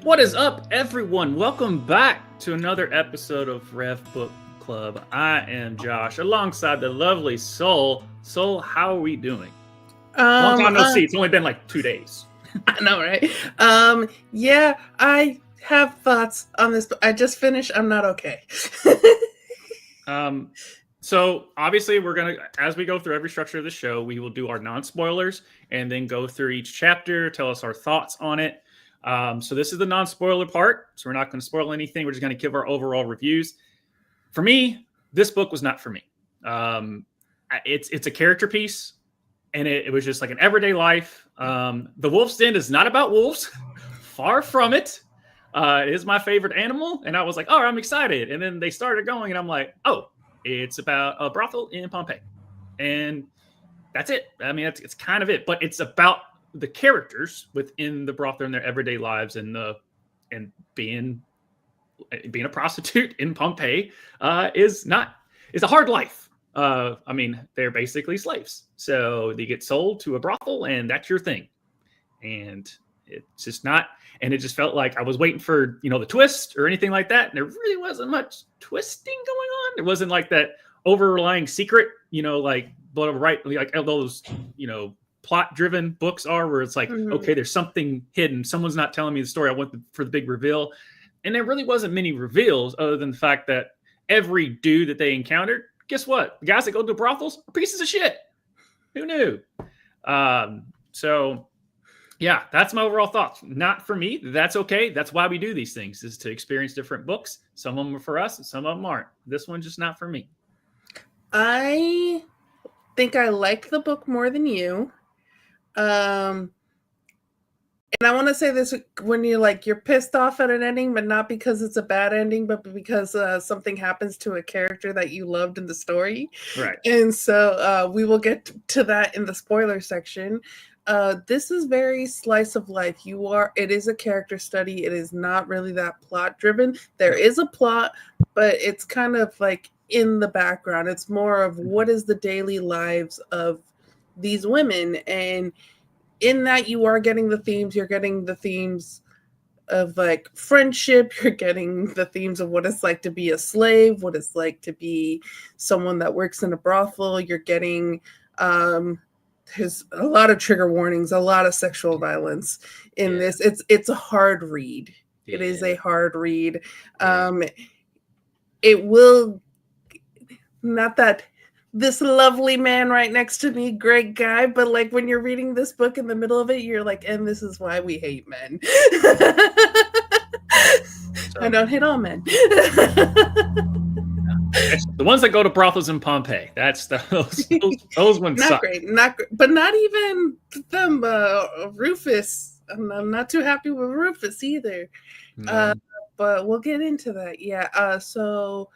What is up, everyone? Welcome back to another episode of REV Bookclub. I am Josh, alongside the lovely Soul. Soul, how are we doing? Long time no see. It's only been like 2 days. I know, right? Yeah, I have thoughts on this, but I just finished. I'm not okay. So obviously we're going to, as we go through every structure of the show, we will do our non-spoilers and then go through each chapter, tell us our thoughts on it. So this is the non-spoiler part. So we're not going to spoil anything. We're just going to give our overall reviews. For me, this book was not for me. It's a character piece, and it was just like an everyday life. The Wolf's Den is not about wolves. Far from it. It is my favorite animal. And I was like, oh, I'm excited. And then they started going, and I'm like, oh, it's about a brothel in Pompeii. And that's it. I mean, it's kind of it. But it's about the characters within the brothel in their everyday lives and being a prostitute in Pompeii is a hard life. I mean, they're basically slaves. So they get sold to a brothel, and that's your thing. And it's just not, and it just felt like I was waiting for, the twist or anything like that. And there really wasn't much twisting going on. There wasn't like that overlying secret, like those, plot-driven books are, where it's like, okay, there's something hidden. Someone's not telling me the story. I went for the big reveal. And there really wasn't many reveals other than the fact that every dude that they encountered, guess what? The guys that go to brothels are pieces of shit. Who knew? So, yeah, that's my overall thoughts. Not for me. That's okay. That's why we do these things, is to experience different books. Some of them are for us, and some of them aren't. This one's just not for me. I think I liked the book more than you. And I want to say this when you're pissed off at an ending, but not because it's a bad ending, but because something happens to a character that you loved in the story. Right. And so we will get to that in the spoiler section. This is very slice of life. It is a character study. It is not really that plot driven. There is a plot, but it's kind of like in the background. It's more of what is the daily lives of these women, and in that you are getting the themes. You're getting the themes of like friendship. You're getting the themes of what it's like to be a slave, what it's like to be someone that works in a brothel. You're getting there's a lot of trigger warnings, a lot of sexual violence in this. It's a hard read. It is a hard read. It will, not that this lovely man right next to me, great guy, but like when you're reading this book in the middle of it, you're like, and this is why we hate men. I don't hate all men. The ones that go to brothels in Pompeii, that's those ones not suck. Great, but not even them. Rufus, I'm not too happy with Rufus either. But we'll get into that. Yeah. So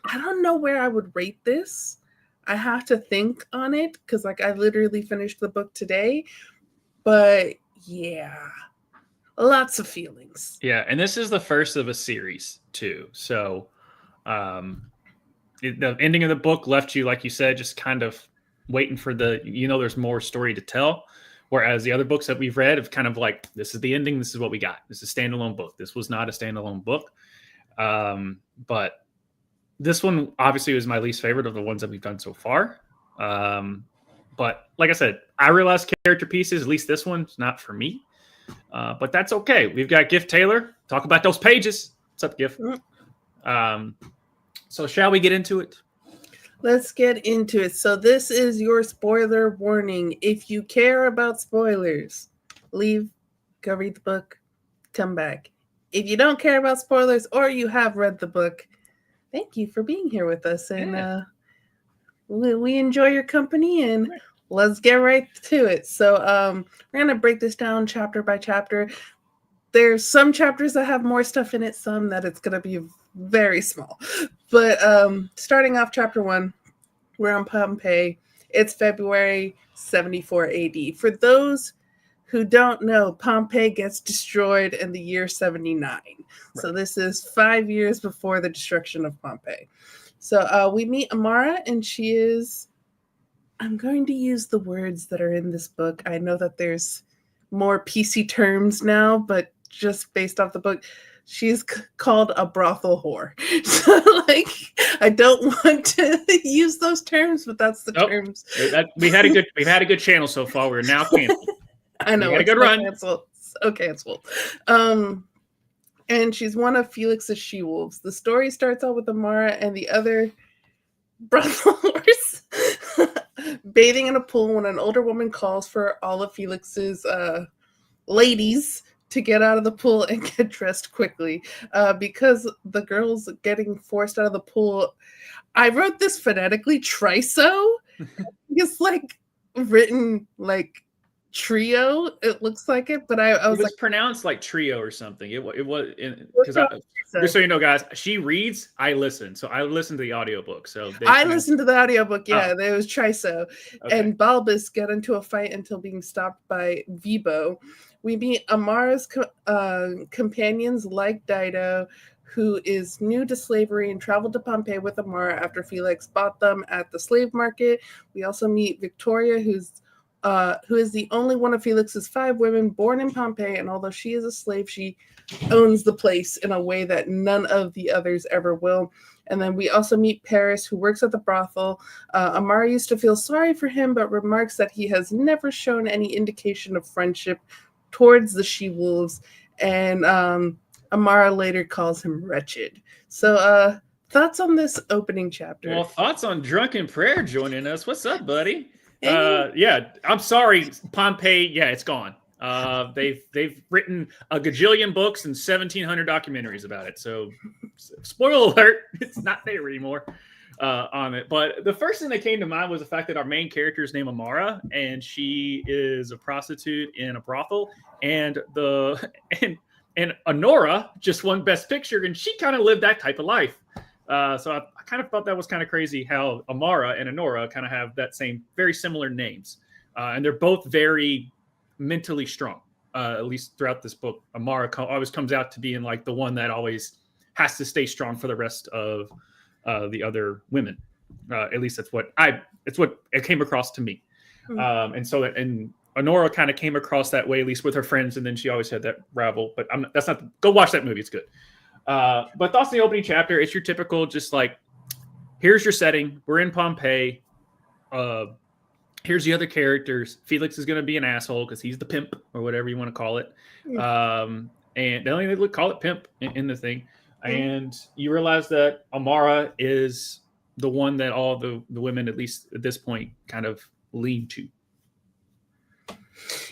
I don't know where I would rate this. I have to think on it because I literally finished the book today. But yeah, lots of feelings. Yeah, and this is the first of a series too. So the ending of the book left you, like you said, just kind of waiting for there's more story to tell. Whereas the other books that we've read have kind of like, this is the ending. This is what we got. This is a standalone book. This was not a standalone book. But this one obviously was my least favorite of the ones that we've done so far. But like I said, I realized character pieces, at least this one's not for me. But that's okay. We've got Gift Taylor. Talk about those pages. What's up, Gift? So shall we get into it? Let's get into it. So this is your spoiler warning. If you care about spoilers, leave, go read the book, come back. If you don't care about spoilers or you have read the book, thank you for being here with us. And we enjoy your company, and let's get right to it. So we're going to break this down chapter by chapter. There's some chapters that have more stuff in it, some that it's going to be very small. But starting off chapter 1, we're on Pompeii. It's February 74 AD. For those who don't know, Pompeii gets destroyed in the year 79. Right. So this is 5 years before the destruction of Pompeii. So we meet Amara, and she is, I'm going to use the words that are in this book. I know that there's more PC terms now, but just based off the book. She's called a brothel whore. So, like, I don't want to use those terms, but that's the terms. We've had a good channel so far. We're now canceled. I know. We had a good run. Canceled. And she's one of Felix's she-wolves. The story starts out with Amara and the other brothel whores bathing in a pool when an older woman calls for all of Felix's ladies to get out of the pool and get dressed quickly because the girls getting forced out of the pool. I wrote this phonetically, triso. It's like written like trio. It looks like it, but I was like, pronounced like trio or something. It was because just so you know, guys, she reads, I listen. So I listen to the audiobook. So I listened to the audiobook. Yeah, there was triso. Okay. And Balbus get into a fight until being stopped by Vibo. We meet Amara's companions like Dido, who is new to slavery and traveled to Pompeii with Amara after Felix bought them at the slave market. We also meet Victoria, who is the only one of Felix's 5 women born in Pompeii, and although she is a slave, she owns the place in a way that none of the others ever will. And then we also meet Paris, who works at the brothel. Amara used to feel sorry for him, but remarks that he has never shown any indication of friendship towards the she-wolves, and Amara later calls him wretched. So thoughts on this opening chapter? Well, thoughts on Drunken Prayer joining us. What's up, buddy? Yeah, I'm sorry, Pompeii. Yeah, it's gone. They've written a gajillion books and 1,700 documentaries about it. So, spoiler alert, it's not there anymore on it. But the first thing that came to mind was the fact that our main character is named Amara, and she is a prostitute in a brothel, and and Honora just won Best Picture, and she kind of lived that type of life. So I kind of thought that was kind of crazy how Amara and Honora kind of have that same, very similar names. And they're both very mentally strong, at least throughout this book. Amara always comes out to being like the one that always has to stay strong for the rest of the other women. At least it's what it came across to me. Mm-hmm. And Honora kind of came across that way, at least with her friends. And then she always had that rival, but go watch that movie. It's good. But thoughts on the opening chapter, it's your typical, just like, here's your setting. We're in Pompeii. Here's the other characters. Felix is going to be an asshole because he's the pimp or whatever you want to call it. And they only call it pimp in the thing. And you realize that Amara is the one that all the women, at least at this point, kind of lean to.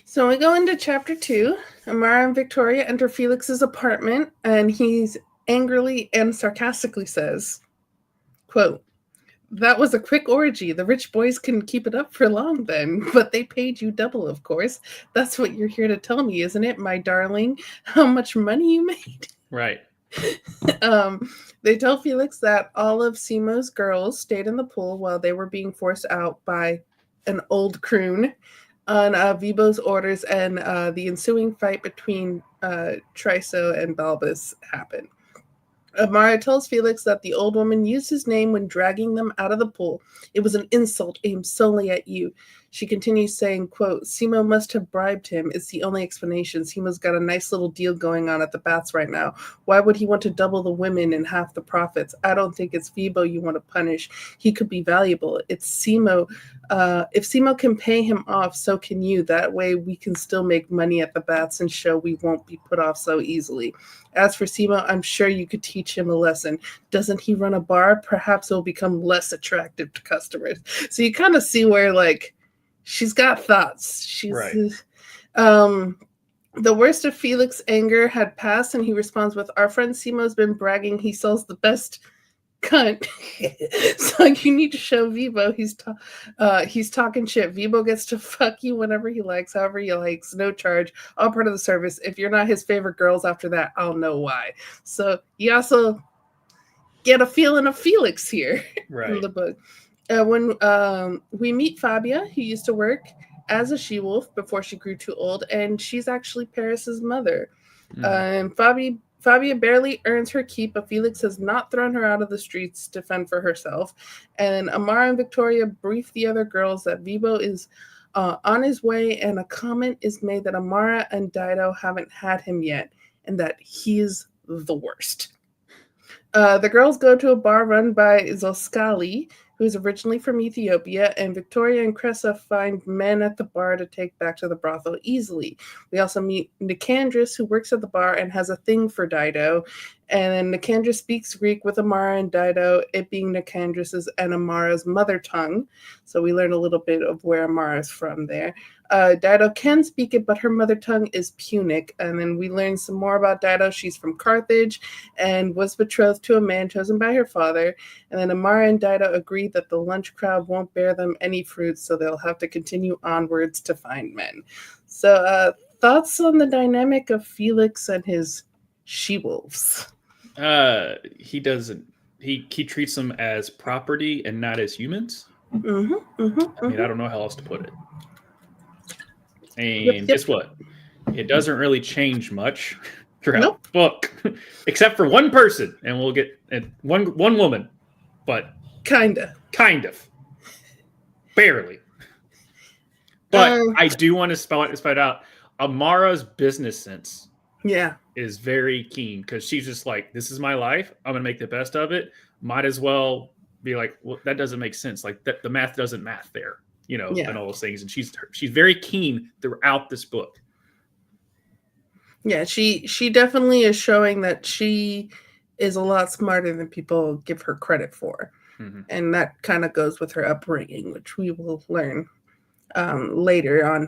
So we go into chapter 2. Amara and Victoria enter Felix's apartment, and he's angrily and sarcastically says, quote, "That was a quick orgy. The rich boys couldn't keep it up for long then, but they paid you double, of course. That's what you're here to tell me, isn't it, my darling? How much money you made?" Right. They tell Felix that all of Simo's girls stayed in the pool while they were being forced out by an old croon on Vibo's orders, and the ensuing fight between Triso and Balbus happened. Amara tells Felix that the old woman used his name when dragging them out of the pool. It was an insult aimed solely at you. She continues saying, quote, "Simo must have bribed him. It's the only explanation. Simo's got a nice little deal going on at the baths right now. Why would he want to double the women and half the profits? I don't think it's Vibo you want to punish. He could be valuable. It's Simo. If Simo can pay him off, so can you. That way we can still make money at the baths and show we won't be put off so easily. As for Simo, I'm sure you could teach him a lesson. Doesn't he run a bar? Perhaps it'll become less attractive to customers." So you kind of see where, like, she's got thoughts. She's right. The worst of Felix's anger had passed, and he responds with, "Our friend Simo's been bragging he sells the best cunt. So you need to show Vibo he's talking shit. Vibo gets to fuck you whenever he likes, however he likes, no charge, all part of the service. If you're not his favorite girls after that, I'll know why." So you also get a feeling of Felix here in the book. When we meet Fabia, who used to work as a she-wolf before she grew too old, and she's actually Paris's mother. And Fabia barely earns her keep, but Felix has not thrown her out of the streets to fend for herself. And Amara and Victoria brief the other girls that Vibo is on his way, and a comment is made that Amara and Dido haven't had him yet. and that he is the worst. The girls go to a bar run by Zoskali, who is originally from Ethiopia, and Victoria and Cressa find men at the bar to take back to the brothel easily. We also meet Nicandrus, who works at the bar and has a thing for Dido. And then Nicandrus speaks Greek with Amara and Dido, it being Nicandrus's and Amara's mother tongue. So we learn a little bit of where Amara is from there. Dido can speak it, but her mother tongue is Punic. And then we learn some more about Dido. She's from Carthage and was betrothed to a man chosen by her father. And then Amara and Dido agree that the lunch crowd won't bear them any fruit, so they'll have to continue onwards to find men. So thoughts on the dynamic of Felix and his she-wolves? He treats them as property and not as humans. I mean, I don't know how else to put it. And guess what? It doesn't really change much throughout the book, except for one person, and we'll get one woman, but kind of, barely. But I do want to spell it out. Amara's business sense, is very keen, because she's just like, this is my life. I'm gonna make the best of it. Might as well be like, well, that doesn't make sense. Like the math doesn't math there. And all those things. And she's very keen throughout this book. Yeah, she definitely is showing that she is a lot smarter than people give her credit for. And that kind of goes with her upbringing, which we will learn later on.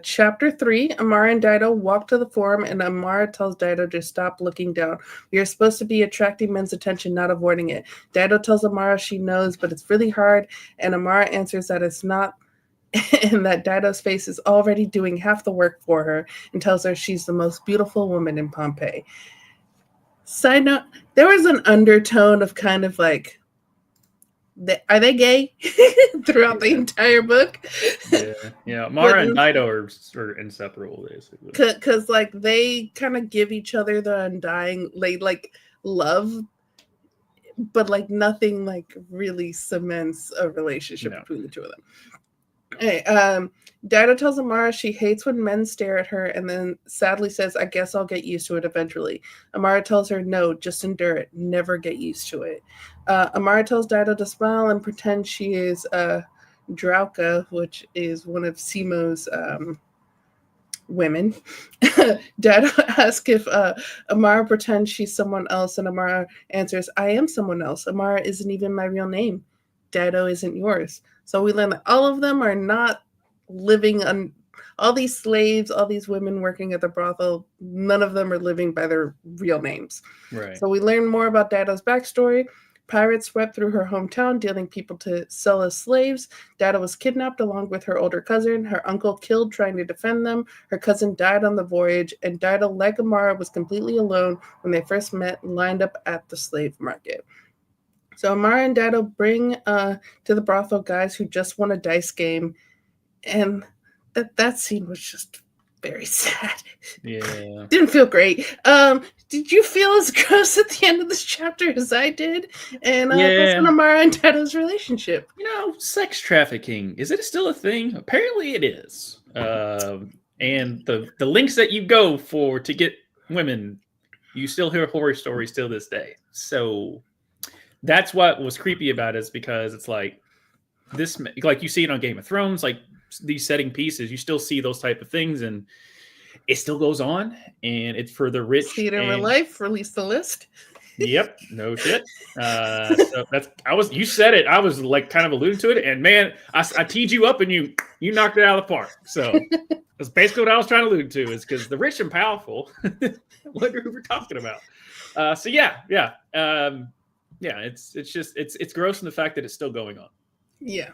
Chapter 3, Amara and Dido walk to the forum, and Amara tells Dido to stop looking down. We are supposed to be attracting men's attention, not avoiding it. Dido tells Amara she knows, but it's really hard, and Amara answers that it's not, and that Dido's face is already doing half the work for her, and tells her she's the most beautiful woman in Pompeii. Side note, there was an undertone of kind of like, are they gay throughout the entire book? Yeah. Mara and Dido are inseparable, basically. Because like they kind of give each other the undying like love, but like nothing like really cements a relationship between the two of them. Hey, Dido tells Amara she hates when men stare at her, and then sadly says, I guess I'll get used to it eventually. Amara tells her, no, just endure it. Never get used to it. Amara tells Dido to smile and pretend she is Drauka, which is one of Simo's women. Dido asks if Amara pretends she's someone else, and Amara answers, I am someone else. Amara isn't even my real name. Dido isn't yours. So we learn that all of them are not living on all these slaves, all these women working at the brothel. None of them are living by their real names. Right. So we learn more about Dido's backstory. Pirates swept through her hometown, dealing people to sell as slaves. Dido was kidnapped along with her older cousin. Her uncle killed trying to defend them. Her cousin died on the voyage, and Dido, like Amara, was completely alone when they first met, lined up at the slave market. So Amara and Dido bring to the brothel guys who just won a dice game, and that scene was just very sad. Yeah. Didn't feel great. Did you feel as gross at the end of this chapter as I did? And that's on Amara and Dido's relationship. Sex trafficking, is it still a thing? Apparently it is. And the lengths that you go for to get women, you still hear horror stories till this day. So that's what was creepy about it, is because it's like this, like you see it on Game of Thrones, like these setting pieces, you still see those type of things, and it still goes on, and it's for the rich. See it in real life, release the list. Yep, no shit. So you said it. I was like kind of alluding to it, and man, I teed you up, and you knocked it out of the park. So that's basically what I was trying to allude to, is because the rich and powerful, I wonder who we're talking about. It's gross in the fact that it's still going on. Yeah.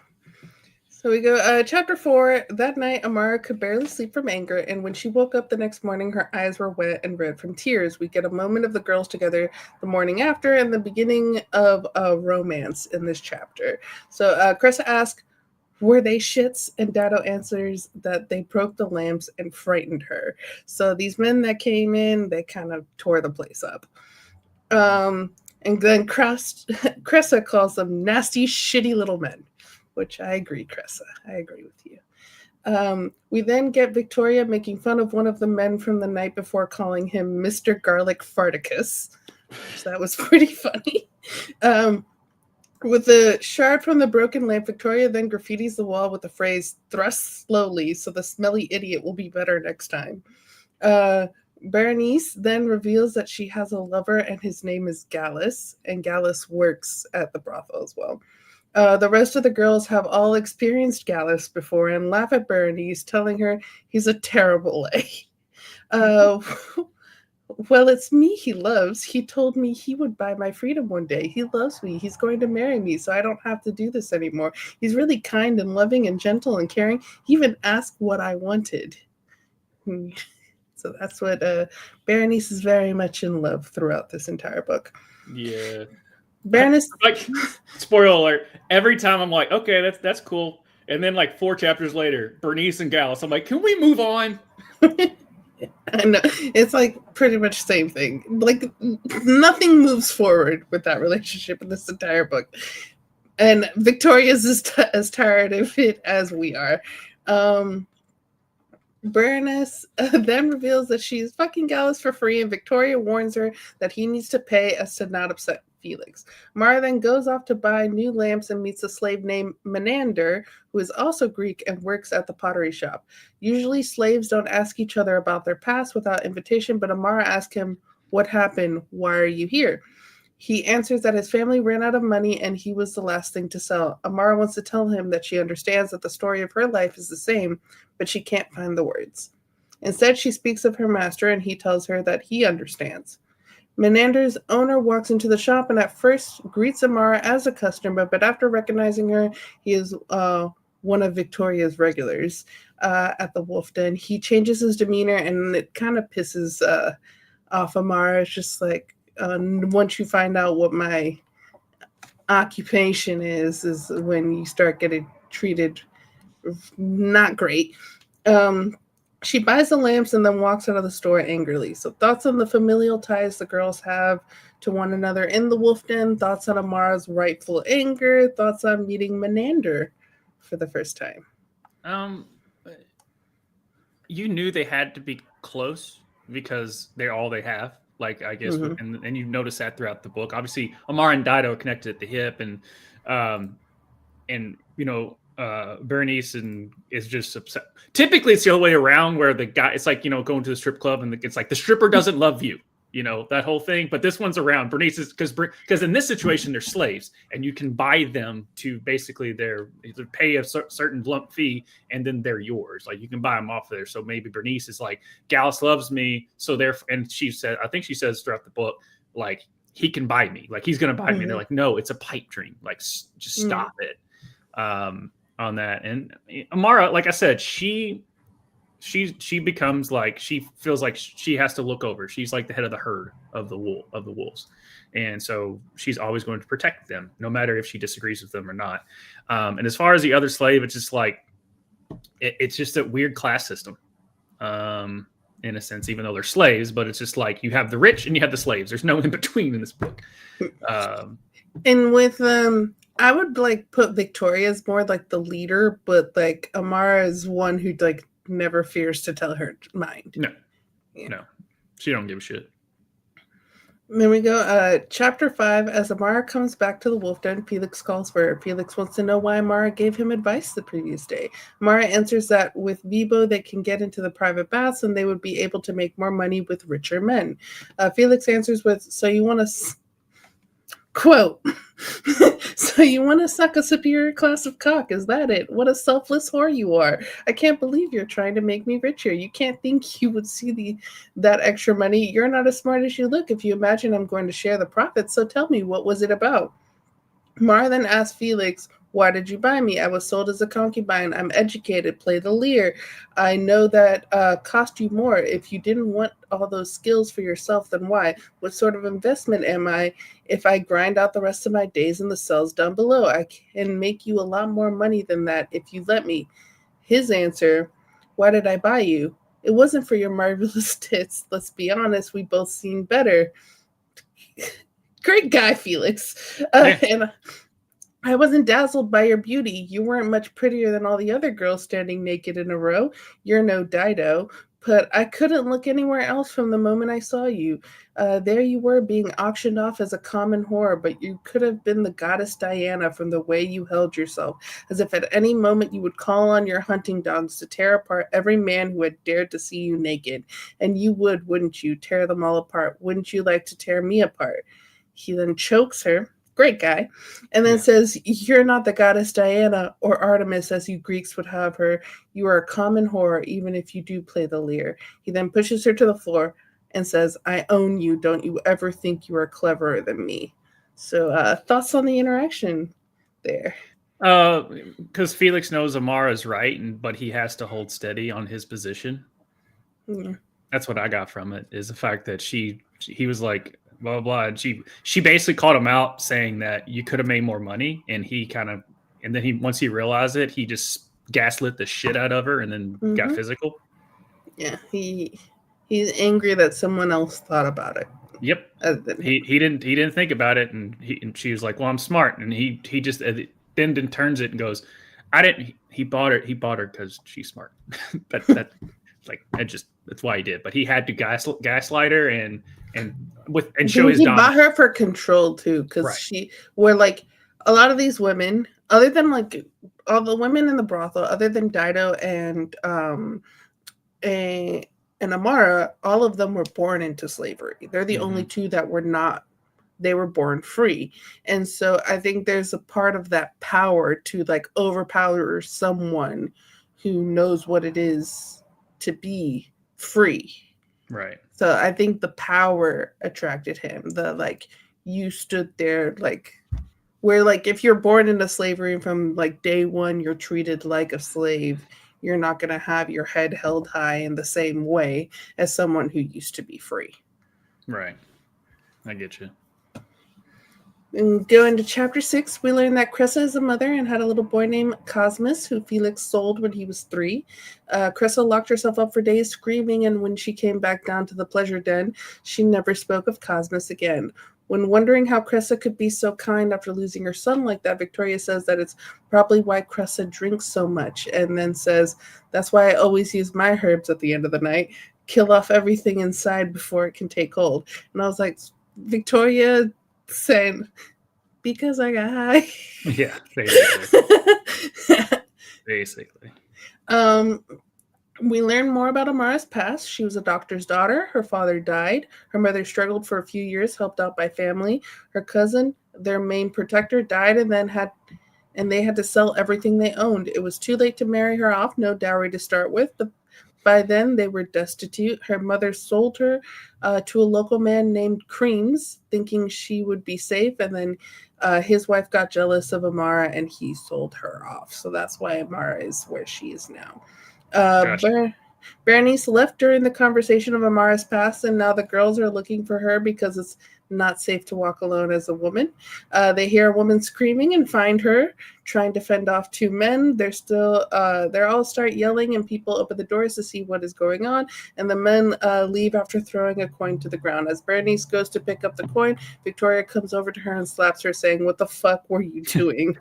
So we go, chapter 4. That night, Amara could barely sleep from anger, and when she woke up the next morning, her eyes were wet and red from tears. We get a moment of the girls together the morning after, and the beginning of a romance in this chapter. So Cressa asks, were they shits? And Dido answers that they broke the lamps and frightened her. So these men that came in, they kind of tore the place up. And then Cressa calls them nasty, shitty little men. Which I agree, Cressa. I agree with you. We then get Victoria making fun of one of the men from the night before, calling him Mr. Garlic Farticus. So that was pretty funny. With the shard from the broken lamp, Victoria then graffitis the wall with the phrase, "Thrust slowly so the smelly idiot will be better next time." Berenice then reveals that she has a lover and his name is Gallus, and Gallus works at the brothel as well. The rest of the girls have all experienced Gallus before and laugh at Berenice, telling her he's a terrible lay. Well, it's me he loves. He told me he would buy my freedom one day. He loves me. He's going to marry me, so I don't have to do this anymore. He's really kind and loving and gentle and caring. He even asked what I wanted. So that's what Berenice is very much in love throughout this entire book. Yeah. Berenice, like, spoiler alert, every time I'm like, okay, that's cool. And then like 4 chapters later, Bernice and Gallus, I'm like, can we move on? I know. It's like pretty much the same thing. Like nothing moves forward with that relationship in this entire book. And Victoria's as tired of it as we are. Berenice then reveals that she's fucking Gallus for free, and Victoria warns her that he needs to pay as to not upset Felix. Mara then goes off to buy new lamps and meets a slave named Menander, who is also Greek and works at the pottery shop. Usually slaves don't ask each other about their past without invitation, but Amara asks him, "What happened? Why are you here?" He answers that his family ran out of money and he was the last thing to sell. Amara wants to tell him that she understands that the story of her life is the same, but she can't find the words. Instead, she speaks of her master and he tells her that he understands. Menander's owner walks into the shop and at first greets Amara as a customer, but after recognizing her, he is one of Victoria's regulars at the Wolf Den. He changes his demeanor and it kind of pisses off Amara. It's just like, once you find out what my occupation is when you start getting treated not great. She buys the lamps and then walks out of the store angrily. So thoughts on the familial ties the girls have to one another in the Wolf Den, thoughts on Amara's rightful anger, thoughts on meeting Menander for the first time. You knew they had to be close because they're all they have. Like, I guess, and you notice that throughout the book. Obviously, Amara and Dido are connected at the hip, and you know, Berenice is just upset. Typically, it's the other way around, where the guy, it's like, you know, going to the strip club, and it's like the stripper doesn't love you, you know, that whole thing. But this one's around. Berenice is because in this situation they're slaves, and you can buy them to basically pay a certain lump fee, and then they're yours. Like, you can buy them off there. So maybe Berenice is like, Gallus loves me, so and she said, I think she says throughout the book, like, he can buy me, like he's gonna buy me. And they're like, no, it's a pipe dream. Like, just stop it. On that. And Amara, like I said, she becomes like, she feels like she has to look over. She's like the head of the herd of the wolves. And so she's always going to protect them, no matter if she disagrees with them or not. And as far as the other slave, it's just like, it's just a weird class system, in a sense, even though they're slaves, but it's just like, you have the rich and you have the slaves. There's no in between in this book. And with, I would like put Victoria as more like the leader, but like Amara is one who like never fears to tell her mind. No, she don't give a shit. There we go. Chapter 5. As Amara comes back to the Wolf Den, Felix calls for her. Felix wants to know why Amara gave him advice the previous day. Amara answers that with Vibo, they can get into the private baths and they would be able to make more money with richer men. Felix answers with, so you want to... Quote, so you want to suck a superior class of cock, is that it? What a selfless whore you are. I can't believe you're trying to make me richer. You can't think you would see that extra money. You're not as smart as you look if you imagine I'm going to share the profits, so tell me, what was it about? Mara then asked Felix, why did you buy me? I was sold as a concubine. I'm educated. Play the leer. I know that cost you more. If you didn't want all those skills for yourself, then why? What sort of investment am I? If I grind out the rest of my days in the cells down below, I can make you a lot more money than that if you let me. His answer, why did I buy you? It wasn't for your marvelous tits. Let's be honest, we both seen better. Great guy, Felix. And I wasn't dazzled by your beauty. You weren't much prettier than all the other girls standing naked in a row. You're no Dido. But I couldn't look anywhere else from the moment I saw you. There you were being auctioned off as a common whore, but you could have been the goddess Diana from the way you held yourself, as if at any moment you would call on your hunting dogs to tear apart every man who had dared to see you naked. And you would, wouldn't you, tear them all apart? Wouldn't you like to tear me apart? He then chokes her. Great guy. And then says, you're not the goddess Diana or Artemis as you Greeks would have her. You are a common whore, even if you do play the lyre. He then pushes her to the floor and says, I own you. Don't you ever think you are cleverer than me. So thoughts on the interaction there? Because Felix knows Amara's right, but he has to hold steady on his position. Yeah. That's what I got from it, is the fact that he was like, blah, blah, blah. And she basically called him out saying that you could have made more money. And then once he realized it, he just gaslit the shit out of her and then got physical. Yeah. He's angry that someone else thought about it. Yep. He didn't think about it. And she was like, well, I'm smart. And he just then turns it and goes, he bought her because she's smart. that like, that's why he did. But he had to gaslight her and show his dominance. He bought her for control too, because she were like a lot of these women, other than like all the women in the brothel, other than Dido and Amara, all of them were born into slavery. They're the only two that were not. They were born free. And so I think there's a part of that power to like overpower someone who knows what it is to be free. Right. So I think the power attracted him. The like, you stood there like, where like if you're born into slavery from like day one, you're treated like a slave. You're not going to have your head held high in the same way as someone who used to be free. Right. I get you. And go into chapter 6, we learn that Cressa is a mother and had a little boy named Cosmus, who Felix sold when he was 3. Cressa locked herself up for days screaming, and when she came back down to the pleasure den, she never spoke of Cosmus again. When wondering how Cressa could be so kind after losing her son like that, Victoria says that it's probably why Cressa drinks so much, and then says, that's why I always use my herbs at the end of the night, kill off everything inside before it can take hold. And I was like, Victoria saying, because I got high. Yeah, basically. Basically. We learn more about Amara's past. She was a doctor's daughter. Her father died. Her mother struggled for a few years, helped out by family. Her cousin, their main protector, died and they had to sell everything they owned. It was too late to marry her off, no dowry to start with, but by then they were destitute. Her mother sold her to a local man named Creams, thinking she would be safe, and then his wife got jealous of Amara and he sold her off. So that's why Amara is where she is now. Gotcha. Berenice left during the conversation of Amara's past, and now the girls are looking for her because it's not safe to walk alone as a woman. They hear a woman screaming and find her trying to fend off 2 men. They all start yelling, and people open the doors to see what is going on, and the men leave after throwing a coin to the ground. As Berenice goes to pick up the coin, Victoria comes over to her and slaps her, saying, what the fuck were you doing?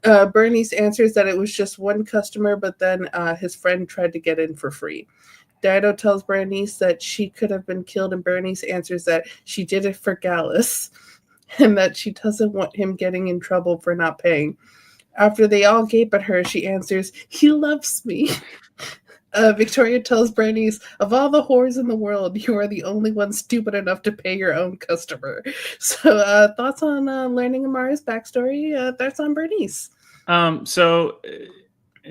Berenice answers that it was just one customer, but then his friend tried to get in for free. Dido tells Berenice that she could have been killed, and Berenice answers that she did it for Gallus and that she doesn't want him getting in trouble for not paying. After they all gape at her, she answers, he loves me. Victoria tells Berenice, of all the whores in the world, you are the only one stupid enough to pay your own customer. So thoughts on learning Amara's backstory? Thoughts on Berenice? So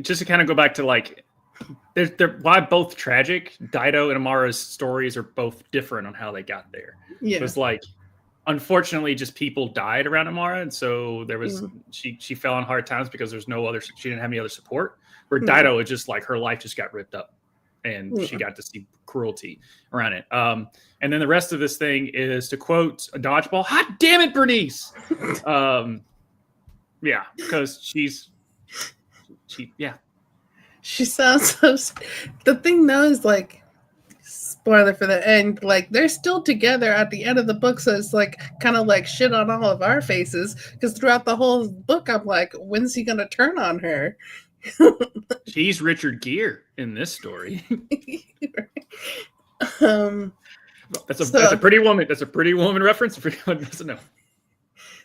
just to kind of go back to like, they're why both tragic. Dido and Amara's stories are both different on how they got there. Yeah. It was like, unfortunately, just people died around Amara, and so there was she fell on hard times because there's no other. She didn't have any other support. Where Dido was just like her life just got ripped up, and she got to see cruelty around it. And then the rest of this thing is, to quote a dodgeball, "Hot damn it, Bernice!" Yeah, because she sounds so. The thing though is like, spoiler for the end, like they're still together at the end of the book, so it's like kind of like shit on all of our faces, because throughout the whole book I'm like, when's he gonna turn on her? She's Richard Gere in this story. um That's a Pretty Woman. That's a Pretty Woman reference. Pretty Woman doesn't know.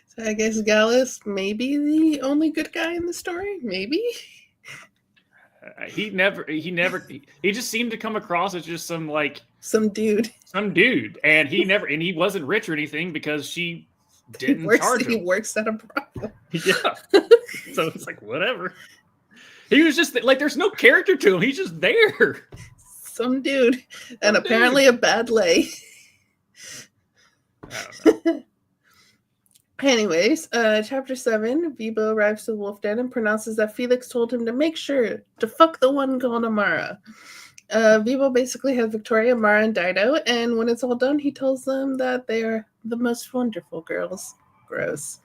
So I guess Gallus may be the only good guy in the story. Maybe. He just seemed to come across as just some dude, and he wasn't rich or anything because she didn't charge him. He works at a brothel. Yeah. So it's like, whatever. He was just like, there's no character to him. He's just there. Some dude. And apparently a bad lay. I don't know. Anyways, chapter 7, Vibo arrives to the Wolf Den and pronounces that Felix told him to make sure to fuck the one called Amara. Vibo basically has Victoria, Amara, and Dido, and when it's all done, he tells them that they are the most wonderful girls. Gross.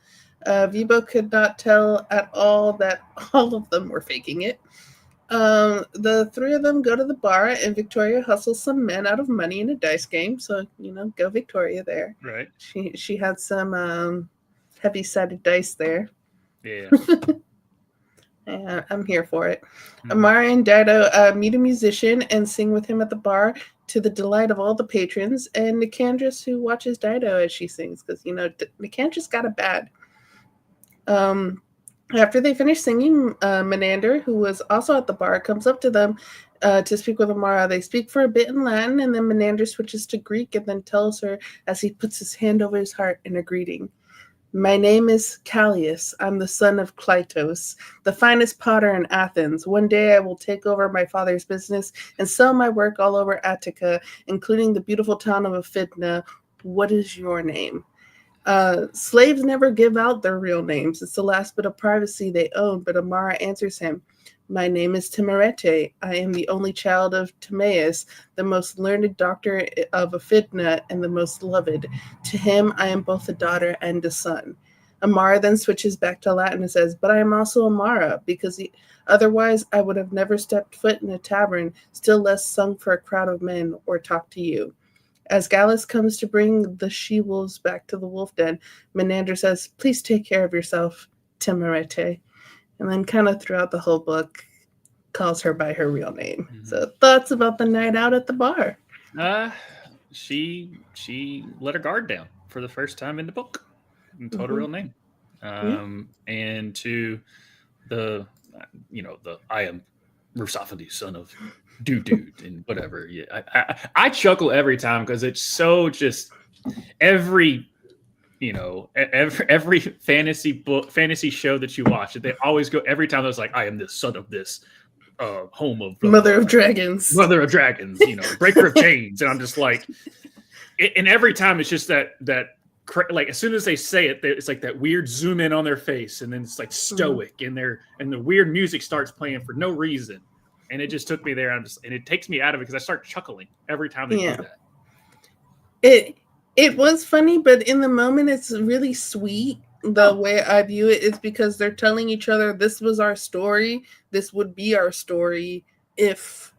Vibo could not tell at all that all of them were faking it. The three of them go to the bar, and Victoria hustles some men out of money in a dice game, so, go Victoria there. Right. She had some heavy-sided dice there. Yeah. Yeah, I'm here for it. Amara and Dido meet a musician and sing with him at the bar to the delight of all the patrons, and Nicandrus, who watches Dido as she sings, because, Nicandrus got it bad. After they finish singing, Menander, who was also at the bar, comes up to them to speak with Amara. They speak for a bit in Latin, and then Menander switches to Greek and then tells her, as he puts his hand over his heart in a greeting, "My name is Callias. I'm the son of Clytos, the finest potter in Athens. One day I will take over my father's business and sell my work all over Attica, including the beautiful town of Aphidna. What is your name?" Slaves never give out their real names. It's the last bit of privacy they own, but Amara answers him, "My name is Timarete. I am the only child of Timaeus, the most learned doctor of Aphidna and the most loved. To him I am both a daughter and a son." Amara then switches back to Latin and says, "But I am also Amara, because otherwise I would have never stepped foot in a tavern, still less sung for a crowd of men or talked to you." As Gallus comes to bring the she-wolves back to the wolf den, Menander says, "Please take care of yourself, Timarete." And then kind of throughout the whole book, calls her by her real name. Mm-hmm. So thoughts about the night out at the bar? She let her guard down for the first time in the book and told her real name. And to the I am Rusophanes, son of dude and whatever. Yeah, I chuckle every time because it's so just every fantasy show that you watch, they always go every time. There's like, I am the son of this home of mother of dragons, breaker of chains, and I'm just like, and every time it's just that like as soon as they say it, it's like that weird zoom in on their face, and then it's like stoic, and the weird music starts playing for no reason. And it just took me there. And it takes me out of it because I start chuckling every time they do that. It was funny, but in the moment, it's really sweet. The way I view it is because they're telling each other, this was our story. This would be our story if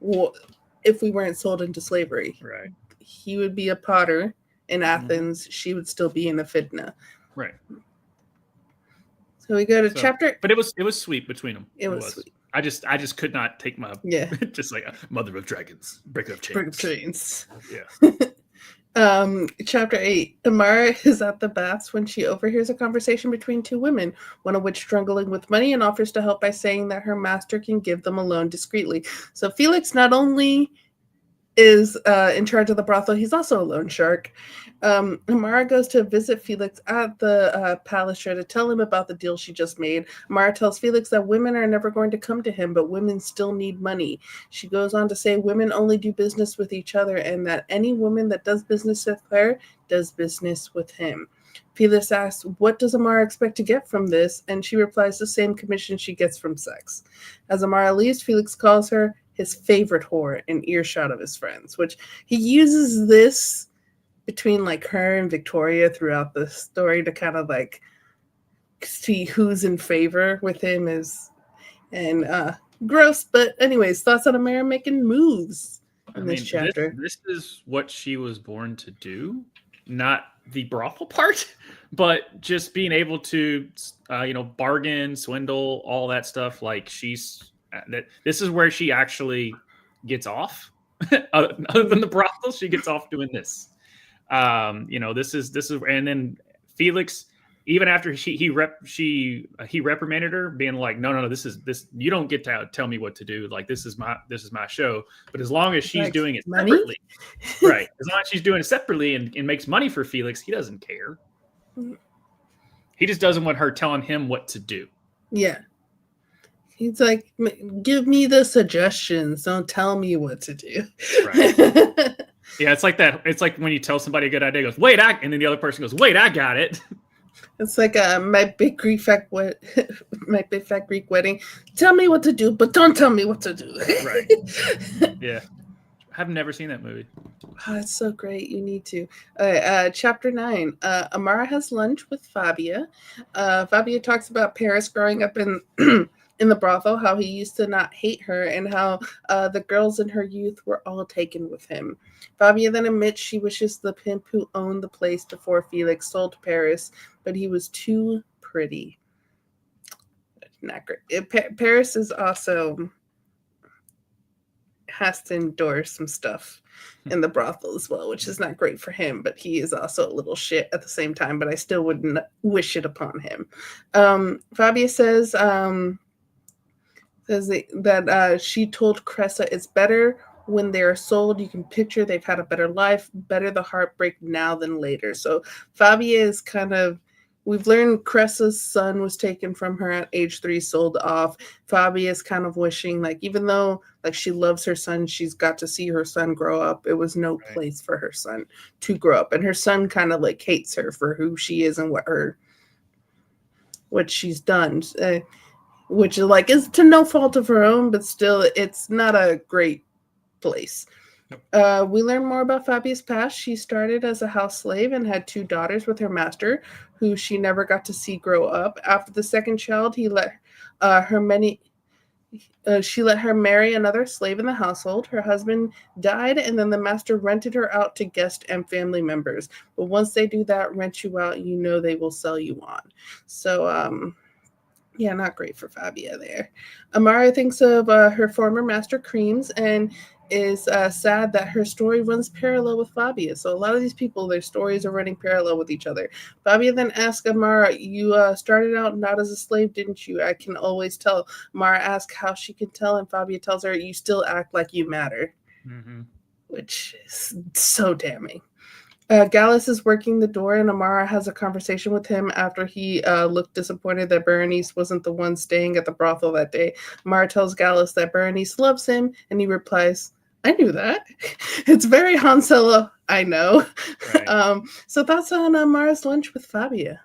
we weren't sold into slavery. Right. He would be a potter in Athens. She would still be in Aphidna. Right. So we go to chapter. But it was sweet between them. It was sweet. I just could not take my just like mother of dragons, breaker of chains. Yeah. Chapter 8. Amara is at the baths when she overhears a conversation between two women, one of which struggling with money and offers to help by saying that her master can give them a loan discreetly. So Felix not only is in charge of the brothel, he's also a loan shark. Amara goes to visit Felix at the palace to tell him about the deal she just made. Amara tells Felix that women are never going to come to him, but women still need money. She goes on to say women only do business with each other, and that any woman that does business with her does business with him. Felix asks, what does Amara expect to get from this? And she replies the same commission she gets from sex. As Amara leaves, Felix calls her his favorite whore in earshot of his friends, which he uses this between like her and Victoria throughout the story to kind of like see who's in favor with him gross. But anyways, thoughts on Amara making moves in this chapter. This is what she was born to do, not the brothel part, but just being able to, bargain, swindle, all that stuff. Like this is where she actually gets off. Other than the brothel, she gets off doing this. This is, and then Felix, even after he reprimanded her, being like, no, this you don't get to tell me what to do. Like, this is my show. But as long as she's doing it separately, right? As long as she's doing it separately and makes money for Felix, he doesn't care. He just doesn't want her telling him what to do. Yeah. He's like, give me the suggestions. Don't tell me what to do. Right. Yeah, it's like that. It's like when you tell somebody a good idea, goes, wait, and then the other person goes, wait, I got it. It's like my big fat Greek wedding. Tell me what to do, but don't tell me what to do. Right. Yeah. I've never seen that movie. Oh, it's so great. You need to. Chapter 9. Amara has lunch with Fabia. Fabia talks about Paris growing up in in the brothel, how he used to not hate her, and how the girls in her youth were all taken with him. Fabia then admits she wishes the pimp who owned the place before Felix sold Paris, but he was too pretty. Not great. Paris is also has to endure some stuff in the brothel as well, which is not great for him, but he is also a little shit at the same time, but I still wouldn't wish it upon him. Fabia says that she told Cressa it's better when they are sold. You can picture they've had a better life, better the heartbreak now than later. So Fabia is kind of, we've learned Cressa's son was taken from her at age 3, sold off. Fabia is kind of wishing, like, even though like she loves her son, she's got to see her son grow up. It was no place for her son to grow up. And her son kind of like hates her for who she is and what she's done. Which like is to no fault of her own, but still it's not a great place. We learn more about Fabia's past. She started as a house slave and had 2 daughters with her master, who she never got to see grow up. After the second child, she let her marry another slave in the household. Her husband died, and then the master rented her out to guests and family members. But once they do that, rent you out, they will sell you on. So, yeah, not great for Fabia there. Amara thinks of her former master Creams and is sad that her story runs parallel with Fabia. So a lot of these people, their stories are running parallel with each other. Fabia then asks Amara, you started out not as a slave, didn't you? I can always tell. Amara asks how she can tell, and Fabia tells her, you still act like you matter. Mm-hmm. Which is so damning. Gallus is working the door, and Amara has a conversation with him after he looked disappointed that Berenice wasn't the one staying at the brothel that day. Amara tells Gallus that Berenice loves him, and he replies, I knew that. It's very Han Solo, I know. Right. So that's on Amara's lunch with Fabia.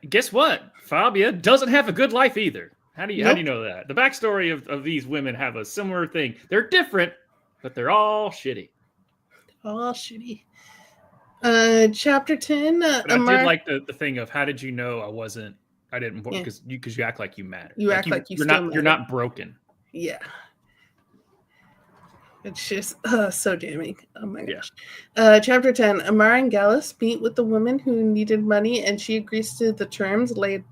Guess what? Fabia doesn't have a good life either. How do you know that? The backstory of these women have a similar thing. They're different, but they're all shitty. All shitty. Chapter 10. I did like the thing of how did you know I didn't because you act like you matter. You act like you're not broken. Yeah. It's just so damning. Oh my gosh. Chapter 10. Amara and Gallus meet with the woman who needed money, and she agrees to the terms laid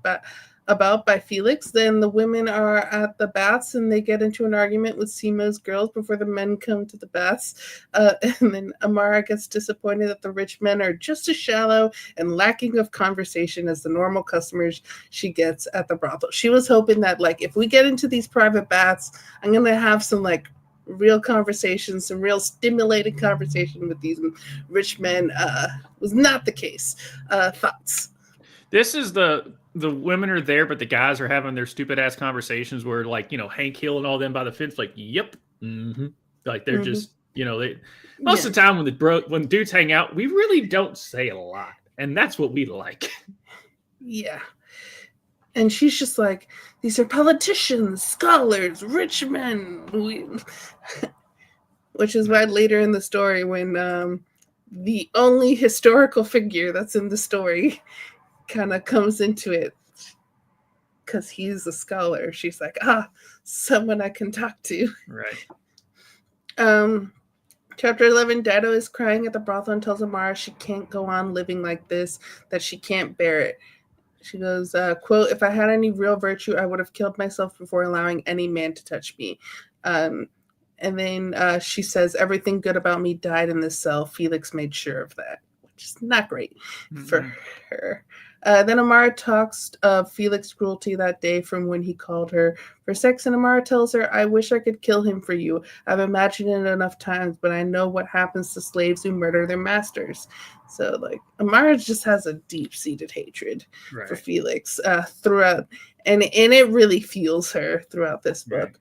about by Felix. Then the women are at the baths, and they get into an argument with Simo's girls before the men come to the baths. And then Amara gets disappointed that the rich men are just as shallow and lacking of conversation as the normal customers she gets at the brothel. She was hoping that, like, if we get into these private baths, I'm going to have some, like, real conversations, some real stimulating conversation with these rich men. Was not the case. Thoughts? This is the women are there, but the guys are having their stupid ass conversations where, like, Hank Hill and all them by the fence, like, yep. Mm-hmm. Like they're just, most of the time when dudes hang out, we really don't say a lot. And that's what we like. Yeah. And she's just like, these are politicians, scholars, rich men. Which is why later in the story, when the only historical figure that's in the story kind of comes into it, because he's a scholar, she's like, someone I can talk to. Right. Chapter 11, Dido is crying at the brothel and tells Amara she can't go on living like this, that she can't bear it. She goes, quote, if I had any real virtue, I would have killed myself before allowing any man to touch me. And then she says, everything good about me died in this cell. Felix made sure of that, which is not great for her. Then Amara talks of Felix's cruelty that day from when he called her for sex, and Amara tells her, I wish I could kill him for you. I've imagined it enough times, but I know what happens to slaves who murder their masters. So, like, Amara just has a deep-seated hatred for Felix throughout, and it really fuels her throughout this book.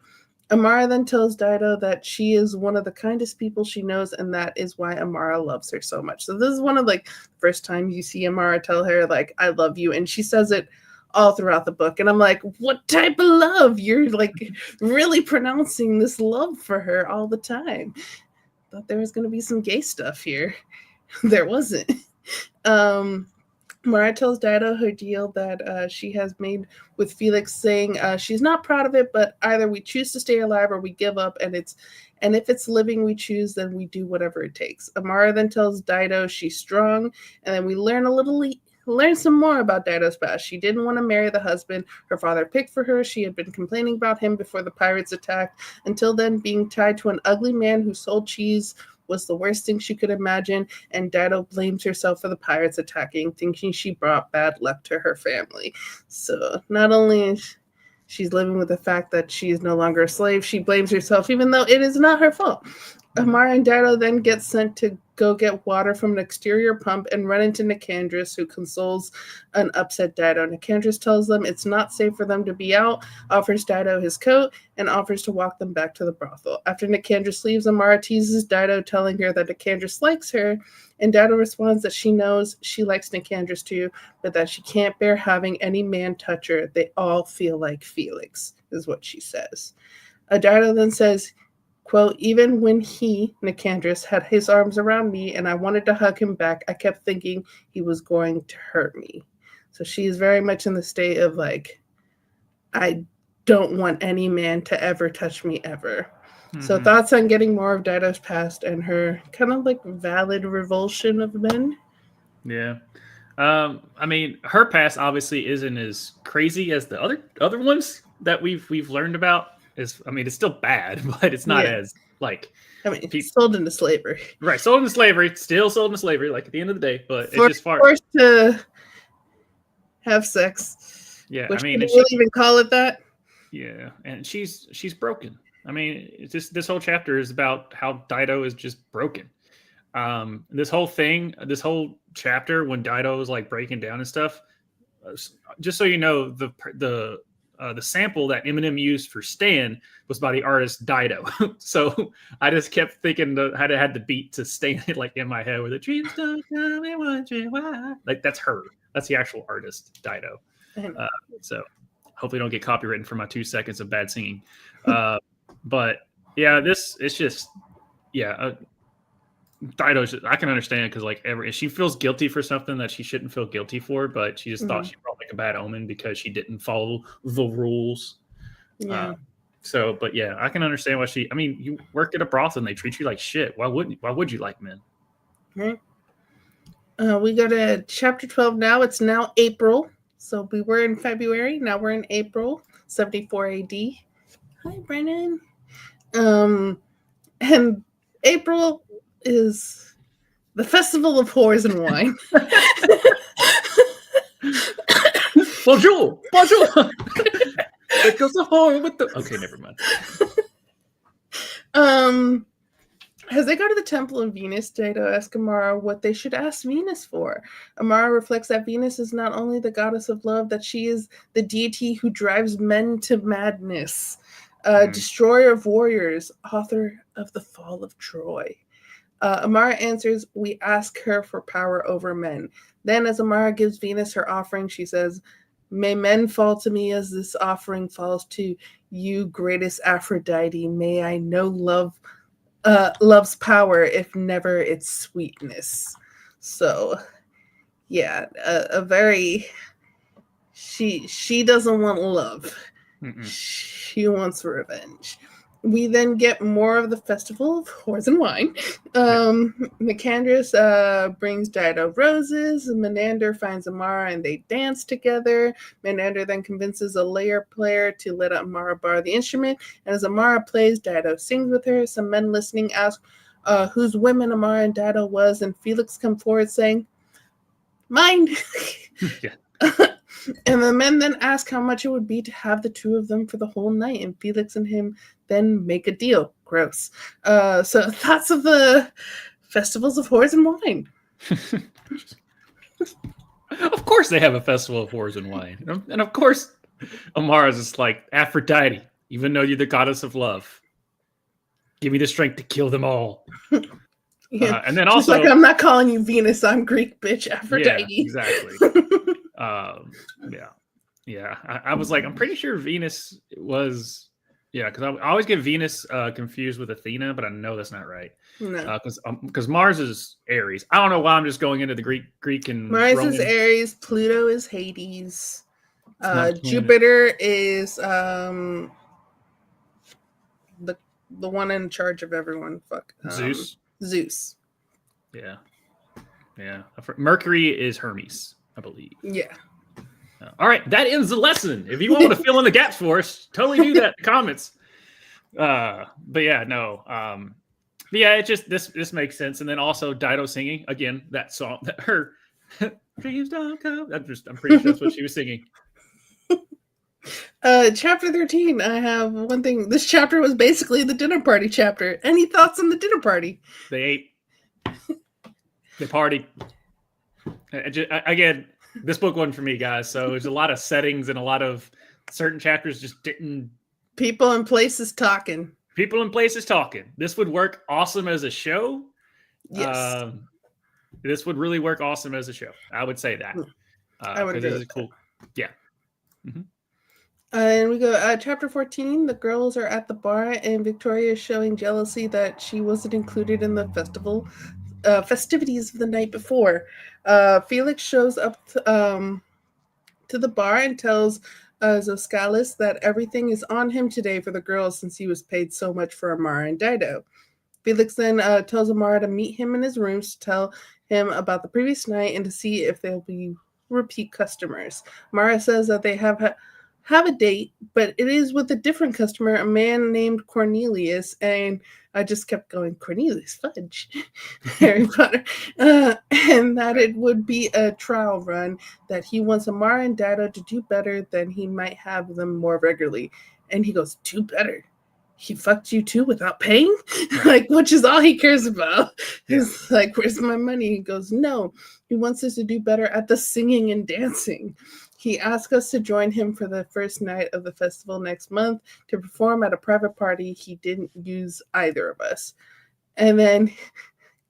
Amara then tells Dido that she is one of the kindest people she knows, and that is why Amara loves her so much. So this is one of, like, the first time you see Amara tell her, like, I love you, and she says it all throughout the book. And I'm like, what type of love? You're, like, really pronouncing this love for her all the time. Thought there was going to be some gay stuff here. There wasn't. Mara tells Dido her deal that she has made with Felix, saying she's not proud of it, but either we choose to stay alive or we give up, and if it's living we choose, then we do whatever it takes. Amara then tells Dido she's strong, and then we learn some more about Dido's past. She didn't want to marry the husband her father picked for her. She had been complaining about him before the pirates attacked. Until then, being tied to an ugly man who sold cheese was the worst thing she could imagine, and Dido blames herself for the pirates attacking, thinking she brought bad luck to her family. So not only is she's living with the fact that she is no longer a slave, she blames herself, even though it is not her fault. Amara and Dido then get sent to go get water from an exterior pump and run into Nicandrus, who consoles an upset Dido. Nicandrus tells them it's not safe for them to be out, offers Dido his coat, and offers to walk them back to the brothel. After Nicandrus leaves, Amara teases Dido, telling her that Nicandrus likes her, and Dido responds that she knows she likes Nicandrus too, but that she can't bear having any man touch her. They all feel like Felix, is what she says. Dido then says, quote, even when he, Nicandrus, had his arms around me and I wanted to hug him back, I kept thinking he was going to hurt me. So she's very much in the state of, like, I don't want any man to ever touch me ever. Mm-hmm. So thoughts on getting more of Dido's past and her kind of, like, valid revulsion of men? Yeah. I mean, her past obviously isn't as crazy as the other ones that we've learned about. It's still bad, but it's not as, like... sold into slavery. Right, sold into slavery. Still sold into slavery, like, at the end of the day. But it's just forced to have sex. Yeah, which can you even call it that? Yeah, and she's broken. I mean, this whole chapter is about how Dido is just broken. This whole chapter, when Dido was, like, breaking down and stuff, just so you know, the sample that Eminem used for Stan was by the artist Dido. So I just kept thinking I had the beat to Stan it, like, in my head, where the dreams don't come and wondering why. Like, that's her. That's the actual artist, Dido. So hopefully I don't get copywritten for my 2 seconds of bad singing. But yeah, it's just, Dido, I can understand, because, like, she feels guilty for something that she shouldn't feel guilty for, but she just thought she brought, like, a bad omen because she didn't follow the rules. Yeah. But yeah, I can understand why you work at a brothel and they treat you like shit. Why would you like men? Right. We go to chapter 12 now. It's now April. So we were in February. Now we're in April, 74 AD. Hi, Brennan. And April is the festival of whores and wine. Bonjour. Because the whore with the... Okay, never mind. As they go to the temple of Venus, Dido asks Amara what they should ask Venus for. Amara reflects that Venus is not only the goddess of love, that she is the deity who drives men to madness, destroyer of warriors, author of the fall of Troy. Amara answers, we ask her for power over men. Then, as Amara gives Venus her offering, she says, may men fall to me as this offering falls to you, greatest Aphrodite. May I know love's power, if never its sweetness. So, yeah, she doesn't want love. Mm-mm. She wants revenge. We then get more of the Festival of Whores and Wine. Nicandrus brings Dido roses. Menander finds Amara and they dance together. Menander then convinces a lyre player to let Amara borrow the instrument. And as Amara plays, Dido sings with her. Some men listening ask whose women Amara and Dido was. And Felix comes forward saying, mine. Yeah. And the men then ask how much it would be to have the two of them for the whole night. And Felix and him then make a deal. Gross. So thoughts of the festivals of whores and wine. Of course they have a festival of whores and wine. And of course Amara's just like, Aphrodite, even though you're the goddess of love, give me the strength to kill them all. Yeah. And then also, like, I'm not calling you Venus, I'm Greek, bitch, Aphrodite. Yeah, exactly. Yeah. I was like, I'm pretty sure Venus was, because I always get Venus confused with Athena, but I know that's not right. No, because Mars is Aries. I don't know why I'm just going into the Greek and Mars Roman. is Aries, Pluto is Hades, Jupiter is the one in charge of everyone. Zeus. Yeah. Mercury is Hermes, I believe. Yeah. All right, that ends the lesson. If you want to fill in the gaps for us, totally do that in the comments. But yeah, no. But yeah, it just this makes sense. And then also Dido singing again that song that her dreams don't come. I'm pretty sure that's what she was singing. Chapter 13. I have one thing. This chapter was basically the dinner party chapter. Any thoughts on the dinner party? They ate. They partied. Again, this book wasn't for me, guys. So there's a lot of settings and a lot of certain chapters just didn't. People and places talking. This would work awesome as a show. Yes. This would really work awesome as a show. I would say that. I would agree. This is cool. Yeah. Mm-hmm. And we go chapter 14. The girls are at the bar and Victoria is showing jealousy that she wasn't included in the festivities of the night before. Felix shows up to the bar and tells Zoskalis that everything is on him today for the girls since he was paid so much for Amara and Dido. Felix then tells Amara to meet him in his rooms to tell him about the previous night and to see if they'll be repeat customers. Amara says that they have a date, but it is with a different customer, a man named Cornelius, and I just kept going, Cornelius Fudge, Harry Potter, and that it would be a trial run, that he wants Amara and Dido to do better, then he might have them more regularly. And he goes, do better? He fucked you too without paying? Right. Like, which is all he cares about. He's like, where's my money? He goes, no, he wants us to do better at the singing and dancing. He asked us to join him for the first night of the festival next month to perform at a private party. He didn't use either of us. And then,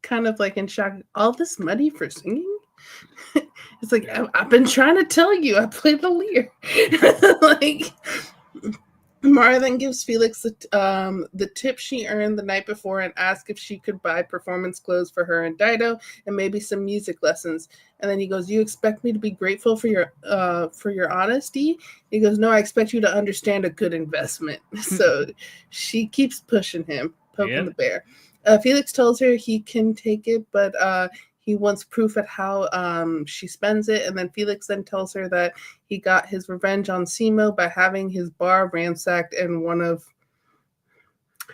kind of like in shock, all this money for singing? It's like, I've been trying to tell you, I play the lyre. Like, Mara then gives Felix the tip she earned the night before and asks if she could buy performance clothes for her and Dido and maybe some music lessons. And then he goes, you expect me to be grateful for your honesty? He goes, no, I expect you to understand a good investment. So she keeps pushing him, poking the bear. Felix tells her he can take it, but he wants proof at how she spends it. And then Felix then tells her that he got his revenge on Simo by having his bar ransacked and one of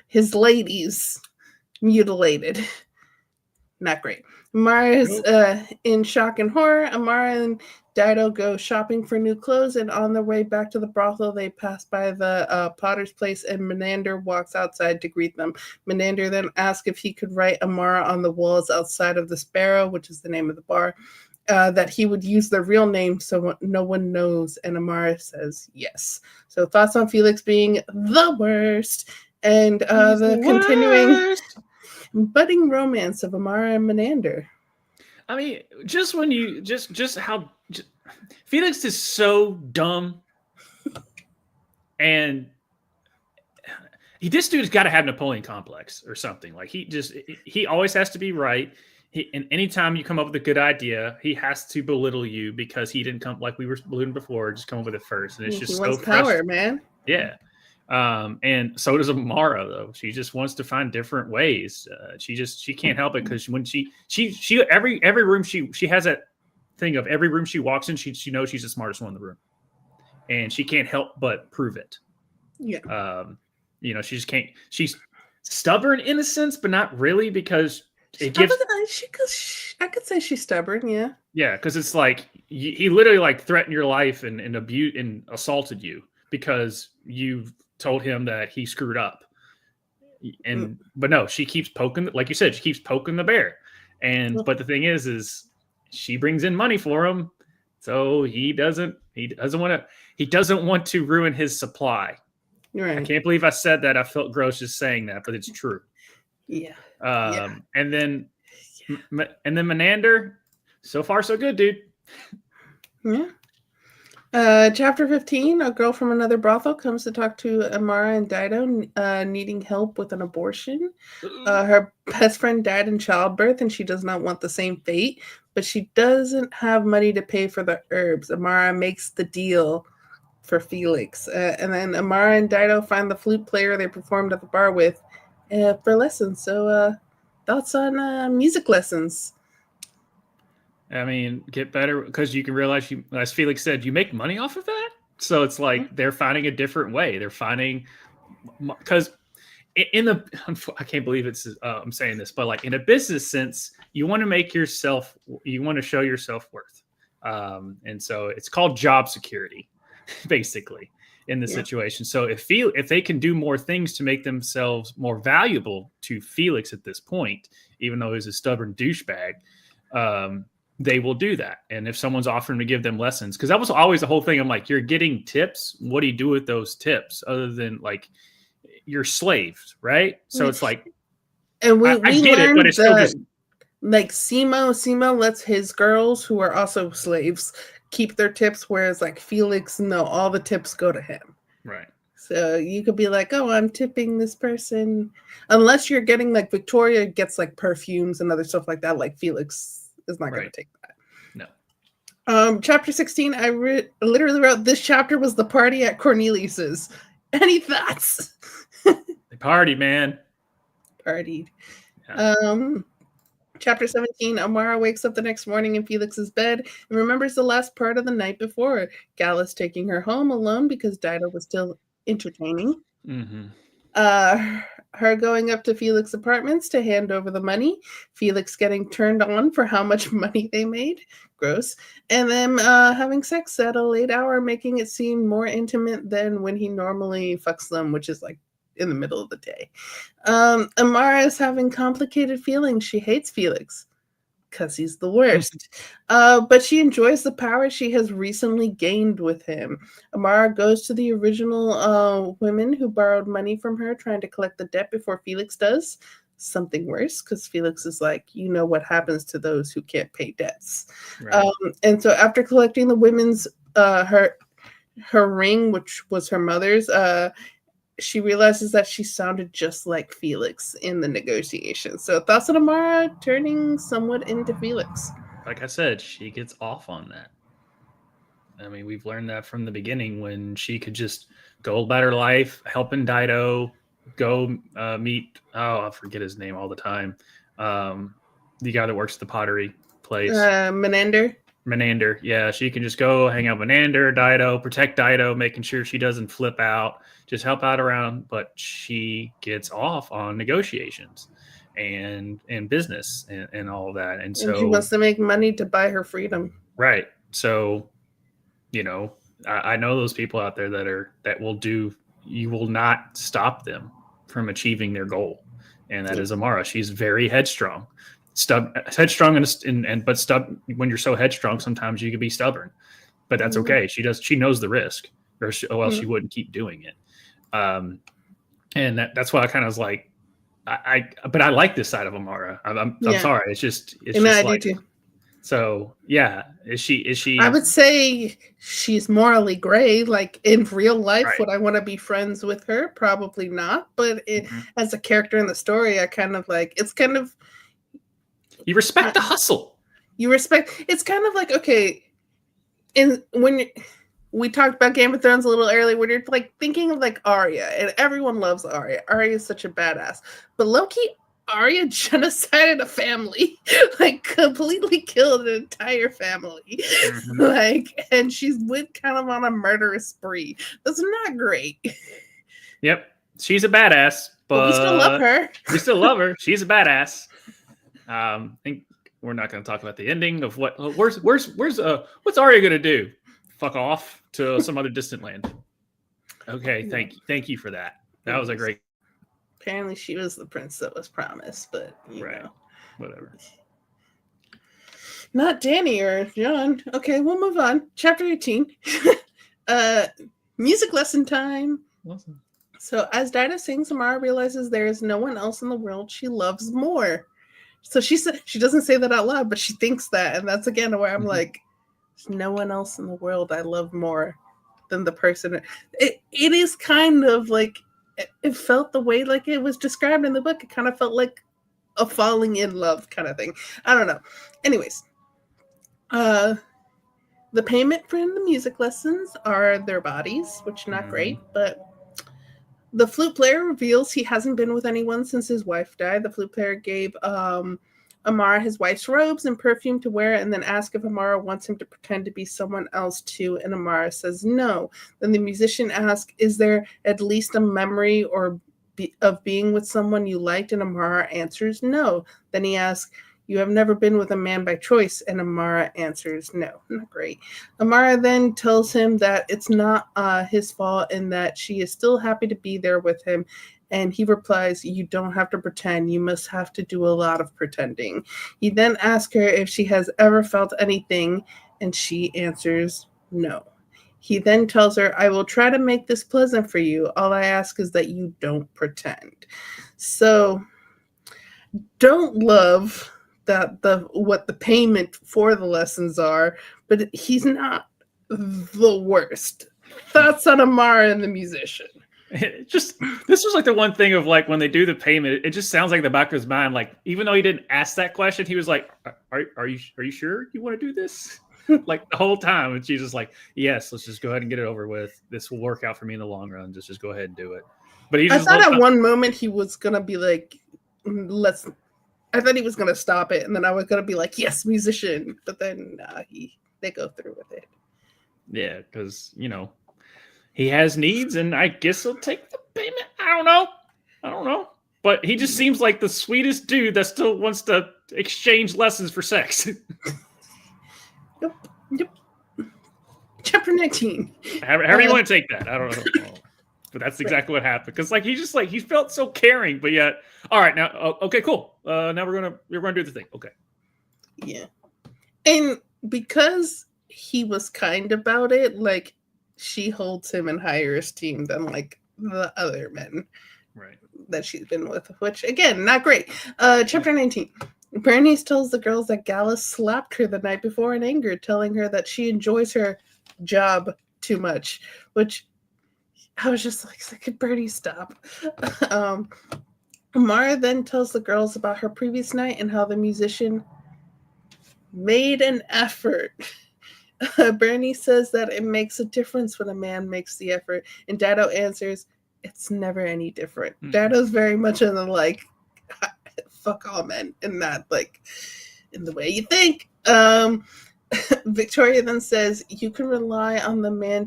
his ladies mutilated. Not great. Amara is in shock and horror. Amara and Dido go shopping for new clothes, and on their way back to the brothel, they pass by the Potter's place, and Menander walks outside to greet them. Menander then asks if he could write Amara on the walls outside of the Sparrow, which is the name of the bar, that he would use their real name so no one knows, and Amara says yes. So thoughts on Felix being the worst, and the continuing budding romance of Amara and Menander. I mean, just when you just how Felix is so dumb, and this dude's got to have Napoleon complex or something. Like he always has to be right. And anytime you come up with a good idea, he has to belittle you because he didn't come, like we were belittling before, just come up with it first, and it's just he wants power, man. Yeah. And so does Amara, though. She just wants to find different ways. She can't help it because when she every room she has that thing of every room she walks in, she knows she's the smartest one in the room, and she can't help but prove it. Yeah. She just can't. She's stubborn in a sense, but not really, because it gives. I could say she's stubborn. Yeah. Yeah, because it's like he literally like threatened your life and abused and assaulted you because you told him that he screwed up. But no, she keeps poking, like you said, she keeps poking the bear. But the thing is she brings in money for him, so he doesn't want to ruin his supply. Right. I can't believe I said that. I felt gross just saying that, but it's true. Yeah. And then Menander, so far so good, dude. Yeah. Chapter 15, a girl from another brothel comes to talk to Amara and Dido, needing help with an abortion. Her best friend died in childbirth, and she does not want the same fate, but she doesn't have money to pay for the herbs. Amara makes the deal for Felix. And then Amara and Dido find the flute player they performed at the bar with for lessons. So thoughts on music lessons? I mean, get better, because you can realize, as Felix said, you make money off of that. So it's like they're finding a different way. They're finding, because I can't believe I'm saying this, but like in a business sense, you want to show your self-worth. And so it's called job security, basically, in the situation. So if they can do more things to make themselves more valuable to Felix at this point, even though he's a stubborn douchebag, they will do that. And if someone's offering to give them lessons, because that was always the whole thing. I'm like, you're getting tips. What do you do with those tips other than like you're slaved, right? So it's like, and I get it, but it's still just like Simo lets his girls, who are also slaves, keep their tips, whereas like Felix, no, all the tips go to him. Right. So you could be like, oh, I'm tipping this person, unless you're getting like Victoria gets like perfumes and other stuff like that. Like Felix is not going to take that. No. Chapter 16, I literally wrote, this chapter was the party at Cornelius's. Any thoughts? They partied, man. Partied. Yeah. Chapter 17, Amara wakes up the next morning in Felix's bed and remembers the last part of the night before. Gallus taking her home alone because Dido was still entertaining. Mm-hmm. Her going up to Felix's apartments to hand over the money. Felix getting turned on for how much money they made. Gross. And them having sex at a late hour, making it seem more intimate than when he normally fucks them, which is like in the middle of the day. Amara is having complicated feelings. She hates Felix because he's the worst. But she enjoys the power she has recently gained with him. Amara goes to the original women who borrowed money from her, trying to collect the debt before Felix does. Something worse, because Felix is like, you know what happens to those who can't pay debts. Right. And so after collecting the women's, her ring, which was her mother's, she realizes that she sounded just like Felix in the negotiations. So thoughts on Amara turning somewhat into Felix? Like I said, she gets off on that. I mean, we've learned that from the beginning, when she could just go about her life, helping Dido, go meet, I forget his name all the time. The guy that works at the pottery place. Menander. Yeah, she can just go hang out with Menander, Dido, protect Dido, making sure she doesn't flip out, just help out around. But she gets off on negotiations and business and all of that. And so she wants to make money to buy her freedom. Right. So, I know those people out there that will do, you will not stop them from achieving their goal. And that is Amara. She's very headstrong. Headstrong but when you're so headstrong, sometimes you can be stubborn, but that's okay. She knows the risk, or else she wouldn't keep doing it. And that's why I kind of was like, but I like this side of Amara. I'm sorry. It's just I do too. So yeah, is she? I would say she's morally gray. Like in real life, right. Would I want to be friends with her? Probably not. But as a character in the story, I kind of like. It's kind of. You respect the hustle. It's kind of like, okay, and when we talked about Game of Thrones a little earlier when you're like thinking of like Arya, and everyone loves Arya. Arya is such a badass. But low-key, Arya genocided a family, like completely killed an entire family. Mhm. Like, and she's went kind of on a murderous spree. That's not great. Yep. She's a badass, But we still love her. We still love her. She's a badass. I think we're not going to talk about the ending of what's Arya going to do? Fuck off to some other distant land. Okay, thank you for that. That was a great. Apparently, she was the prince that was promised, but you know, whatever. Not Danny or John. Okay, we'll move on. Chapter 18. Music lesson time. Awesome. So as Dinah sings, Amara realizes there is no one else in the world she loves more. So she doesn't say that out loud, but she thinks that, and that's again where I'm like, there's no one else in the world I love more than the person. It is kind of like it felt the way like it was described in the book. It kind of felt like a falling in love kind of thing. I don't know. Anyways, the payment for the music lessons are their bodies, which not great, but the flute player reveals he hasn't been with anyone since his wife died. The flute player gave Amara his wife's robes and perfume to wear, and then asked if Amara wants him to pretend to be someone else too, and Amara says no. Then the musician asks, is there at least a memory of being with someone you liked? And Amara answers no. Then he asks, you have never been with a man by choice? And Amara answers no. Not great. Amara then tells him that it's not his fault and that she is still happy to be there with him. And he replies, you don't have to pretend. You must have to do a lot of pretending. He then asks her if she has ever felt anything, and she answers no. He then tells her, I will try to make this pleasant for you. All I ask is that you don't pretend. So, don't love that what the payment for the lessons are, but he's not the worst. Thoughts on Amara and the musician? This was like the one thing of like when they do the payment, it just sounds like in the back of his mind, like even though he didn't ask that question, he was like, "Are you sure you want to do this?" Like the whole time, and she's just like, "Yes, let's just go ahead and get it over with. This will work out for me in the long run. Just go ahead and do it." But I thought at one moment he was gonna be like, I thought he was gonna stop it, and then I was gonna be like, "Yes, musician," but then they go through with it. Yeah, because he has needs, and I guess he'll take the payment. I don't know. But he just seems like the sweetest dude that still wants to exchange lessons for sex. Yep. Chapter 19. How do you want to take that? I don't know. But that's exactly what happened. Because like he felt so caring, but yet, all right, now okay, cool. Now we're gonna do the thing. Okay. Yeah. And because he was kind about it, like she holds him in higher esteem than like the other men that she's been with, which again, not great. Chapter 19. Bernice tells the girls that Gallus slapped her the night before in anger, telling her that she enjoys her job too much, which I was just like, could Bernice stop? Amara then tells the girls about her previous night and how the musician made an effort. Bernie says that it makes a difference when a man makes the effort, and Dado answers, it's never any different. Dado's very much in the like, fuck all men, in that, like, in the way you think. Victoria then says, you can't rely on the man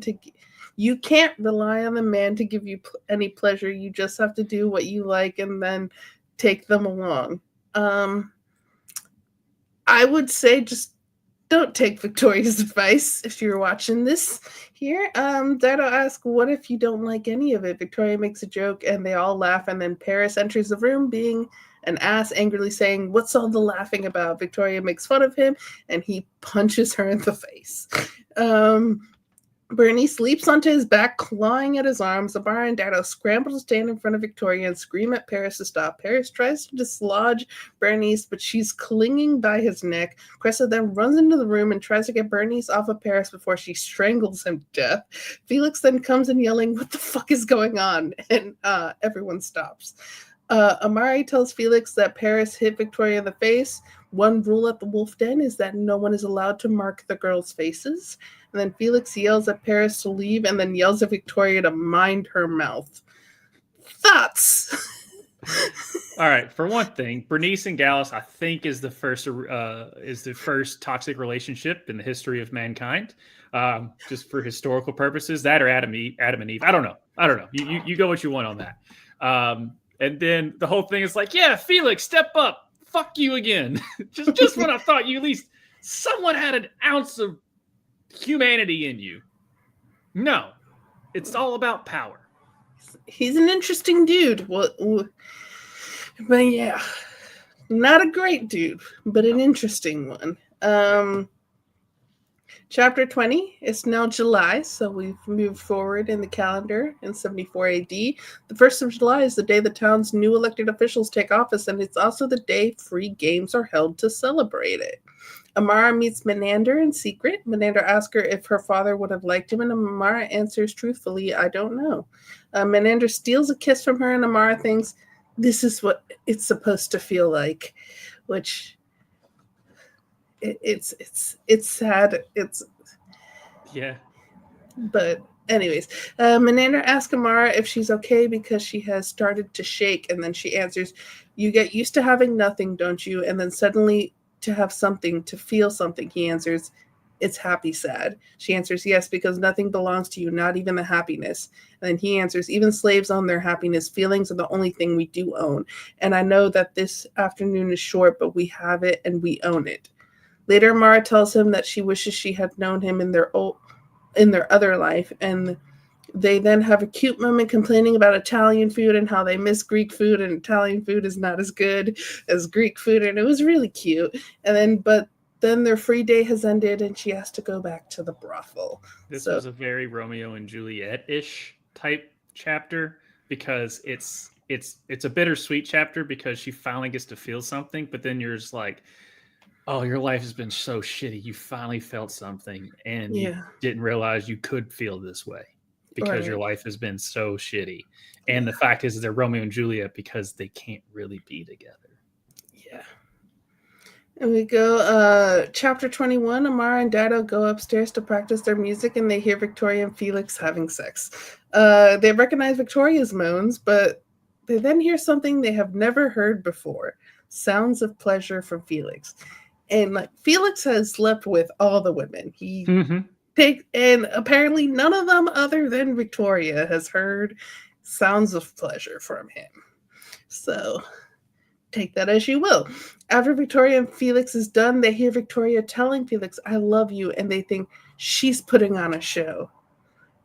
to give you any pleasure. You just have to do what you like and then take them along. I would say just don't take Victoria's advice if you're watching this here. Dado asks, what if you don't like any of it? Victoria makes a joke and they all laugh, and then Paris enters the room being an ass, angrily saying, what's all the laughing about? Victoria makes fun of him and he punches her in the face. Bernice leaps onto his back, clawing at his arms. Amara and Dado scramble to stand in front of Victoria and scream at Paris to stop. Paris tries to dislodge Bernice, but she's clinging by his neck. Cressa then runs into the room and tries to get Bernice off of Paris before she strangles him to death. Felix then comes in yelling, what the fuck is going on? And everyone stops. Amari tells Felix that Paris hit Victoria in the face. One rule at the Wolf Den is that no one is allowed to mark the girls' faces. And then Felix yells at Paris to leave and then yells at Victoria to mind her mouth. Thoughts? All right. For one thing, Bernice and Gallus, I think, is the first toxic relationship in the history of mankind. Just for historical purposes, that or Adam and Eve. I don't know. You go what you want on that. And then the whole thing is like, yeah, Felix, step up. Fuck you again. just when I thought you at least somewhat had an ounce of humanity in you. No, it's all about power. He's an interesting dude. But yeah, not a great dude, but an interesting one. Chapter 20, it's now July, so we've moved forward in the calendar in 74 AD. The 1st of July is the day the town's new elected officials take office, and it's also the day free games are held to celebrate it. Amara meets Menander in secret. Menander asks her if her father would have liked him, and Amara answers truthfully, I don't know. Menander steals a kiss from her, and Amara thinks, this is what it's supposed to feel like, which it's sad. Yeah. But anyways, Menander asks Amara if she's okay because she has started to shake, and then she answers, you get used to having nothing, don't you? And then suddenly to have something, to feel something. He answers, it's happy sad. She answers, yes, because nothing belongs to you, not even the happiness. And then he answers, even slaves own their happiness. Feelings are the only thing we do own. And I know that this afternoon is short, but we have it and we own it. Later, Mara tells him that she wishes she had known him in their other life. And they then have a cute moment complaining about Italian food and how they miss Greek food, and Italian food is not as good as Greek food. And it was really cute. But then their free day has ended and she has to go back to the brothel. This was a very Romeo and Juliet-ish type chapter, because it's a bittersweet chapter because she finally gets to feel something, but then you're just like, oh, your life has been so shitty. You finally felt something, and you didn't realize you could feel this way because your life has been so shitty. And the fact is they're Romeo and Juliet because they can't really be together. Yeah. And we go, chapter 21, Amara and Dado go upstairs to practice their music, and they hear Victoria and Felix having sex. They recognize Victoria's moans, but they then hear something they have never heard before. Sounds of pleasure from Felix. And like Felix has slept with all the women. And apparently none of them other than Victoria has heard sounds of pleasure from him. So take that as you will. After Victoria and Felix is done, they hear Victoria telling Felix, I love you. And they think she's putting on a show.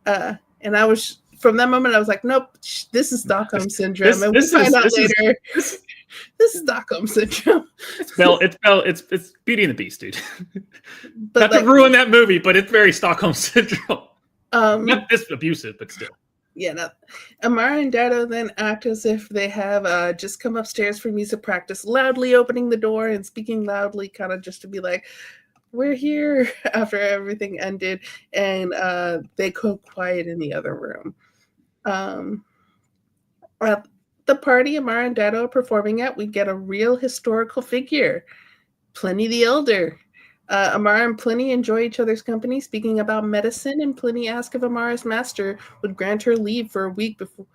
And I was, from that moment, I was like, nope, this is Stockholm Syndrome. And we'll find out later. This is Stockholm Syndrome. It's Beauty and the Beast, dude. Not to ruin that movie, but it's very Stockholm Syndrome. Not this abusive, but still. Yeah, no. Amara and Dado then act as if they have just come upstairs for music practice, loudly opening the door and speaking loudly, kind of just to be like, we're here, after everything ended. And they go quiet in the other room. At the party Amara and Dado are performing at, we get a real historical figure, Pliny the Elder. Amara and Pliny enjoy each other's company, speaking about medicine, and Pliny asks if Amara's master would grant her leave for a week before,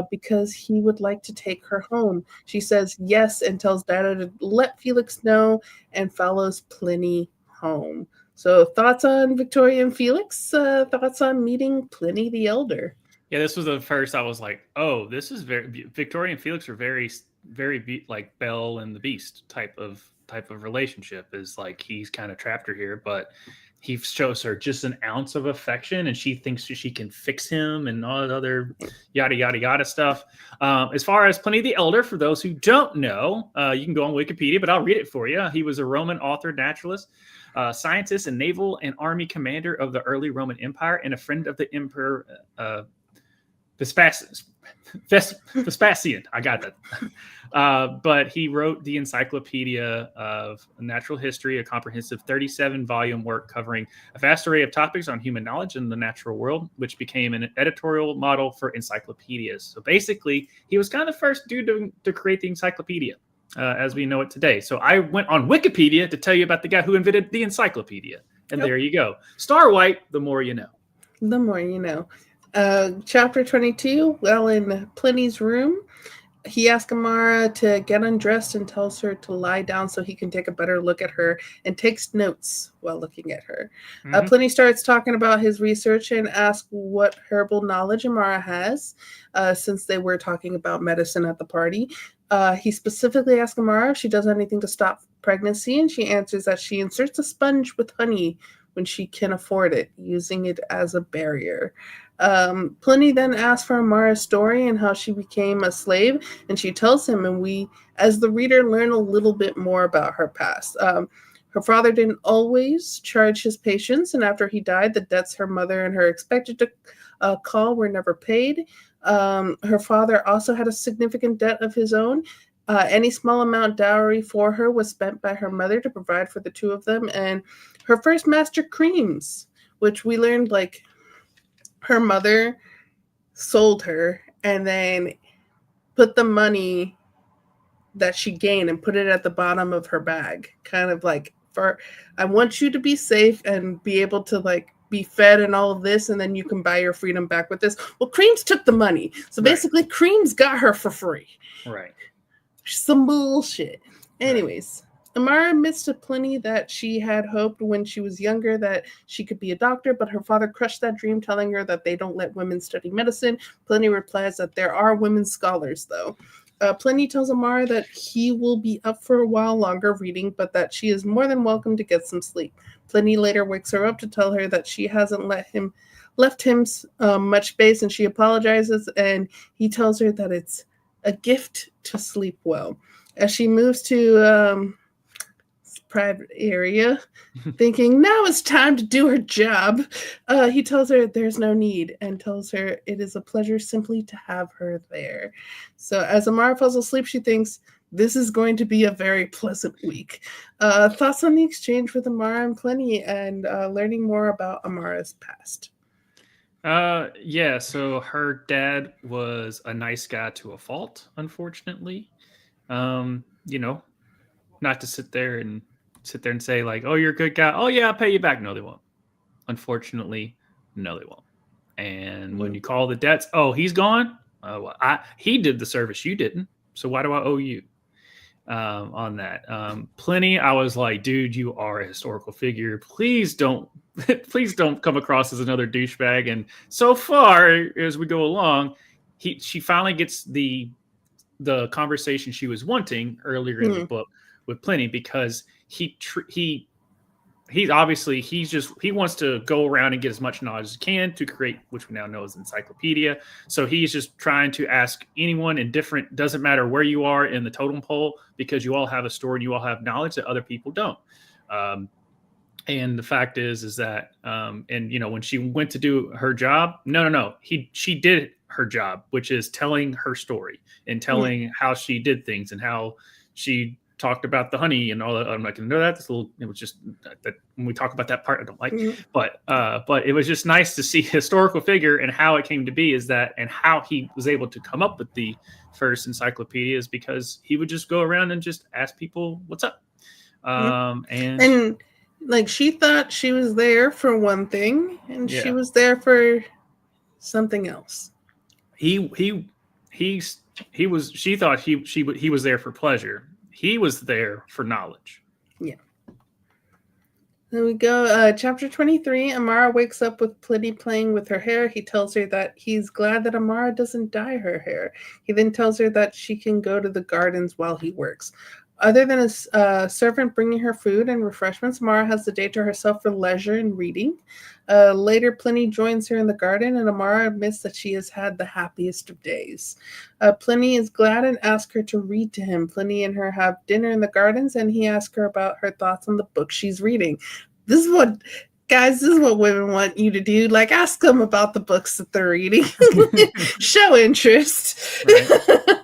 because he would like to take her home. She says yes and tells Dado to let Felix know, and follows Pliny home. So thoughts on Victoria and Felix? Thoughts on meeting Pliny the Elder? Yeah, this was the first I was like, oh, this is very, Victoria and Felix are very, very like Belle and the Beast type of relationship. Is like he's kind of trapped her here, but he shows her just an ounce of affection, and she thinks she can fix him and all that other yada yada yada stuff. As far as Pliny the Elder, for those who don't know, you can go on Wikipedia, but I'll read it for you. He was a Roman author, naturalist, scientist, and naval and army commander of the early Roman Empire, and a friend of the emperor Vespasian. I got that. But he wrote the Encyclopedia of Natural History, a comprehensive 37-volume work covering a vast array of topics on human knowledge and the natural world, which became an editorial model for encyclopedias. So basically, he was kind of the first dude to create the encyclopedia as we know it today. So I went on Wikipedia to tell you about the guy who invented the encyclopedia. And there you go. Star White, the more you know. The more you know. Chapter 22, while in Pliny's room, he asks Amara to get undressed and tells her to lie down so he can take a better look at her and takes notes while looking at her. Pliny starts talking about his research and asks what herbal knowledge Amara has, since they were talking about medicine at the party. He specifically asks Amara if she does anything to stop pregnancy, and she answers that she inserts a sponge with honey when she can afford it, using it as a barrier. Pliny then asks for Amara's story and how she became a slave, and she tells him, and we, as the reader, learn a little bit more about her past. Her father didn't always charge his patients, and after he died, the debts her mother and her expected to call were never paid. Her father also had a significant debt of his own. Any small amount dowry for her was spent by her mother to provide for the two of them, and her first master creams, which we learned like her mother sold her and then put the money that she gained and put it at the bottom of her bag, kind of like, for I want you to be safe and be able to like be fed and all of this, and then you can buy your freedom back with this. Well, Creams took the money, so basically Creams got her for free. Right. Some bullshit. Anyways, Amara admits to Pliny that she had hoped when she was younger that she could be a doctor, but her father crushed that dream, telling her that they don't let women study medicine. Pliny replies that there are women scholars, though. Pliny tells Amara that he will be up for a while longer reading, but that she is more than welcome to get some sleep. Pliny later wakes her up to tell her that she hasn't left him much space, and she apologizes, and he tells her that it's a gift to sleep well. As she moves to private area, thinking now it's time to do her job, he tells her there's no need and tells her it is a pleasure simply to have her there. So as Amara falls asleep, she thinks this is going to be a very pleasant week. Thoughts on the exchange with Amara and Pliny and learning more about Amara's past? Yeah, so her dad was a nice guy to a fault, unfortunately. Not to sit there and say like, oh, you're a good guy. Oh yeah, I'll pay you back. No, they won't. Unfortunately, no, they won't. And when you call the debts, oh, he's gone. He did the service you didn't. So why do I owe you? On that. Pliny, I was like, dude, you are a historical figure. Please don't come across as another douchebag. And so far as we go along, she finally gets the conversation she was wanting earlier in the book with Pliny, because he wants to go around and get as much knowledge as he can to create, which we now know is encyclopedia. So he's just trying to ask anyone indifferent, doesn't matter where you are in the totem pole, because you all have a story and you all have knowledge that other people don't. And the fact is that, when she went to do her job, she did her job, which is telling her story and telling how she did things and how she talked about the honey and all that. I'm not going to know that. It was just that when we talk about that part, I don't like, but it was just nice to see a historical figure and how it came to be and how he was able to come up with the first encyclopedias, because he would just go around and just ask people what's up. And like, she thought she was there for one thing and she was there for something else. She thought he was there for pleasure. He was there for knowledge. Yeah. There we go. Chapter 23, Amara wakes up with Pliny playing with her hair. He tells her that he's glad that Amara doesn't dye her hair. He then tells her that she can go to the gardens while he works. Other than a servant bringing her food and refreshments, Amara has the day to herself for leisure and reading. Later, Pliny joins her in the garden, and Amara admits that she has had the happiest of days. Pliny is glad and asks her to read to him. Pliny and her have dinner in the gardens, and he asks her about her thoughts on the book she's reading. This is what Guys, this is what women want you to do. Like, ask them about the books that they're reading. Show interest. Right.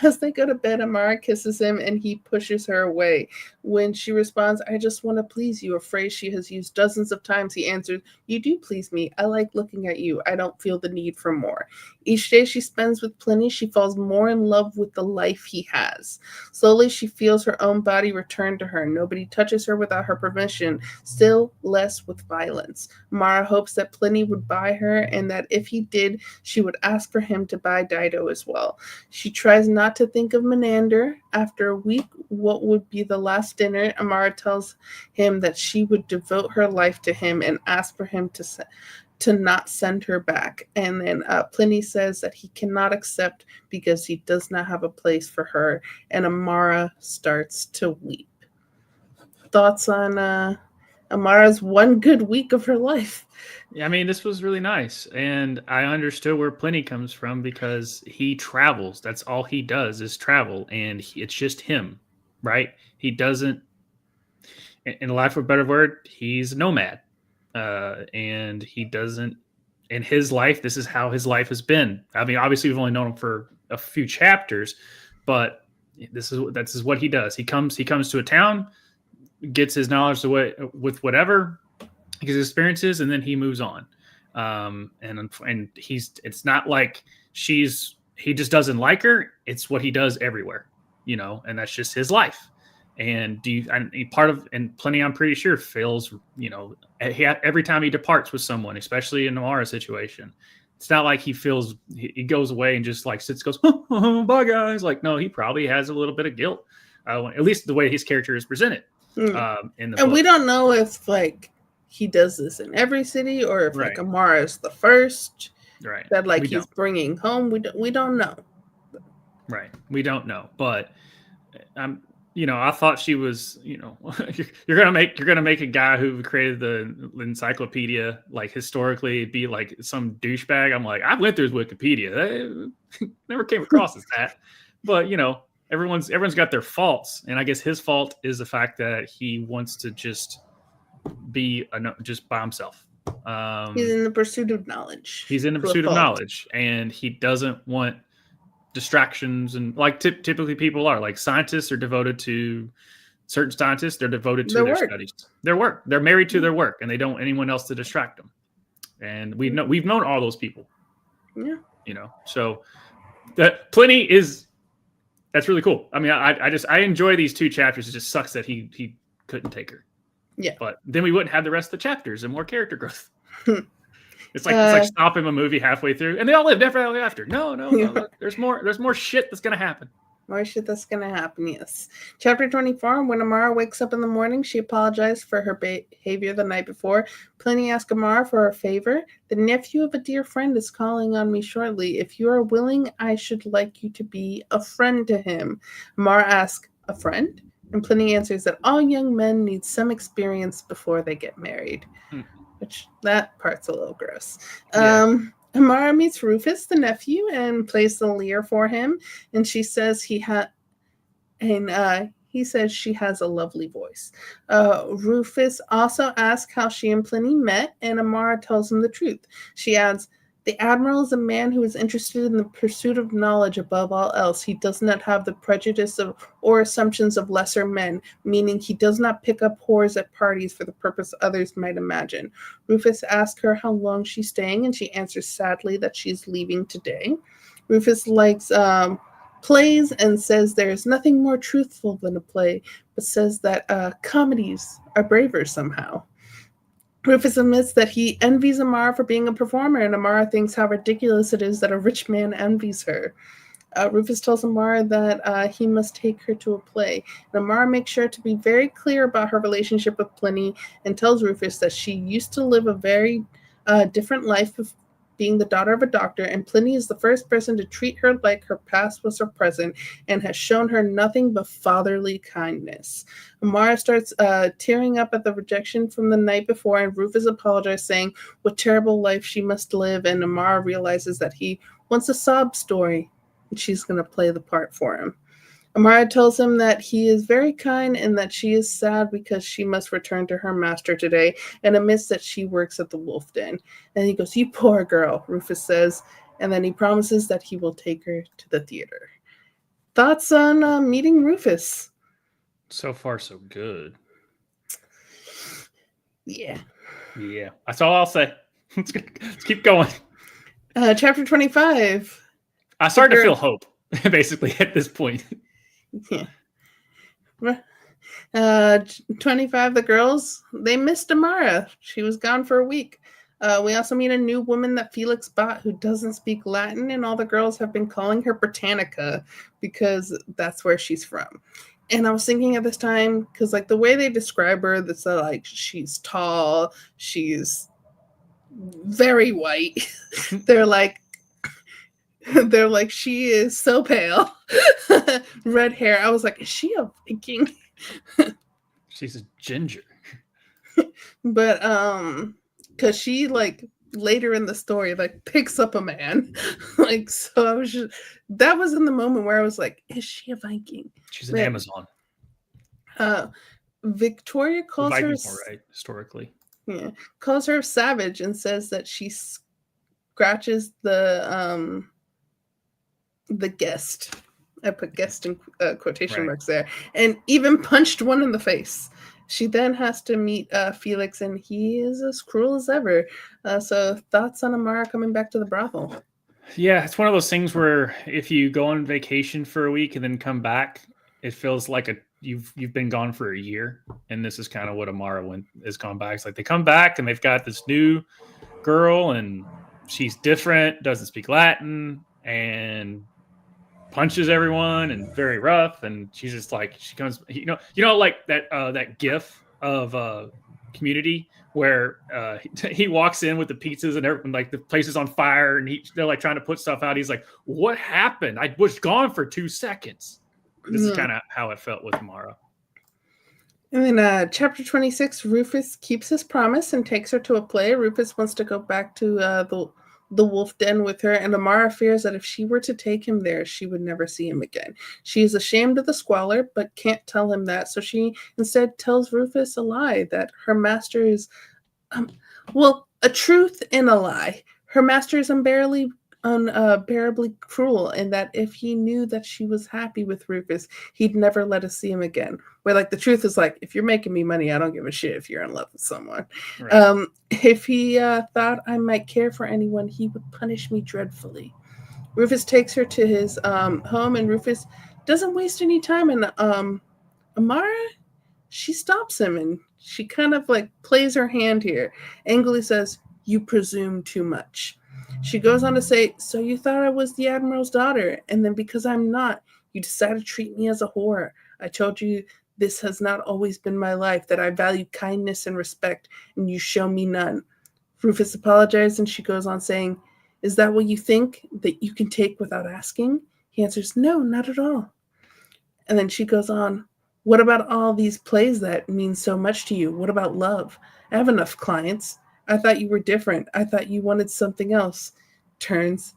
As they go to bed, Amara kisses him and he pushes her away. When she responds, I just want to please you, a phrase she has used dozens of times, he answers, you do please me. I like looking at you. I don't feel the need for more. Each day she spends with Pliny, she falls more in love with the life he has. Slowly, she feels her own body return to her. Nobody touches her without her permission, still less with violence. Amara hopes that Pliny would buy her and that if he did, she would ask for him to buy Dido as well. She tries not to think of Menander. After a week, what would be the last dinner, Amara tells him that she would devote her life to him and ask for him to not send her back. And then Pliny says that he cannot accept because he does not have a place for her. And Amara starts to weep. Thoughts on Amara's one good week of her life? Yeah, I mean, this was really nice. And I understood where Pliny comes from because he travels. That's all he does is travel. And it's just him, right? He doesn't, in lack of a better word, he's a nomad. And he doesn't, in his life, this is how his life has been. I mean, obviously, we've only known him for a few chapters, but this is what he does. He comes to a town, gets his knowledge away with whatever his experiences, and then he moves on. And it's not like he just doesn't like her. It's what he does everywhere, and that's just his life. And Pliny, I'm pretty sure, feels, every time he departs with someone, especially in Amara's situation, it's not like he goes away and just like goes, oh, bye guys. Like, no, he probably has a little bit of guilt, at least the way his character is presented. In the and book. We don't know if like he does this in every city or if like Amara is the first, right? That like he's bringing home. We don't know. Right, we don't know, but I thought she was, you're gonna make a guy who created the encyclopedia like historically be like some douchebag. I'm like, I went through his Wikipedia, I never came across as that, but everyone's got their faults, and I guess his fault is the fact that he wants to just be just by himself. He's in the pursuit of knowledge. He's in the pursuit of knowledge, and he doesn't want distractions. And like typically people are like scientists are devoted to certain scientists. They're devoted to their studies, their work. They're married to their work, and they don't want anyone else to distract them. And we've known all those people. Yeah. So that Pliny is. That's really cool. I mean, I enjoy these two chapters. It just sucks that he couldn't take her. Yeah. But then we wouldn't have the rest of the chapters and more character growth. It's like stopping a movie halfway through and they all live ever after. No. There's more shit that's gonna happen. More shit that's gonna happen, yes. Chapter 24, when Amara wakes up in the morning, she apologized for her behavior the night before. Pliny asks Amara for a favor. The nephew of a dear friend is calling on me shortly. If you are willing, I should like you to be a friend to him. Amara asks, a friend? And Pliny answers that all young men need some experience before they get married. Which, that part's a little gross. Yeah. Amara meets Rufus, the nephew, and plays the lyre for him. And she says he says she has a lovely voice. Rufus also asks how she and Pliny met, and Amara tells him the truth. She adds, the Admiral is a man who is interested in the pursuit of knowledge above all else. He does not have the prejudice or assumptions of lesser men, meaning he does not pick up whores at parties for the purpose others might imagine. Rufus asks her how long she's staying, and she answers sadly that she's leaving today. Rufus likes plays and says there's nothing more truthful than a play, but says that comedies are braver somehow. Rufus admits that he envies Amara for being a performer, and Amara thinks how ridiculous it is that a rich man envies her. Rufus tells Amara that he must take her to a play. And Amara makes sure to be very clear about her relationship with Pliny and tells Rufus that she used to live a very different life of being the daughter of a doctor, and Pliny is the first person to treat her like her past was her present and has shown her nothing but fatherly kindness. Amara starts tearing up at the rejection from the night before, and Rufus apologizes, saying what terrible life she must live, and Amara realizes that he wants a sob story, and she's going to play the part for him. Amara tells him that he is very kind and that she is sad because she must return to her master today and admits that she works at the wolf den. And he goes, "You poor girl," Rufus says, and then he promises that he will take her to the theater. Thoughts on meeting Rufus? So far, so good. Yeah. That's all I'll say. Let's keep going. Chapter 25. I started to feel hope, basically, at this point. Yeah. 25, the girls, they missed Amara. She was gone for a week. We also meet a new woman that Felix bought who doesn't speak Latin, and all the girls have been calling her Britannica because that's where she's from. And I was thinking at this time, because like the way they describe her, that's like she's tall, she's very white. They're like she is so pale. Red hair. I was like, is she a Viking? She's a ginger. But because she like later in the story like picks up a man. Like, so I was just, that was in the moment where I was like, is she a Viking? She's an Amazon. Victoria calls her right, historically. Yeah, calls her savage and says that she scratches the guest. I put guest in quotation marks there, and even punched one in the face. She then has to meet Felix, and he is as cruel as ever. So thoughts on Amara coming back to the brothel? Yeah, it's one of those things where if you go on vacation for a week and then come back, it feels like you've been gone for a year. And this is kind of what Amara has gone back. It's like they come back and they've got this new girl, and she's different, doesn't speak Latin, and punches everyone and very rough. And she's just like, she comes, like that gif of Community where he walks in with the pizzas and everything, like the place is on fire and they're like trying to put stuff out. He's like, what happened? I was gone for 2 seconds. This is kind of how it felt with Amara. And then chapter 26, Rufus keeps his promise and takes her to a play. Rufus wants to go back to the wolf den with her, and Amara fears that if she were to take him there, she would never see him again. She is ashamed of the squalor, but can't tell him that, so she instead tells Rufus a lie, that her master is, a truth and a lie. Her master is unbearably cruel, and that if he knew that she was happy with Rufus, he'd never let us see him again. Where like the truth is like, if you're making me money, I don't give a shit if you're in love with someone. Right. If he thought I might care for anyone, he would punish me dreadfully. Rufus takes her to his home, and Rufus doesn't waste any time. And Amara, she stops him, and she kind of like plays her hand here. Angrily says, "You presume too much." She goes on to say, "So you thought I was the Admiral's daughter, and then because I'm not, you decided to treat me as a whore. I told you this has not always been my life, that I value kindness and respect, and you show me none." Rufus apologized, and she goes on saying, "Is that what you think, that you can take without asking?" He answers, "No, not at all." And then she goes on, "What about all these plays that mean so much to you? What about love? I have enough clients. I thought you were different. I thought you wanted something else." Turns,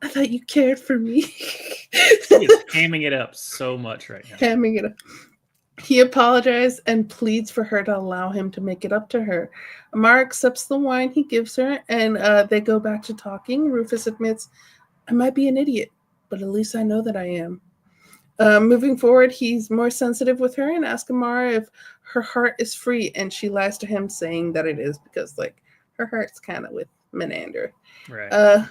"I thought you cared for me." She is hamming it up so much right now. Hamming it up. He apologized and pleads for her to allow him to make it up to her. Amara accepts the wine he gives her, and they go back to talking. Rufus admits, "I might be an idiot, but at least I know that I am." Moving forward, he's more sensitive with her and asks Amara if her heart is free, and she lies to him saying that it is, because like her heart's kind of with Menander. Right.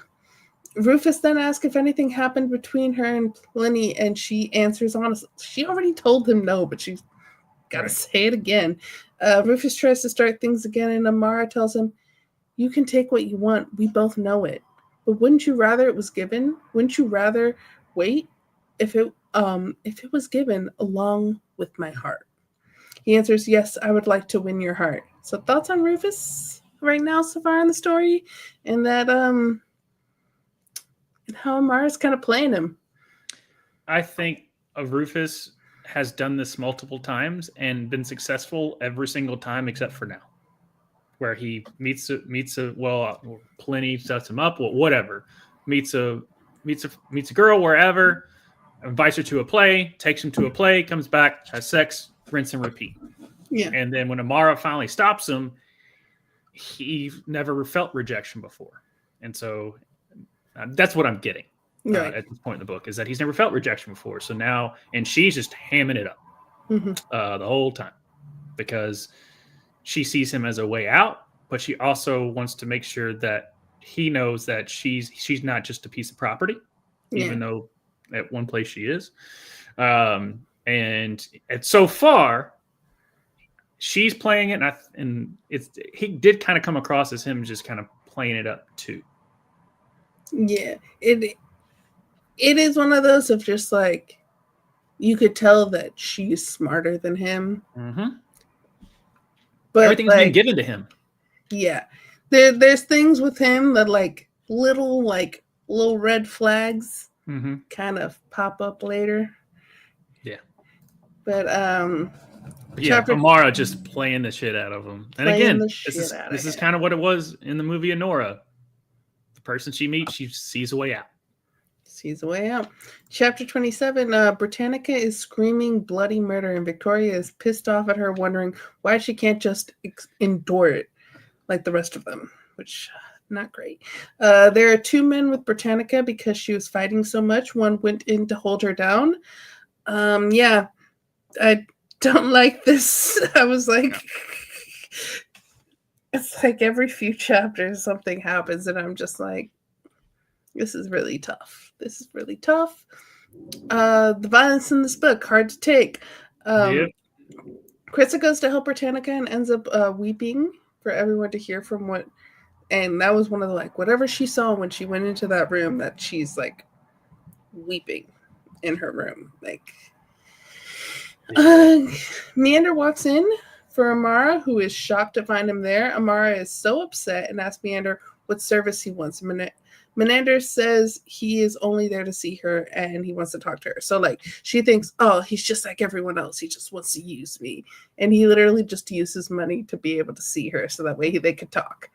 Rufus then asks if anything happened between her and Pliny, and she answers honestly. She already told him no, but she's got to say it again. Rufus tries to start things again, and Amara tells him, "You can take what you want. We both know it. But wouldn't you rather it was given? Wouldn't you rather wait if it was given along with my heart?" He answers, "Yes, I would like to win your heart." So thoughts on Rufus right now so far in the story, and that and how Amara's kind of playing him. I think Rufus has done this multiple times and been successful every single time except for now, where he meets Pliny sets him up, whatever, meets a girl wherever, invites her to a play, takes him to a play, comes back, has sex, rinse and repeat. Yeah. And then when Amara finally stops him, he never felt rejection before. And so that's what I'm getting Right. at this point in the book, is that he's never felt rejection before. So now, and she's just hamming it up the whole time because she sees him as a way out, but she also wants to make sure that he knows that she's not just a piece of property, even though at one place she is. And so far, she's playing it, and he did kind of come across as him just kind of playing it up too. Yeah, it is one of those of just like, you could tell that she's smarter than him. But everything's been given to him. Yeah, there's things with him that like little red flags kind of pop up later. Yeah. But Amara just playing the shit out of him. And again, this is kind of what it was in the movie Anora. The person she meets, she sees a way out. Sees a way out. Chapter 27, Britannica is screaming bloody murder, and Victoria is pissed off at her, wondering why she can't just endure it like the rest of them, which not great. There are two men with Britannica because she was fighting so much. One went in to hold her down. Yeah, I don't like this. I was like, it's like every few chapters something happens, and I'm just like, this is really tough. This is really tough. The violence in this book, hard to take. Krista goes to help Britannica and ends up weeping for everyone to hear from what, and that was one of the like, whatever she saw when she went into that room, that she's like weeping in her room. Like, Meander walks in for Amara, who is shocked to find him there. Amara is so upset and asks Meander what service he wants. Menander says he is only there to see her and he wants to talk to her. So like she thinks, oh, he's just like everyone else. He just wants to use me. And he literally just uses money to be able to see her so that way they could talk.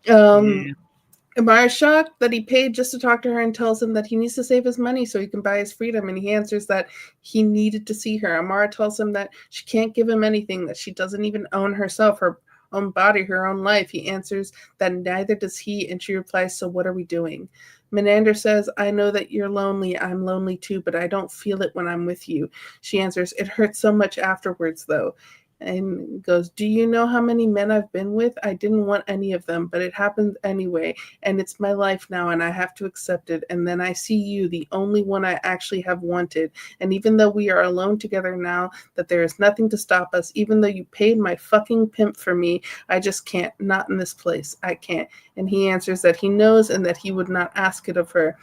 Amara's shocked that he paid just to talk to her and tells him that he needs to save his money so he can buy his freedom. And he answers that he needed to see her. Amara tells him that she can't give him anything, that she doesn't even own herself, her own body, her own life. He answers that neither does he, and she replies, so what are we doing? Menander says, I know that you're lonely. I'm lonely too, but I don't feel it when I'm with you. She answers, it hurts so much afterwards though. And goes, do you know how many men I've been with? I didn't want any of them, but it happened anyway. And it's my life now, and I have to accept it. And then I see you, the only one I actually have wanted. And even though we are alone together now, that there is nothing to stop us, even though you paid my fucking pimp for me, I just can't. Not in this place. I can't. And he answers that he knows and that he would not ask it of her.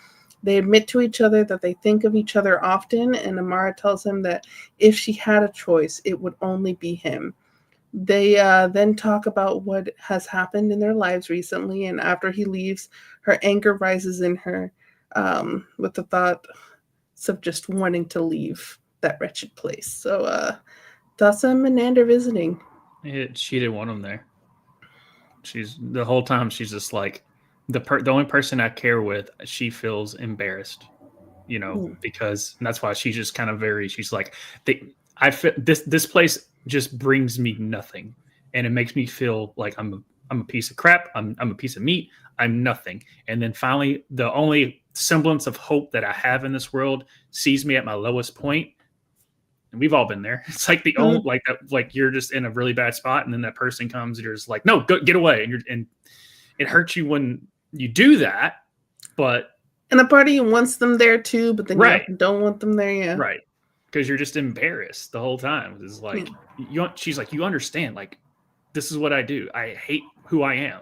They admit to each other that they think of each other often, and Amara tells him that if she had a choice, it would only be him. They then talk about what has happened in their lives recently, and after he leaves, her anger rises in her with the thoughts of just wanting to leave that wretched place. So thoughts on Menander visiting? She didn't want him there. She's the whole time she's just like, the only person I care with, she feels embarrassed, because that's why she's just kind of she's like, this place just brings me nothing, and it makes me feel like I'm a piece of crap. I'm a piece of meat. I'm nothing. And then finally, the only semblance of hope that I have in this world sees me at my lowest point. And we've all been there. It's like the only like you're just in a really bad spot, and then that person comes, and you're just like, no, go get away, and it hurts you when you do that, and a part of you wants them there too, but then you don't want them there, yeah, right? Because you're just embarrassed the whole time. It's like she's like, you understand, like this is what I do. I hate who I am,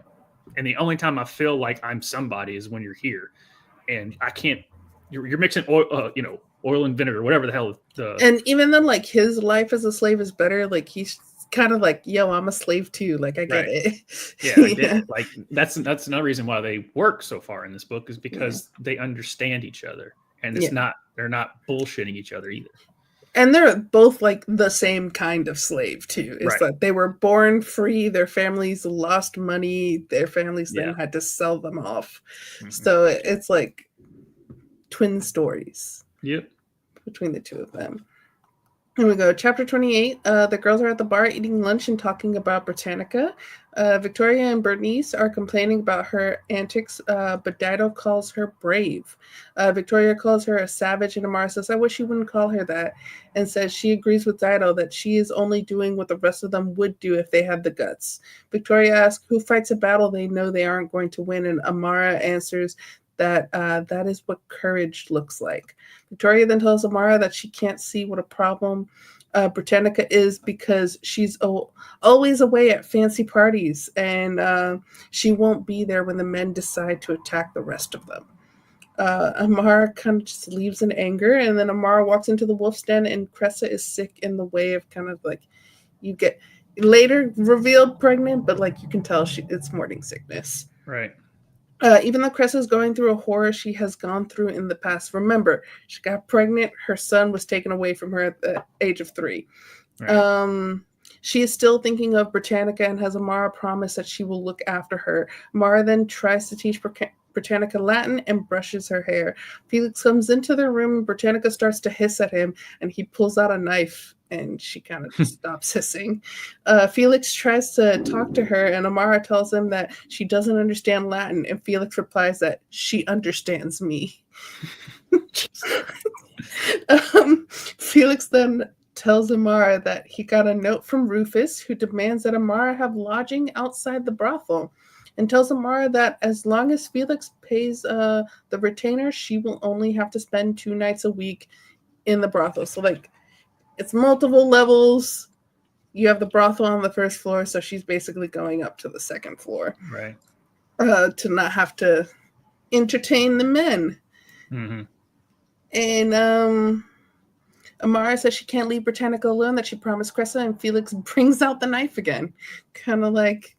and the only time I feel like I'm somebody is when you're here, and I can't. You're mixing oil, oil and vinegar, whatever the hell. And even then, like his life as a slave is better. Like he's kind of like, yo, I'm a slave too. Like I get it. Yeah, I get it. Like that's another reason why they work so far in this book, is because they understand each other, and they're not bullshitting each other either. And they're both like the same kind of slave too. It's like they were born free, their families lost money, their families then had to sell them off. So it's like twin stories. Yep. between the two of them. Here we go. Chapter 28. The girls are at the bar eating lunch and talking about Britannica. Victoria and Bernice are complaining about her antics, but Dido calls her brave. Victoria calls her a savage, and Amara says, I wish you wouldn't call her that, and says she agrees with Dido that she is only doing what the rest of them would do if they had the guts. Victoria asks who fights a battle they know they aren't going to win, and Amara answers that that is what courage looks like. Victoria then tells Amara that she can't see what a problem Britannica is because she's always away at fancy parties, and she won't be there when the men decide to attack the rest of them. Amara kind of just leaves in anger, and then Amara walks into the wolf's den, and Cressa is sick in the way of kind of like, you get later revealed pregnant, but like you can tell it's morning sickness. Right. Even though Cressa is going through a horror she has gone through in the past. Remember, she got pregnant. Her son was taken away from her at the age of 3. Right. She is still thinking of Britannica and has Amara promise that she will look after her. Amara then tries to teach Britannica Latin and brushes her hair. Felix comes into their room and Britannica starts to hiss at him, and he pulls out a knife and she kind of stops hissing. Felix tries to talk to her, and Amara tells him that she doesn't understand Latin, and Felix replies that she understands me. Felix then tells Amara that he got a note from Rufus, who demands that Amara have lodging outside the brothel, and tells Amara that as long as Felix pays the retainer, she will only have to spend 2 nights a week in the brothel. So, like, it's multiple levels. You have the brothel on the first floor, so she's basically going up to the second floor. Right. To not have to entertain the men. Mm-hmm. And Amara says she can't leave Britannica alone, that she promised Cressa, and Felix brings out the knife again. Kind of like,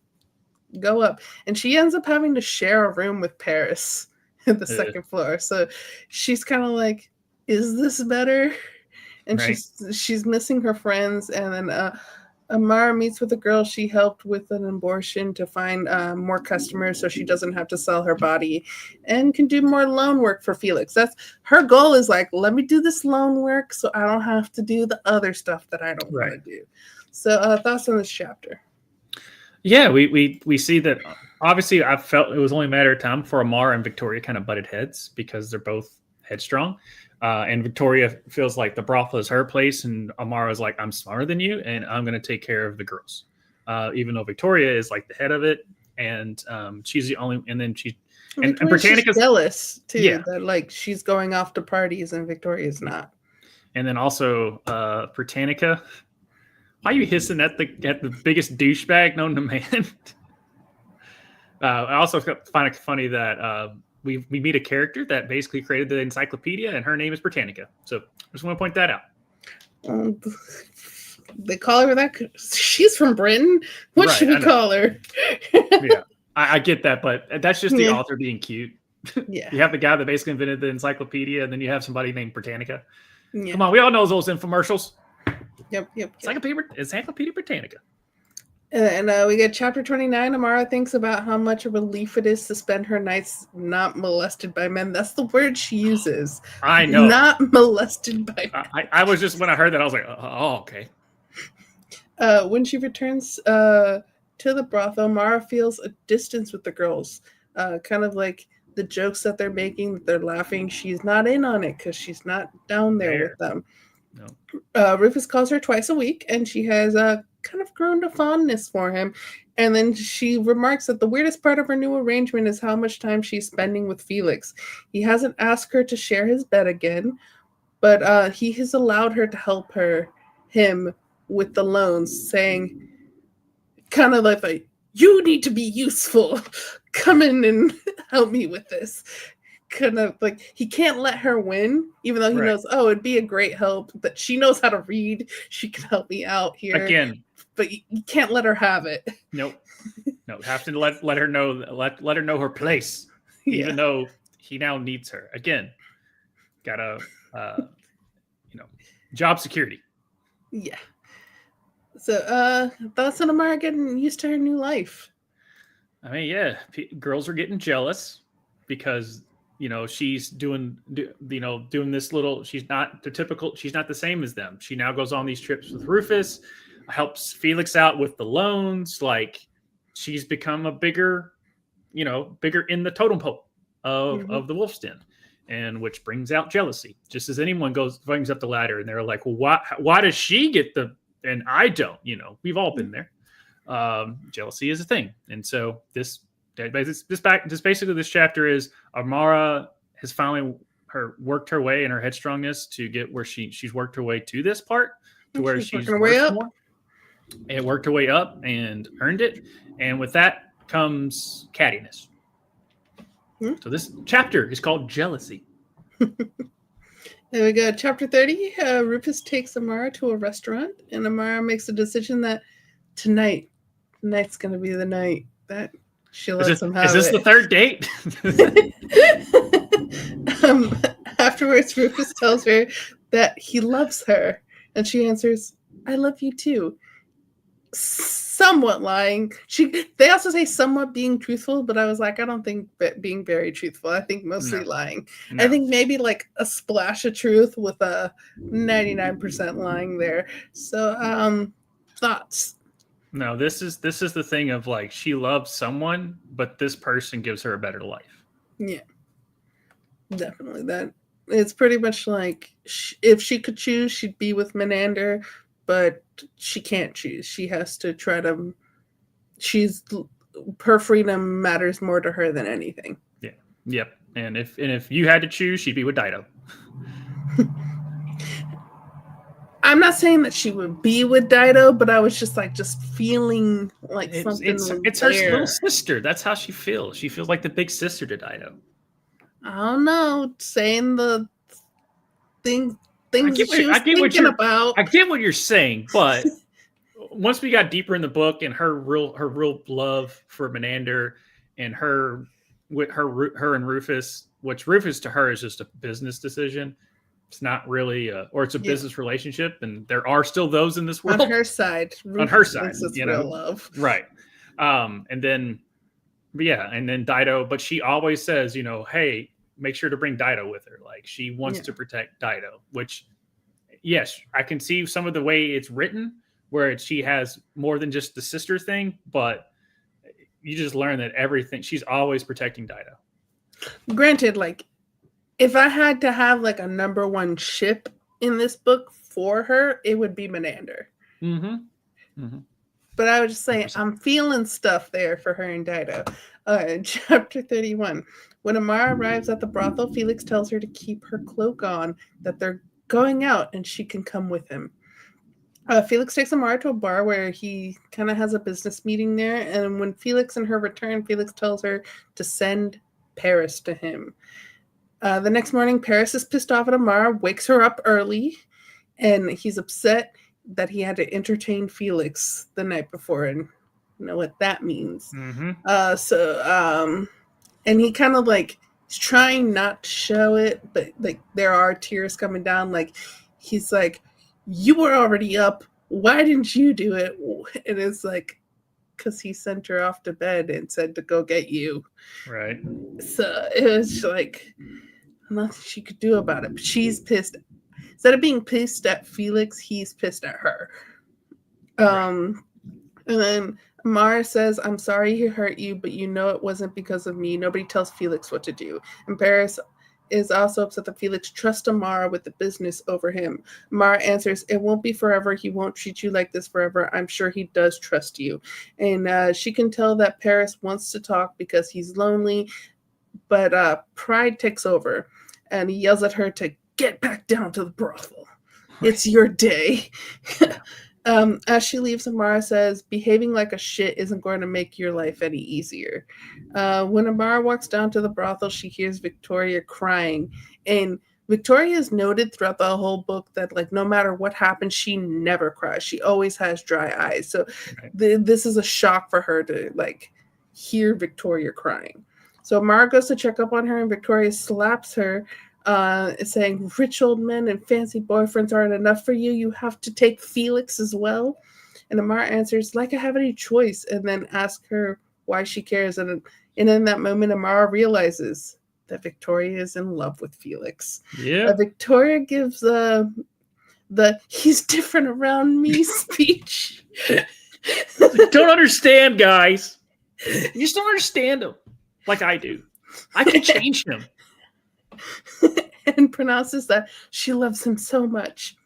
go up. And she ends up having to share a room with Paris at the second floor. So she's kind of like, is this better? And right. she's missing her friends. And then Amara meets with a girl she helped with an abortion to find more customers so she doesn't have to sell her body and can do more loan work for Felix. That's her goal, is like, let me do this loan work so I don't have to do the other stuff that I don't want to do. So thoughts on this chapter? Yeah, we see that obviously I felt it was only a matter of time before Amara and Victoria kind of butted heads because they're both headstrong. And Victoria feels like the brothel is her place, and Amara is like, I'm smarter than you, and I'm going to take care of the girls. Even though Victoria is like the head of it, and she's the only, and then and Britannica's jealous too, that like she's going off to parties and Victoria's not. And then also Britannica, why are you hissing at the biggest douchebag known to man? I also find it funny that we meet a character that basically created the encyclopedia, and her name is Britannica. So I just want to point that out. They call her that. She's from Britain. What should we call her? Yeah, I get that, but that's just the author being cute. Yeah, you have the guy that basically invented the encyclopedia, and then you have somebody named Britannica. Yeah. Come on, we all know those infomercials. Yep. Encyclopedia Britannica. And we get chapter 29. Amara thinks about how much a relief it is to spend her nights not molested by men. That's the word she uses. I know. Not molested by men. I was just, when I heard that, I was like, oh, okay. When she returns to the brothel, Amara feels a distance with the girls. Kind of like the jokes that they're making, that they're laughing. She's not in on it because she's not down there with them. No. Rufus calls her twice a week, and she has kind of grown to fondness for him. And then she remarks that the weirdest part of her new arrangement is how much time she's spending with Felix. He hasn't asked her to share his bed again, but he has allowed her to help him with the loans, saying kind of like, you need to be useful. Come in and help me with this. Kind of like, he can't let her win, even though he knows, it'd be a great help, that she knows how to read. She can help me out here. Again. But you can't let her have it. Nope. No, have to let her know, let her know her place, even though he now needs her. Again, gotta, job security. Yeah. So, thoughts on Amara getting used to her new life? I mean, yeah, girls are getting jealous because she's doing this little, she's not the same as them. She now goes on these trips with Rufus, helps Felix out with the loans. Like, she's become a bigger in the totem pole of the Wolf's Den, and which brings out jealousy, just as anyone brings up the ladder and they're like, well, why does she get and I don't? We've all been there. Jealousy is a thing. And so this basically this chapter is Amara has finally worked her way in her headstrongness to get where she's worked her way to this part, to where she's working her way up. And worked her way up and earned it. And with that comes cattiness. So this chapter is called Jealousy. There we go. Chapter 30. Rufus takes Amara to a restaurant, and Amara makes a decision that tonight's going to be the night that she lets him have it. Is this the third date? Afterwards, Rufus tells her that he loves her, and she answers, "I love you too." Somewhat lying. They also say somewhat being truthful, but I was like, I don't think being very truthful. I think mostly lying. No. I think maybe like a splash of truth with a 99% lying there. So, thoughts? No, this is the thing of like, she loves someone, but this person gives her a better life. Yeah, definitely. That it's pretty much like, if she could choose, she'd be with Menander, but she can't choose. She has to try to. Her freedom matters more to her than anything. Yeah. Yep. And if you had to choose, she'd be with Dido. I'm not saying that she would be with Dido, but I was just feeling like something. It's her little sister. That's how she feels. She feels like the big sister to Dido. I don't know. Saying the things I get what you're saying, but once we got deeper in the book and her real love for Menander and her and Rufus, which Rufus to her is just a business decision. It's not really it's a business relationship, and there are still those in this world. On her side, Rufus real love, right? And then Dido, but she always says, hey, make sure to bring Dido with her. Like, she wants to protect Dido, which, yes, I can see some of the way it's written, where she has more than just the sister thing, but you just learn that everything, she's always protecting Dido. Granted, if I had to have a number one ship in this book for her, it would be Menander. Mm-hmm. Mm-hmm. But I would just say 100%. I'm feeling stuff there for her and Dido. Chapter 31. When Amara arrives at the brothel, Felix tells her to keep her cloak on, that they're going out and she can come with him. Felix takes Amara to a bar where he kind of has a business meeting there. And when Felix and her return, Felix tells her to send Paris to him. The next morning, Paris is pissed off at Amara, wakes her up early, and he's upset that he had to entertain Felix the night before, and you know what that means. Mm-hmm. And he kind of he's trying not to show it, but there are tears coming down. He's like, you were already up. Why didn't you do it? And it's because he sent her off to bed and said to go get you. Right. So it was nothing she could do about it. But she's pissed. Instead of being pissed at Felix, he's pissed at her. And then Amara says, I'm sorry he hurt you, but it wasn't because of me. Nobody tells Felix what to do. And Paris is also upset that Felix trusts Amara with the business over him. Amara answers, it won't be forever. He won't treat you like this forever. I'm sure he does trust you. And she can tell that Paris wants to talk because he's lonely, but pride takes over. And he yells at her to get back down to the brothel. It's your day. As she leaves, Amara says, behaving like a shit isn't going to make your life any easier. When Amara walks down to the brothel, she hears Victoria crying. And Victoria is noted throughout the whole book that no matter what happens, she never cries. She always has dry eyes. So this is a shock for her to hear Victoria crying. So Amara goes to check up on her, and Victoria slaps her, saying, rich old men and fancy boyfriends aren't enough for you. You have to take Felix as well. And Amara answers, I have any choice, and then asks her why she cares. And in that moment, Amara realizes that Victoria is in love with Felix. Yeah. Victoria gives the "he's different around me" speech. Don't understand, guys. You just don't understand him like I do. I can change him. And pronounces that she loves him so much.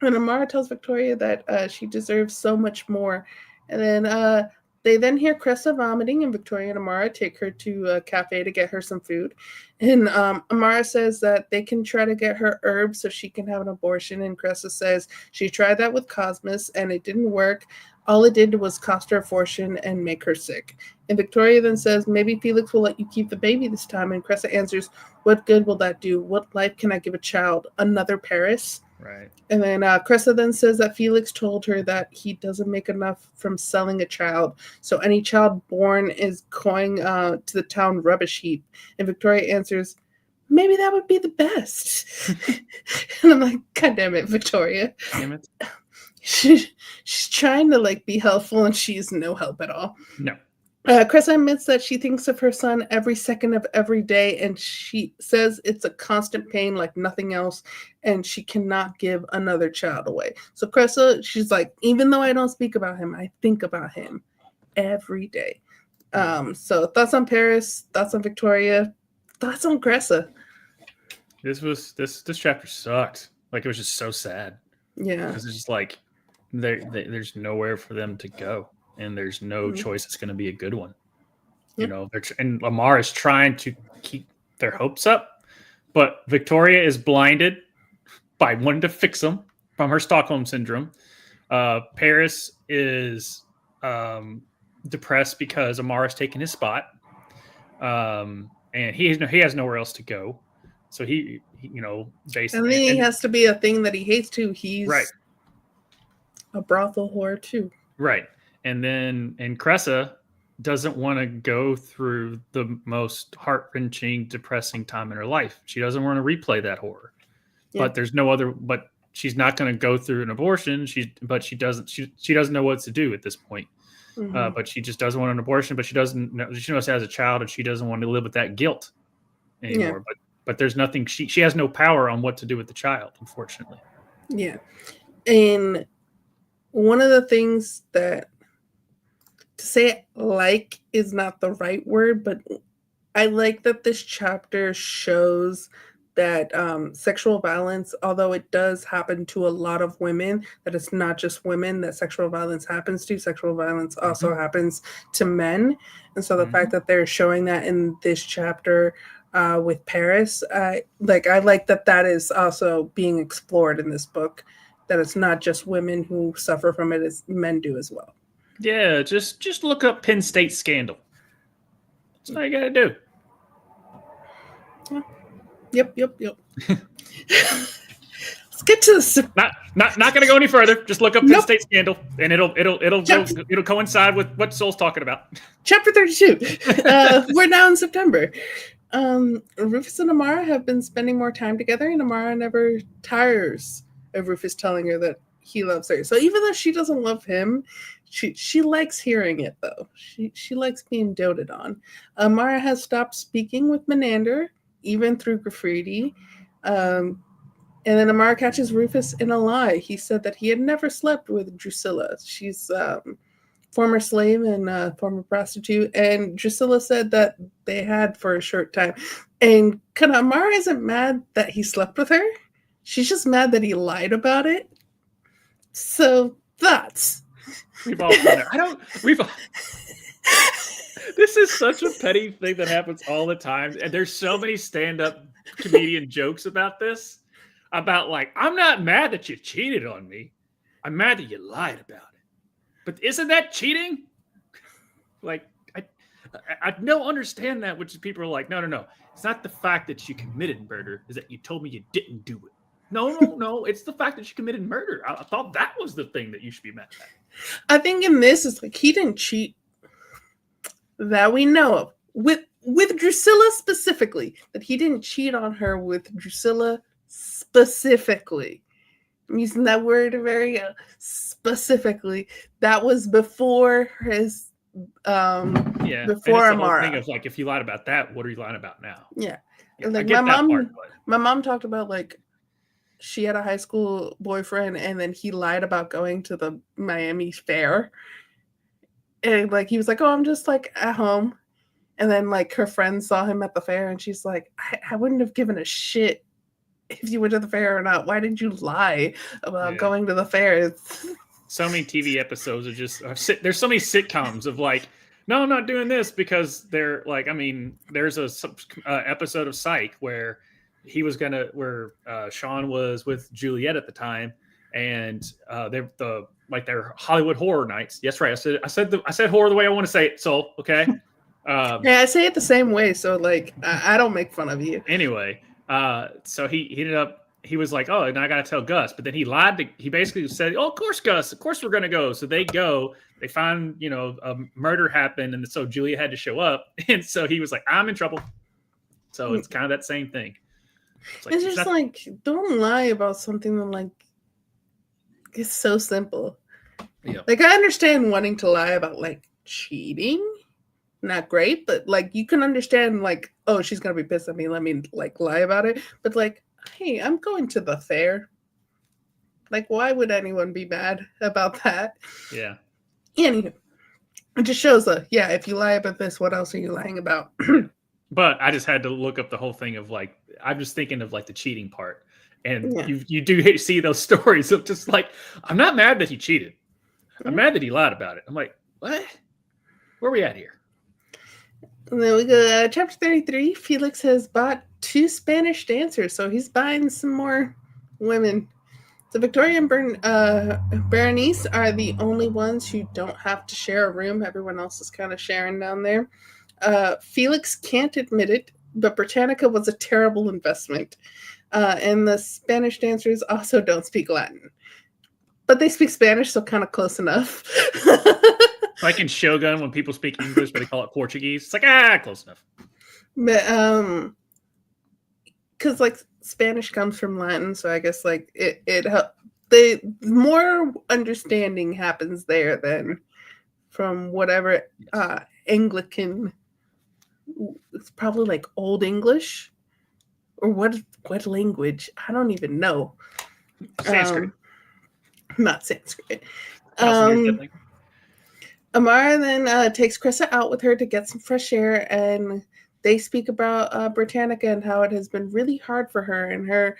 And Amara tells Victoria that she deserves so much more. And then they then hear Cressa vomiting, and Victoria and Amara take her to a cafe to get her some food. And Amara says that they can try to get her herbs so she can have an abortion. And Cressa says she tried that with Cosmos and it didn't work. All it did was cost her a fortune and make her sick. And Victoria then says, maybe Felix will let you keep the baby this time. And Cressa answers, what good will that do? What life can I give a child? Another Paris? Right. And then Cressa then says that Felix told her that he doesn't make enough from selling a child. So any child born is going to the town rubbish heap. And Victoria answers, maybe that would be the best. And I'm like, God damn it, Victoria. Damn it. She's trying to like be helpful and she's no help at all. No. Cressa admits that she thinks of her son every second of every day, and she says it's a constant pain like nothing else, and she cannot give another child away. So Cressa, she's like, even though I don't speak about him, I think about him every day. So thoughts on Paris, thoughts on Victoria, thoughts on Cressa. This chapter sucked. Like, it was just so sad. Yeah. Because it's just like there's nowhere for them to go. And there's no choice that's going to be a good one. You know, and Lamar is trying to keep their hopes up, but Victoria is blinded by wanting to fix them from her Stockholm syndrome. Paris is depressed because Amara's taken his spot, and he has nowhere else to go. So he basically, and then he has to be a thing that he hates too. He's right. A brothel whore too. Right. And Cressa doesn't want to go through the most heart-wrenching, depressing time in her life. She doesn't want to replay that horror. Yeah. But there's no other. But she's not going to go through an abortion. She doesn't know what to do at this point. Mm-hmm. But she just doesn't want an abortion. But she doesn't know. She knows as a child, and she doesn't want to live with that guilt anymore. Yeah. But there's nothing. She has no power on what to do with the child, unfortunately. Yeah, and one of the things that. To say like is not the right word, but I like that this chapter shows that sexual violence, although it does happen to a lot of women, that it's not just women that sexual violence happens to. Sexual violence also happens to men. And so the fact that they're showing that in this chapter with Paris, I like that is also being explored in this book, that it's not just women who suffer from it, as men do as well. Yeah, just look up Penn State scandal. That's all you gotta do. Yep. Let's get to this. Not gonna go any further. Just look up Penn State scandal, and it'll coincide with what Soul's talking about. Chapter 32. We're now in September. Rufus and Amara have been spending more time together, and Amara never tires of Rufus telling her that he loves her. So even though she doesn't love him, she likes hearing it, though. She likes being doted on. Amara has stopped speaking with Menander, even through graffiti. And then Amara catches Rufus in a lie. He said that he had never slept with Drusilla. She's former slave and former prostitute. And Drusilla said that they had for a short time. And Amara isn't mad that he slept with her. She's just mad that he lied about it. So thoughts. We've all done it. This is such a petty thing that happens all the time. And there's so many stand-up comedian jokes about this. About like, I'm not mad that you cheated on me. I'm mad that you lied about it. But isn't that cheating? Like, I don't understand that, which is people are like, no. It's not the fact that you committed murder. Is that you told me you didn't do it. No. It's the fact that you committed murder. I thought that was the thing that you should be mad at. I think in this, it's like he didn't cheat that we know of. With Drusilla specifically, that he didn't cheat on her with Drusilla specifically. I'm using that word very specifically. That was before his before and it's Amara. The whole thing of like, if you lied about that, what are you lying about now? Yeah. Yeah, like I get that part. my mom talked about like she had a high school boyfriend and then he lied about going to the Miami fair. And like he was like, "Oh, I'm just like at home." And then like her friend saw him at the fair and she's like, I wouldn't have given a shit if you went to the fair or not. Why did you lie about going to the fair? So many TV episodes are just there's so many sitcoms of like, no, I'm not doing this because they're like, I mean, there's a episode of Psych where Sean was with Juliet at the time, and they're their Hollywood horror nights. Yes, right. I said horror the way I want to say it. So okay. Yeah, I say it the same way, so like I don't make fun of you. Anyway, so he ended up. He was like, "Oh, and I gotta tell Gus," but then he lied. He basically said, "Oh, of course, Gus. Of course, we're gonna go." So they go. They find, a murder happened, and so Julia had to show up, and so he was like, "I'm in trouble." So it's kind of that same thing. It's just like, don't lie about something that like it's so simple. Yeah. Like I understand wanting to lie about like cheating. Not great, but like you can understand like, oh, she's gonna be pissed at me, let me like lie about it. But like, hey, I'm going to the fair. Like, why would anyone be mad about that? Yeah. Anyway, it just shows if you lie about this, what else are you lying about? But I just had to look up the whole thing of like, I'm just thinking of like the cheating part. And you do see those stories of just like, I'm not mad that he cheated. I'm mad that he lied about it. I'm like, what? Where are we at here? And then we go chapter 33. Felix has bought 2 Spanish dancers, so he's buying some more women. So Victoria and Berenice are the only ones who don't have to share a room. Everyone else is kind of sharing down there. Felix can't admit it, but Britannica was a terrible investment. And the Spanish dancers also don't speak Latin. But they speak Spanish, so kind of close enough. Like in Shogun, when people speak English, but they call it Portuguese. It's like, close enough. But, because, like, Spanish comes from Latin, so I guess, like, it more understanding happens there than from whatever Anglican. It's probably, like, Old English. Or what language? I don't even know. Sanskrit. Not Sanskrit. Amara then takes Krista out with her to get some fresh air, and they speak about Britannica and how it has been really hard for her, and her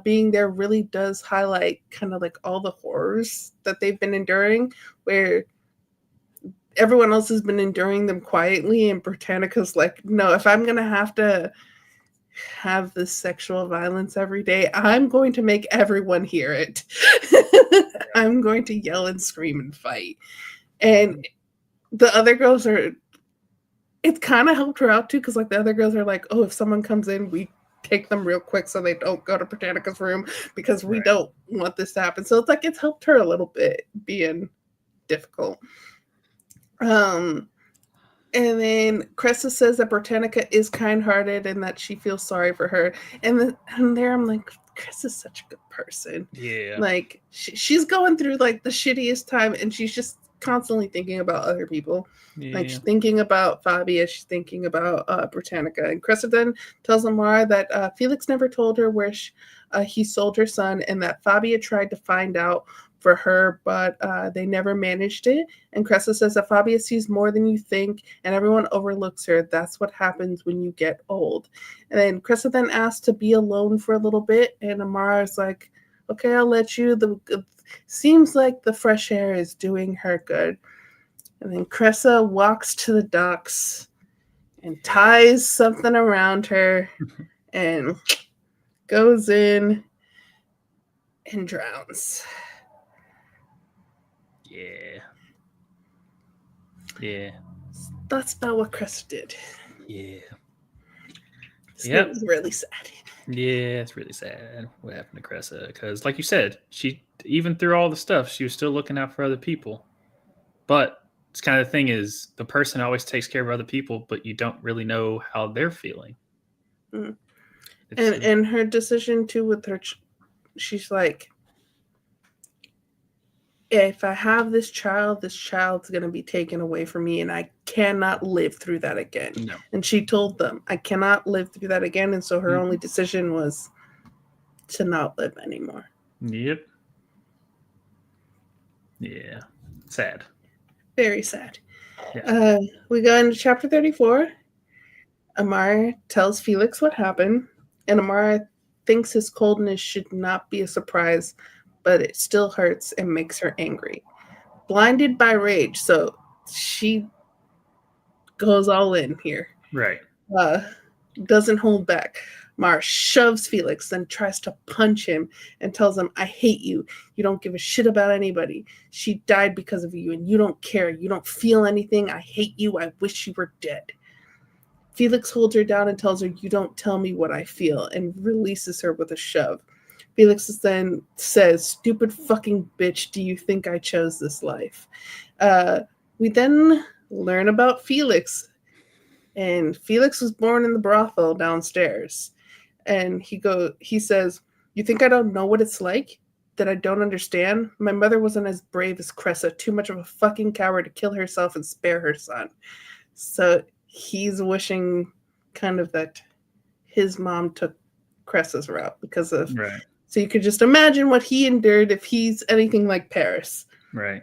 being there really does highlight kind of like all the horrors that they've been enduring, where everyone else has been enduring them quietly, and Britannica's like, no, if I'm going to have this sexual violence every day, I'm going to make everyone hear it. I'm going to yell and scream and fight. And the other girls it kind of helped her out too, because like the other girls are like, oh, if someone comes in, we take them real quick so they don't go to Britannica's room because we don't want this to happen. So it's like it's helped her a little bit being difficult. And then Cressa says that Britannica is kind-hearted and that she feels sorry for her. And there I'm like, Chris is such a good person. Yeah. Like she's going through like the shittiest time, and she's just constantly thinking about other people. Yeah. Like she's thinking about Fabia, she's thinking about Britannica. And Cressa then tells Amara that Felix never told her where he sold her son, and that Fabia tried to find out for her, but they never managed it. And Cressa says that Fabia sees more than you think, and everyone overlooks her. That's what happens when you get old. And then Cressa then asks to be alone for a little bit, and Amara is like, okay, I'll let you. Seems like the fresh air is doing her good. And then Cressa walks to the docks and ties something around her and goes in and drowns. Yeah. That's about what Cressa did. Yeah. It was really sad. Yeah, it's really sad what happened to Cressa, because like you said, she, even through all the stuff, she was still looking out for other people. But it's kind of the thing is, the person always takes care of other people, but you don't really know how they're feeling. Mm. And her decision too with her, she's like, if I have this child's going to be taken away from me, and I cannot live through that again. No. And she told them, I cannot live through that again. And so her only decision was to not live anymore. Yep. Yeah. Sad. Very sad. Yeah. We go into chapter 34. Amara tells Felix what happened, and Amara thinks his coldness should not be a surprise, but it still hurts and makes her angry. Blinded by rage, so she goes all in here. Right. Doesn't hold back. Amara shoves Felix, then tries to punch him and tells him, I hate you. You don't give a shit about anybody. She died because of you, and you don't care. You don't feel anything. I hate you. I wish you were dead. Felix holds her down and tells her, you don't tell me what I feel, and releases her with a shove. Felix then says, stupid fucking bitch, do you think I chose this life? We then learn about Felix. And Felix was born in the brothel downstairs. And he says, you think I don't know what it's like? That I don't understand? My mother wasn't as brave as Cressa, too much of a fucking coward to kill herself and spare her son. So he's wishing kind of that his mom took Cressa's route because of... Right. So you could just imagine what he endured if he's anything like Paris. Right.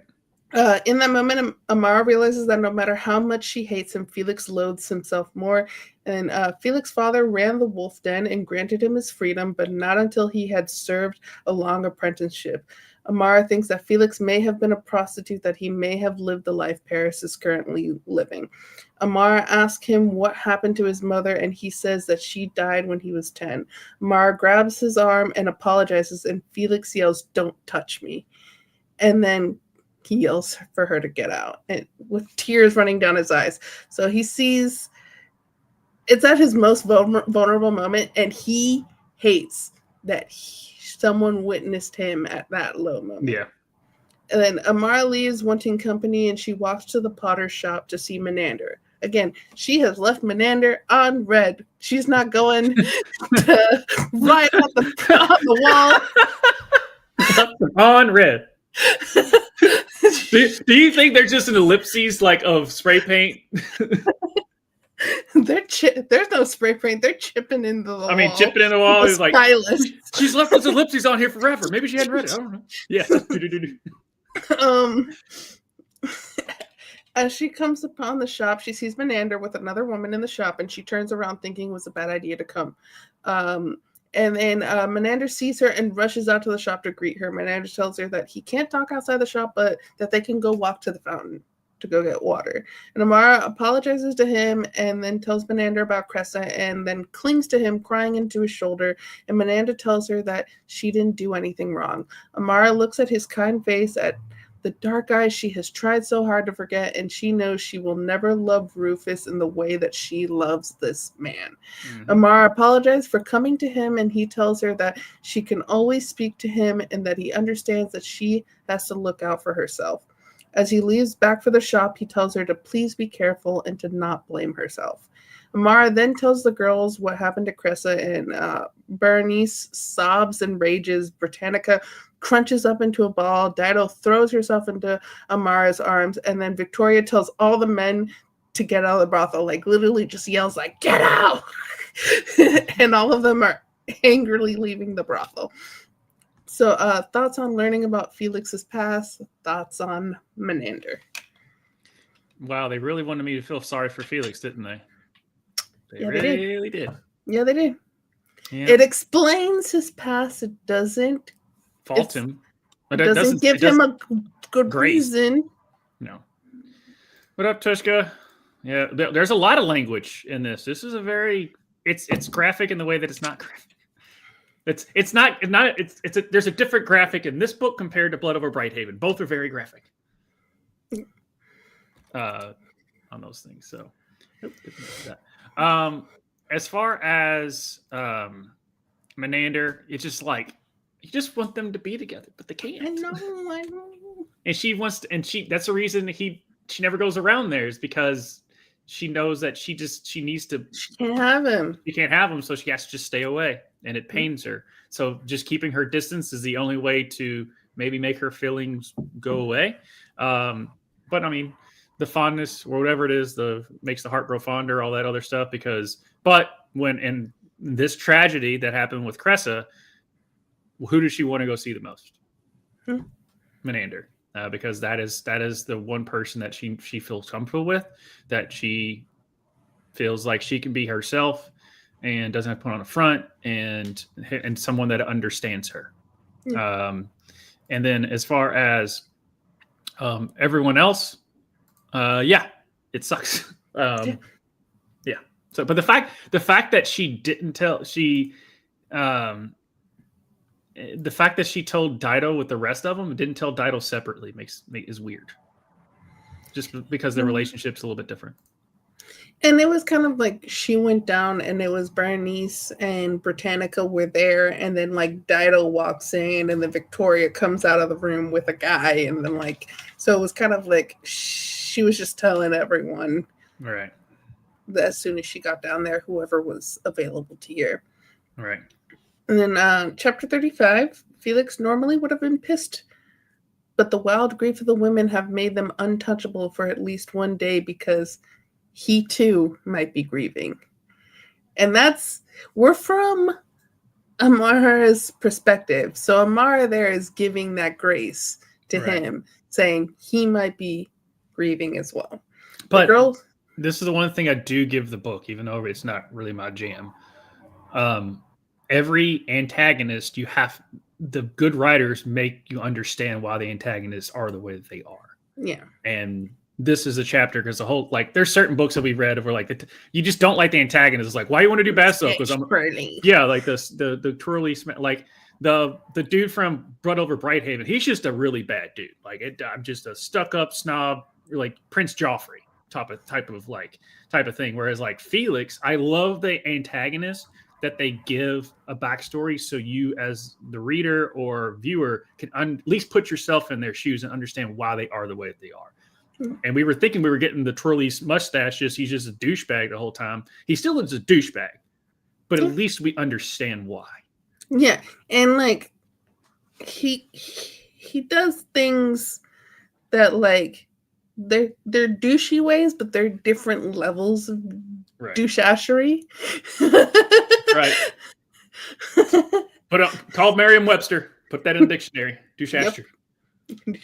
In that moment, Amara realizes that no matter how much she hates him, Felix loathes himself more. And Felix's father ran the wolf den and granted him his freedom, but not until he had served a long apprenticeship. Amara thinks that Felix may have been a prostitute, that he may have lived the life Paris is currently living. Amara asks him what happened to his mother, and he says that she died when he was 10. Amara grabs his arm and apologizes, and Felix yells, don't touch me. And then he yells for her to get out, and with tears running down his eyes. So he sees it's at his most vulnerable moment, and he hates that someone witnessed him at that low moment. Yeah. And then Amara leaves wanting company, and she walks to the potter's shop to see Menander. Again, she has left Menander on red. She's not going to write on the wall. On red. Do you think they're just an ellipses like of spray paint? There's no spray paint. They're chipping into the wall. I mean, chipping in the wall is like she's left those ellipses on here forever. Maybe she hadn't read it. I don't know. Yeah. As she comes upon the shop, she sees Menander with another woman in the shop, and she turns around thinking it was a bad idea to come. And then Menander sees her and rushes out to the shop to greet her. Menander tells her that he can't talk outside the shop, but that they can go walk to the fountain to go get water. And Amara apologizes to him and then tells Menander about Cressa and then clings to him, crying into his shoulder. And Menander tells her that she didn't do anything wrong. Amara looks at his kind face, at the dark eyes she has tried so hard to forget, and she knows she will never love Rufus in the way that she loves this man. Mm-hmm. Amara apologizes for coming to him, and he tells her that she can always speak to him and that he understands that she has to look out for herself. As he leaves back for the shop, he tells her to please be careful and to not blame herself. Amara then tells the girls what happened to Cressa, and Bernice sobs and rages. Britannica crunches up into a ball. Dido throws herself into Amara's arms, and then Victoria tells all the men to get out of the brothel, like literally just yells like, get out! And all of them are angrily leaving the brothel. So thoughts on learning about Felix's past, thoughts on Menander. Wow, they really wanted me to feel sorry for Felix, didn't they? They really did. Yeah, they did. Yeah. It explains his past. It doesn't fault him. But it doesn't give him a good reason. No. What up, Tushka? Yeah, there's a lot of language in this. This is a very it's graphic in the way that it's not graphic. There's a different graphic in this book compared to Blood Over Brighthaven. Both are very graphic. On those things. So as far as Menander, it's just like you just want them to be together, but they can't. I know. And she wants to, that's the reason she never goes around there, is because she knows that she needs to. She can't have him. She can't have him, so she has to just stay away, and it pains her. So just keeping her distance is the only way to maybe make her feelings go away. But I mean, the fondness or whatever it is, makes the heart grow fonder, all that other stuff. But when in this tragedy that happened with Cressa, who does she want to go see the most? Menander, because that is the one person that she feels comfortable with, that she feels like she can be herself and doesn't have to put on a front, and someone that understands her. And then as far as everyone else, it sucks. Yeah. So, but the fact that she didn't tell the fact that she told Dido with the rest of them, didn't tell Dido separately, is weird. Just because their relationship's a little bit different. And it was kind of like she went down and it was Bernice and Britannica were there, and then like Dido walks in and then Victoria comes out of the room with a guy, and then like, so it was kind of like she was just telling everyone, right, that as soon as she got down there, whoever was available to hear. Right. And then chapter 35, Felix normally would have been pissed, but the wild grief of the women have made them untouchable for at least one day, because he too might be grieving. And we're from Amara's perspective. So Amara there is giving that grace to him, saying he might be grieving as well. But this is the one thing I do give the book, even though it's not really my jam. Every antagonist, the good writers make you understand why the antagonists are the way that they are. Yeah. And this is a chapter because there's certain books that we've read where like you just don't like the antagonist. It's like, why do you want to do bad stuff? Because like the twirly, like the dude from Blood Over Brighthaven, he's just a really bad dude. Like I'm just a stuck up snob, like Prince Joffrey type of thing. Whereas like Felix, I love the antagonist that they give a backstory, so you as the reader or viewer can at least put yourself in their shoes and understand why they are the way that they are. And we were thinking we were getting the twirly mustache, he's just a douchebag the whole time. He still is a douchebag, but at least we understand why. Yeah, and like he does things that like they're douchey ways, but they're different levels of douchassery. Right. Call Merriam-Webster. Put that in the dictionary. Douchassery. Yep.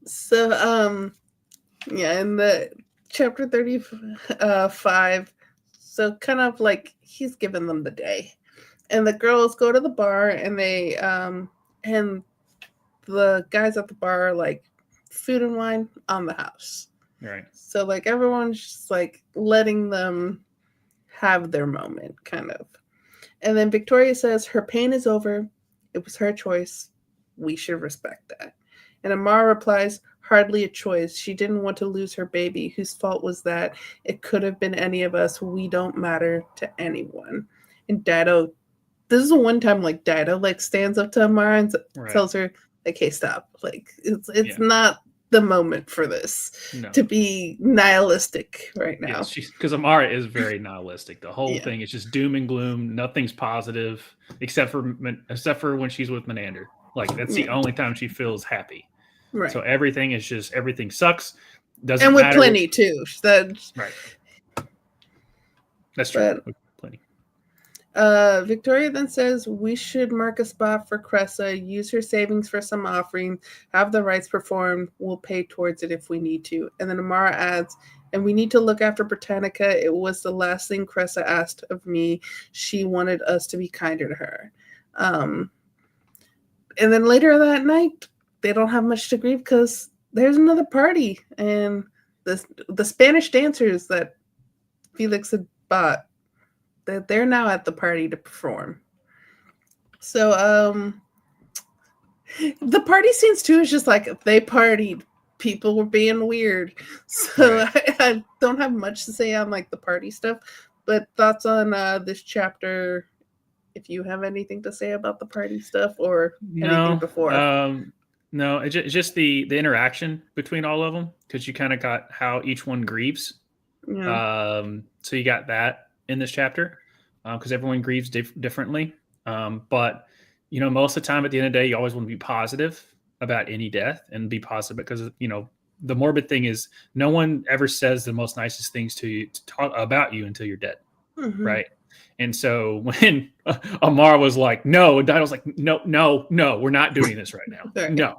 So, in the chapter 35, so kind of like he's given them the day, and the girls go to the bar, and they, and the guys at the bar are like, food and wine on the house. Right. So like everyone's just like letting them have their moment, kind of. And then Victoria says her pain is over. It was her choice. We should respect that. And Amara replies, hardly a choice. She didn't want to lose her baby. Whose fault was that? It could have been any of us. We don't matter to anyone. And Dido, this is the one time like Dido like stands up to Amara and tells her, like, hey, stop. Like it's not the moment for this to be nihilistic right now. Because Amara is very nihilistic. The whole thing is just doom and gloom. Nothing's positive except for when she's with Menander. Like that's the only time she feels happy. Right. So everything sucks. Doesn't matter. And with plenty too. Right. That's true. Plenty. Victoria then says we should mark a spot for Cressa, use her savings for some offering, have the rites performed. We'll pay towards it if we need to. And then Amara adds, and we need to look after Britannica. It was the last thing Cressa asked of me. She wanted us to be kinder to her. And then later that night, they don't have much to grieve because there's another party. And the Spanish dancers that Felix had bought, they're now at the party to perform. So the party scenes too is just like they partied. People were being weird. So I don't have much to say on like the party stuff, but thoughts on this chapter, if you have anything to say about the party stuff or anything before. No, it's just the interaction between all of them, because you kind of got how each one grieves. Yeah. So you got that in this chapter because everyone grieves differently. But most of the time at the end of the day, you always want to be positive about any death and be positive because, the morbid thing is no one ever says the most nicest things to you to talk about you until you're dead. Mhm. Right. And so when Amara was like, no, and Dido was like, no, we're not doing this right now. Right. No.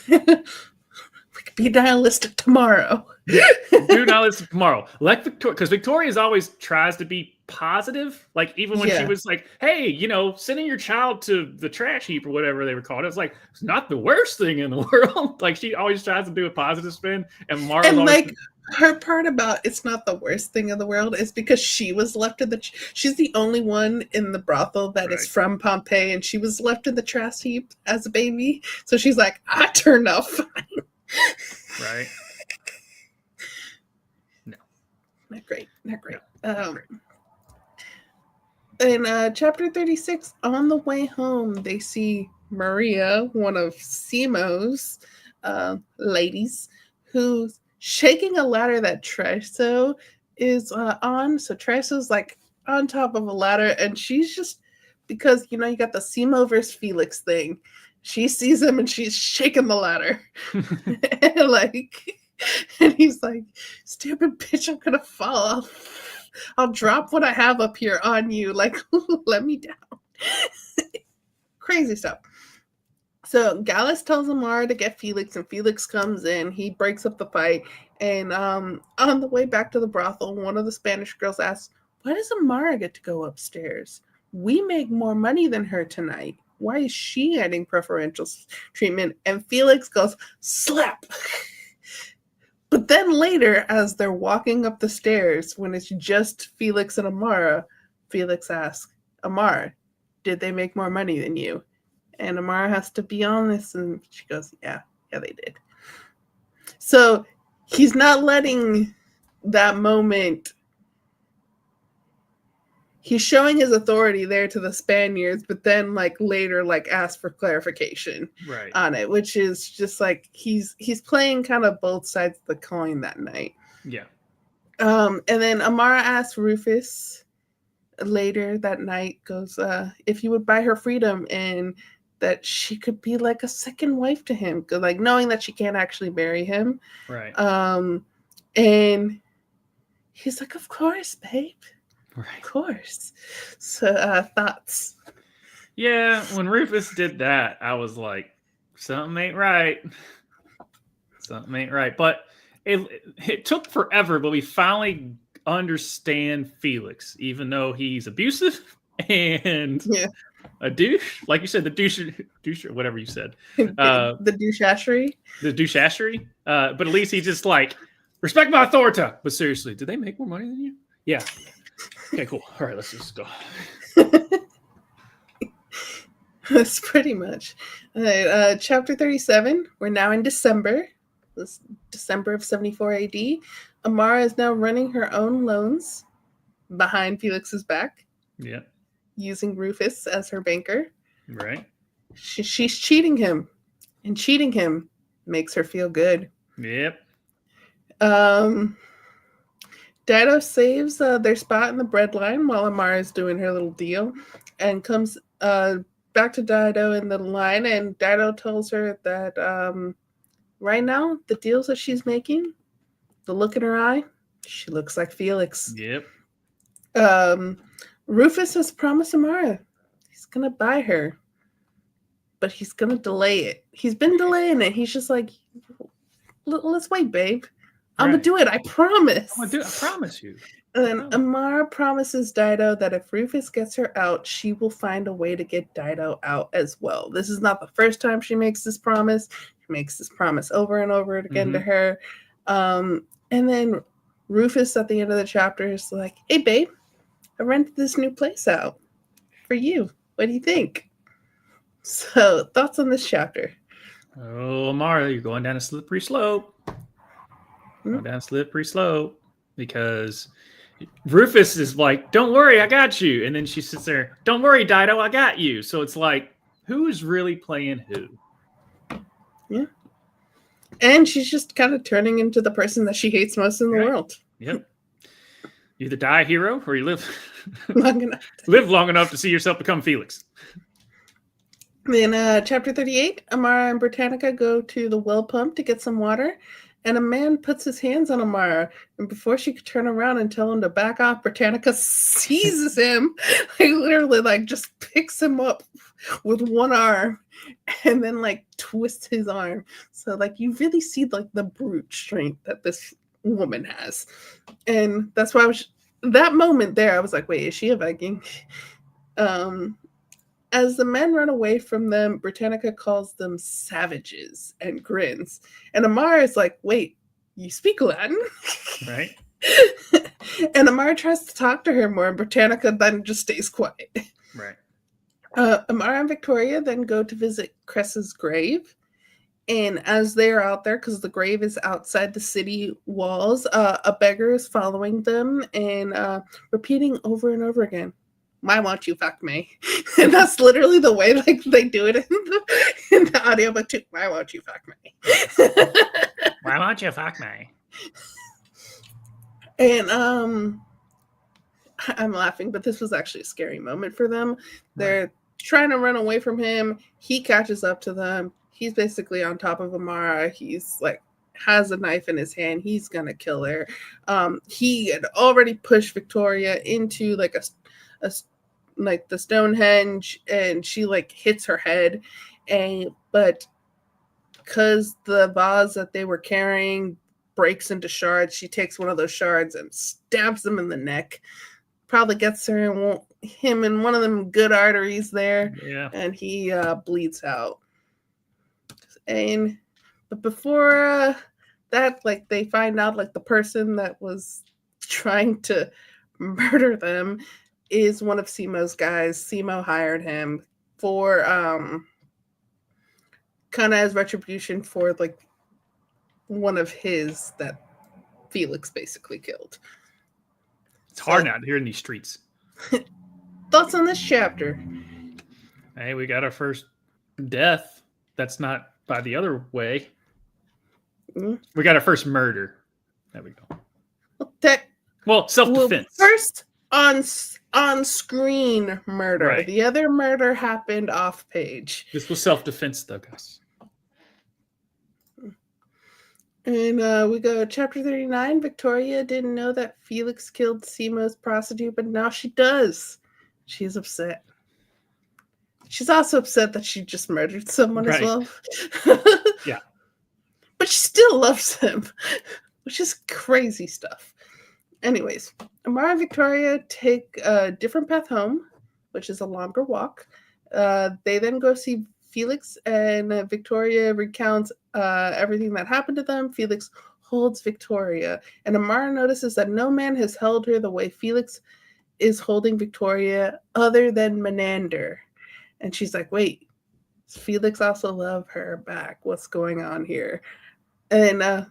We could be nihilistic tomorrow. Yeah, do nihilistic tomorrow. Like Victoria, because Victoria always tries to be positive. Like even when she was like, hey, sending your child to the trash heap or whatever they were called, it's like, it's not the worst thing in the world. Like she always tries to do a positive spin. And Mara's and always like her part about it's not the worst thing in the world is because she was left in she's the only one in the brothel that is from Pompeii, and she was left in the trash heap as a baby. So she's like, I turned out fine. Right. Not great. In chapter 36, on the way home, they see Maria, one of Simo's ladies, who's shaking a ladder that Treso is on. So Treso's like on top of a ladder, and she's just, because, you got the Simo versus Felix thing. She sees him and she's shaking the ladder. And he's like, stupid bitch, I'm gonna fall. I'll drop what I have up here on you. Like, let me down. Crazy stuff. So Gallus tells Amara to get Felix, and Felix comes in. He breaks up the fight. And on the way back to the brothel, one of the Spanish girls asks, why does Amara get to go upstairs? We make more money than her tonight. Why is she getting preferential treatment? And Felix goes, slap. But then later, as they're walking up the stairs, when it's just Felix and Amara, Felix asks, Amara, did they make more money than you? And Amara has to be honest, and she goes, yeah, they did. So he's not letting that moment. He's showing his authority there to the Spaniards, but then later ask for clarification on it, which is just he's playing kind of both sides of the coin that night. Yeah. And then Amara asks Rufus later that night, goes, if you would buy her freedom, and that she could be like a second wife to him, knowing that she can't actually marry him. Right. And he's like, of course, babe. Right. Of course. So, thoughts? Yeah, when Rufus did that, I was like, something ain't right. Something ain't right. But it took forever, but we finally understand Felix, even though he's abusive and a douche. Like you said, the douche, or whatever you said. The douche-ashery. The douche-ashery. But at least he just respect my authority. But seriously, did they make more money than you? Yeah. Okay, cool. All right, let's just go. That's pretty much. All right, chapter 37. We're now in December. This December of 74 AD. Amara is now running her own loans behind Felix's back. Yeah. Using Rufus as her banker. Right. She's cheating him. And cheating him makes her feel good. Yep. Dido saves their spot in the bread line while Amara is doing her little deal, and comes back to Dido in the line, and Dido tells her that right now, the deals that she's making, the look in her eye, she looks like Felix. Yep. Rufus has promised Amara he's going to buy her, but he's going to delay it. He's been delaying it. He's just like, let's wait, babe. I'm going to do it. I promise. I'm going to do it. I promise you. And then Amara promises Dido that if Rufus gets her out, she will find a way to get Dido out as well. This is not the first time she makes this promise. She makes this promise over and over again to her. And then Rufus at the end of the chapter is like, hey, babe, I rented this new place out for you. What do you think? So, thoughts on this chapter? Oh, Amara, you're going down a slippery slope. Going down a slippery slope. Because Rufus is like, don't worry, I got you. And then she sits there, don't worry, Dido, I got you. So it's like, who's really playing who? Yeah. And she's just kind of turning into the person that she hates most in the world. Yep. You either die a hero or you live long enough. live long enough to see yourself become Felix. Then chapter 38, Amara and Britannica go to the well pump to get some water, and a man puts his hands on Amara, and before she could turn around and tell him to back off, Britannica seizes him, like literally like just picks him up with one arm and then like twists his arm. So like you really see like the brute strength that this woman has. And that's why that moment there, I was like, wait, is she a Viking? As the men run away from them, Britannica calls them savages and grins. And Amara is like, wait, you speak Latin? Right. And Amara tries to talk to her more, and Britannica then just stays quiet. Right. Amara and Victoria then go to visit Cress's grave. And as they are out there, because the grave is outside the city walls, a beggar is following them and repeating over and over again, why won't you fuck me? And that's literally the way like they do it in the audiobook too. Why won't you fuck me? Why won't you fuck me? And I'm laughing, but this was actually a scary moment for them. They're trying to run away from him. He catches up to them. He's basically on top of Amara. He's like has a knife in his hand. He's gonna kill her. He had already pushed Victoria into like a like the Stonehenge, and she like hits her head, but because the vase that they were carrying breaks into shards, she takes one of those shards and stabs him in the neck. Probably gets him in one of them good arteries there, and he bleeds out. But before that, like they find out like the person that was trying to murder them is one of Simo's guys. Simo hired him for kind of as retribution for like one of his that Felix basically killed. It's hard out here in these streets. Thoughts on this chapter? Hey, we got our first death. That's not by the other way. Mm-hmm. We got our first murder. There we go. Self-defense. First on-screen murder. Right. The other murder happened off-page. This was self-defense, though, guys. And we go chapter 39. Victoria didn't know that Felix killed Simo's prostitute, but now she does. She's upset. She's also upset that she just murdered someone as well. Yeah. But she still loves him, which is crazy stuff. Anyways, Amara and Victoria take a different path home, which is a longer walk. They then go see Felix, and Victoria recounts everything that happened to them. Felix holds Victoria, and Amara notices that no man has held her the way Felix is holding Victoria other than Menander. And she's like, wait, does Felix also love her back? What's going on here? And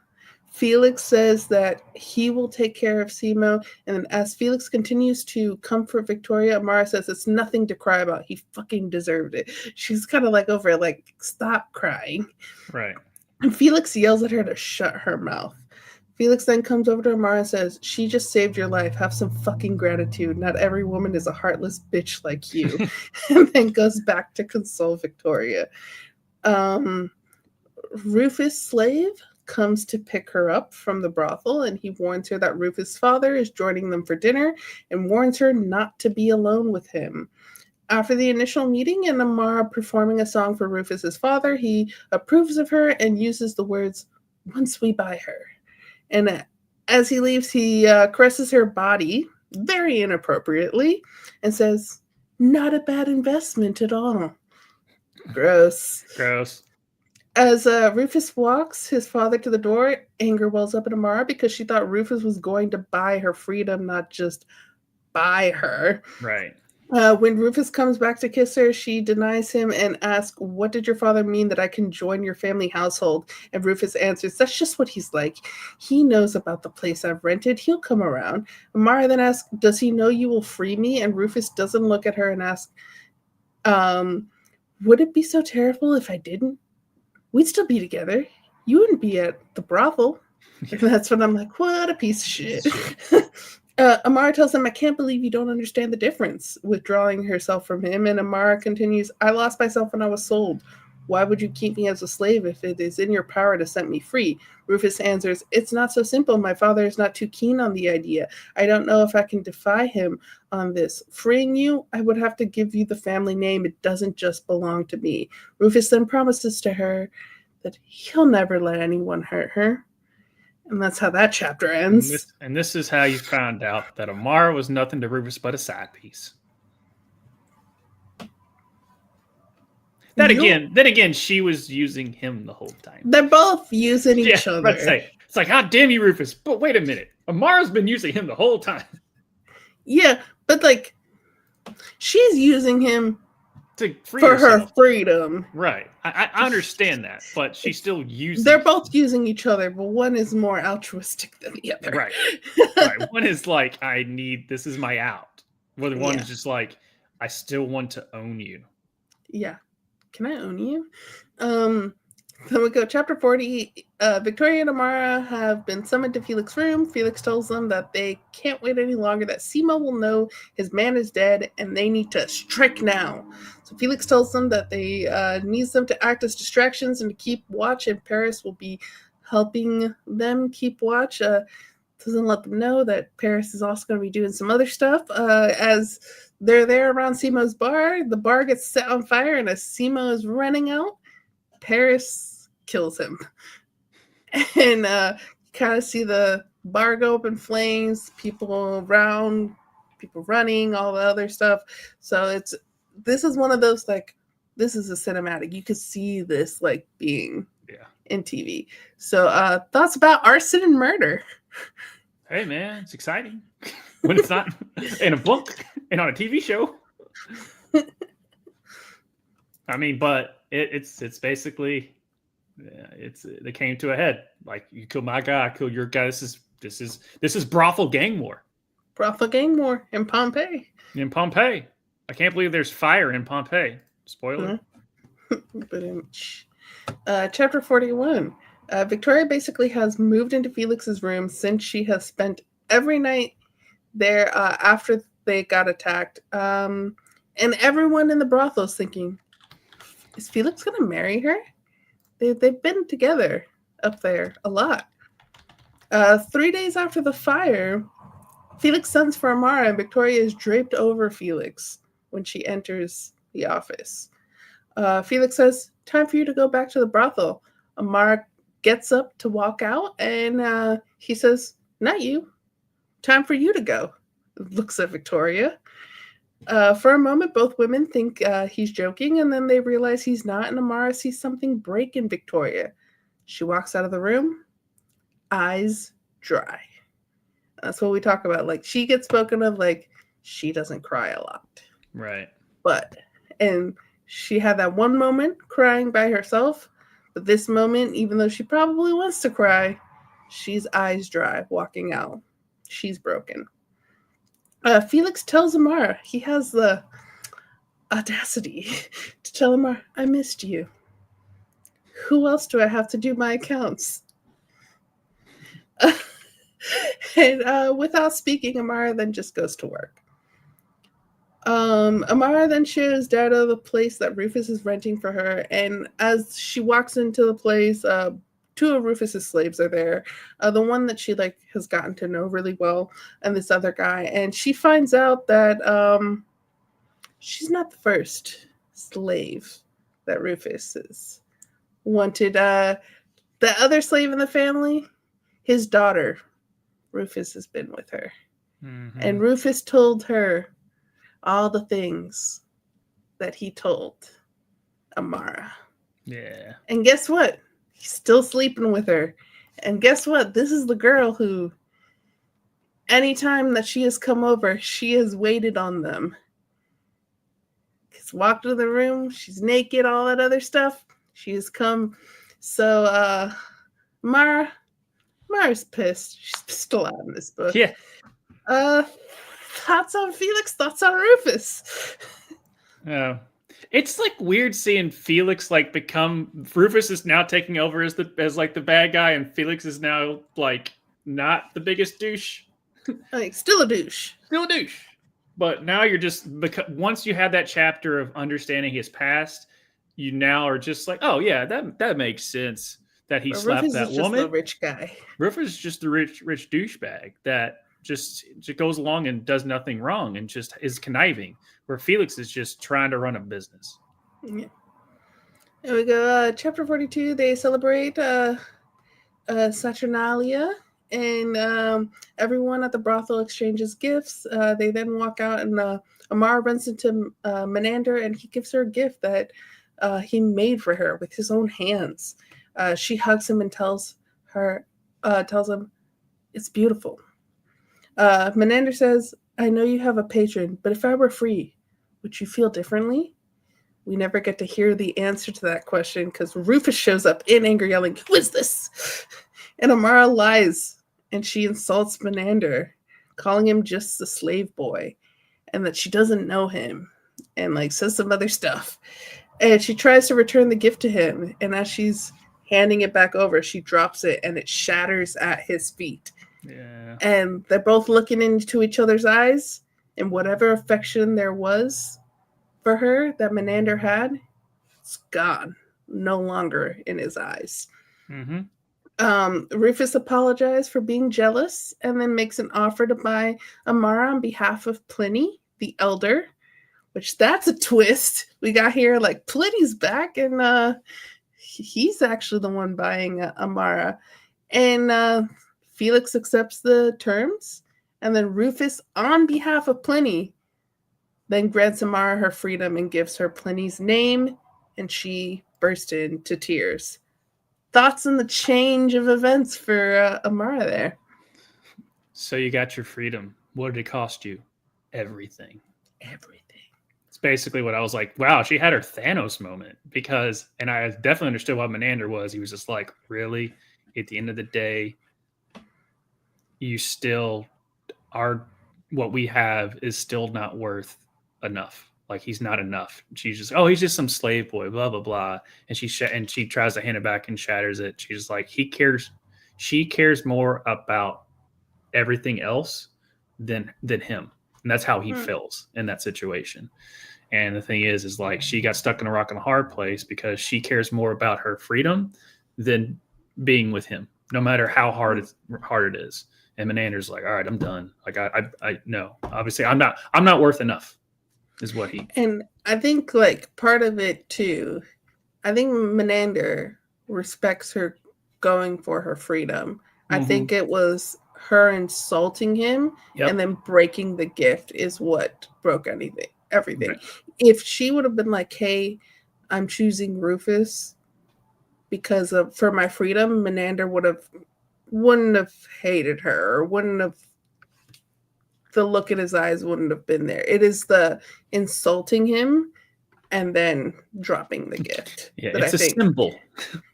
Felix says that he will take care of Simo. And as Felix continues to comfort Victoria, Amara says it's nothing to cry about. He fucking deserved it. She's kind of like over like, stop crying. Right. And Felix yells at her to shut her mouth. Felix then comes over to Amara and says, she just saved your life. Have some fucking gratitude. Not every woman is a heartless bitch like you. And then goes back to console Victoria. Rufus' slave comes to pick her up from the brothel, and he warns her that Rufus' father is joining them for dinner and warns her not to be alone with him. After the initial meeting and Amara performing a song for Rufus' father, he approves of her and uses the words, once we buy her. And as he leaves, he caresses her body very inappropriately and says, not a bad investment at all. Gross. Gross. As Rufus walks his father to the door, anger wells up in Amara because she thought Rufus was going to buy her freedom, not just buy her. Right. When Rufus comes back to kiss her, she denies him and asks, what did your father mean that I can join your family household? And Rufus answers, that's just what he's like. He knows about the place I've rented. He'll come around. Amara then asks, does he know you will free me? And Rufus doesn't look at her and asks, would it be so terrible if I didn't? We'd still be together. You wouldn't be at the brothel. And that's when I'm like, what a piece of shit. Amara tells him, I can't believe you don't understand the difference, withdrawing herself from him. And Amara continues, I lost myself when I was sold. Why would you keep me as a slave if it is in your power to set me free? Rufus answers, it's not so simple. My father is not too keen on the idea. I don't know if I can defy him on this. Freeing you, I would have to give you the family name. It doesn't just belong to me. Rufus then promises to her that he'll never let anyone hurt her. And that's how that chapter ends. And this is how you found out that Amara was nothing to Rufus but a side piece. Then again, she was using him the whole time. They're both using each other. Let's say it's like, how damn you, Rufus? But wait a minute, Amara's been using him the whole time. Yeah, but like, she's using him to free for herself. her freedom. Right. I understand that, but she's still using. They're both using each other, but one is more altruistic than the other. Right. Right. One is like, this is my out. Whether one is just like, I still want to own you. Yeah. Can I own you? Then we go chapter 40. Victoria and Amara have been summoned to Felix's room. Felix tells them that they can't wait any longer, that Simo will know his man is dead and they need to strike now. So Felix tells them that they needs them to act as distractions and to keep watch, and Paris will be helping them keep watch. Doesn't let them know that Paris is also going to be doing some other stuff. As they're there around Simo's bar, the bar gets set on fire, and as Simo is running out, Paris kills him. And kind of see the bar go up in flames, people around, people running, all the other stuff. So this is one of those, like, this is a cinematic. You could see this like being in TV. So thoughts about arson and murder? Hey man, it's exciting when it's not in a book and on a TV show. I mean, but it's basically they came to a head. Like, you kill my guy, I kill your guy. This is brothel gang war. Brothel gang war in Pompeii. In Pompeii, I can't believe there's fire in Pompeii. Spoiler. Chapter 41. Victoria basically has moved into Felix's room since she has spent every night there after they got attacked. And everyone in the brothel is thinking, is Felix going to marry her? They've been together up there a lot. 3 days after the fire, Felix sends for Amara, and Victoria is draped over Felix when she enters the office. Felix says, time for you to go back to the brothel. Amara gets up to walk out, and he says, not you. Time for you to go. Looks at Victoria. For a moment, both women think he's joking, and then they realize he's not, and Amara sees something break in Victoria. She walks out of the room, eyes dry. That's what we talk about. Like, she gets spoken of like she doesn't cry a lot. Right. And she had that one moment crying by herself, but this moment, even though she probably wants to cry, she's eyes dry walking out. She's broken. Felix tells Amara, he has the audacity to tell Amara, I missed you. Who else do I have to do my accounts? And without speaking, Amara then just goes to work. Amara then shows Dada the place that Rufus is renting for her, and as she walks into the place, two of Rufus's slaves are there. The one that she has gotten to know really well, and this other guy. And she finds out that she's not the first slave that Rufus has wanted. The other slave in the family, his daughter, Rufus has been with her. Mm-hmm. And Rufus told her all the things that he told Amara. Yeah. And guess what? He's still sleeping with her. And guess what? This is the girl who, anytime that she has come over, she has waited on them. She's walked into the room. She's naked, all that other stuff. She has come. So, Mara's pissed. She's pissed a lot in this book. Yeah. Thoughts on Felix? Thoughts on Rufus? It's weird seeing Felix become. Rufus is now taking over as the bad guy, and Felix is now not the biggest douche. Like, still a douche. Still a douche. But now you're just, because once you have that chapter of understanding his past, you now are just like, oh yeah, that makes sense that he But slapped Rufus that is just the woman. rich guy. Rufus is just the rich douchebag that just goes along and does nothing wrong and just is conniving. Where Felix is just trying to run a business. Yeah. There we go. Chapter 42. They celebrate Saturnalia, and everyone at the brothel exchanges gifts. They then walk out, and Amara runs into Menander, and he gives her a gift that he made for her with his own hands. She hugs him and tells him, it's beautiful. Menander says, I know you have a patron, but if I were free, would you feel differently? We never get to hear the answer to that question because Rufus shows up in anger yelling, who is this? And Amara lies and she insults Menander, calling him just a slave boy and that she doesn't know him and like says some other stuff. And she tries to return the gift to him, and as she's handing it back over, she drops it and it shatters at his feet. Yeah. And they're both looking into each other's eyes, and whatever affection there was for her that Menander had, it's gone, no longer in his eyes. Mm-hmm. Rufus apologized for being jealous and then makes an offer to buy Amara on behalf of Pliny, the elder, which that's a twist. We got here like Pliny's back, and he's actually the one buying Amara. And Felix accepts the terms, and then Rufus, on behalf of Pliny, then grants Amara her freedom and gives her Pliny's name, and she burst into tears. Thoughts on the change of events for Amara there? So you got your freedom. What did it cost you? Everything. Everything. It's basically what I was like, wow, she had her Thanos moment because, and I definitely understood what Menander was. He was just like, really? At the end of the day, you still are, what we have is still not worth enough. Like he's not enough. She's just, oh, he's just some slave boy, blah blah blah. And she tries to hand it back and shatters it. She's just like, she cares more about everything else than him, and that's how he feels in that situation. And the thing is like she got stuck in a rock and a hard place because she cares more about her freedom than being with him, no matter how hard it is. And Menander's like, all right, I'm done. Like I no, obviously I'm not worth enough. Is what he. And I think like part of it too, I think Menander respects her going for her freedom. Mm-hmm. I think it was her insulting him and then breaking the gift is what broke everything. Right. If she would have been like, hey, I'm choosing Rufus because for my freedom, Menander wouldn't have hated her or wouldn't have. The look in his eyes wouldn't have been there. It is the insulting him and then dropping the gift. Yeah, it's a symbol.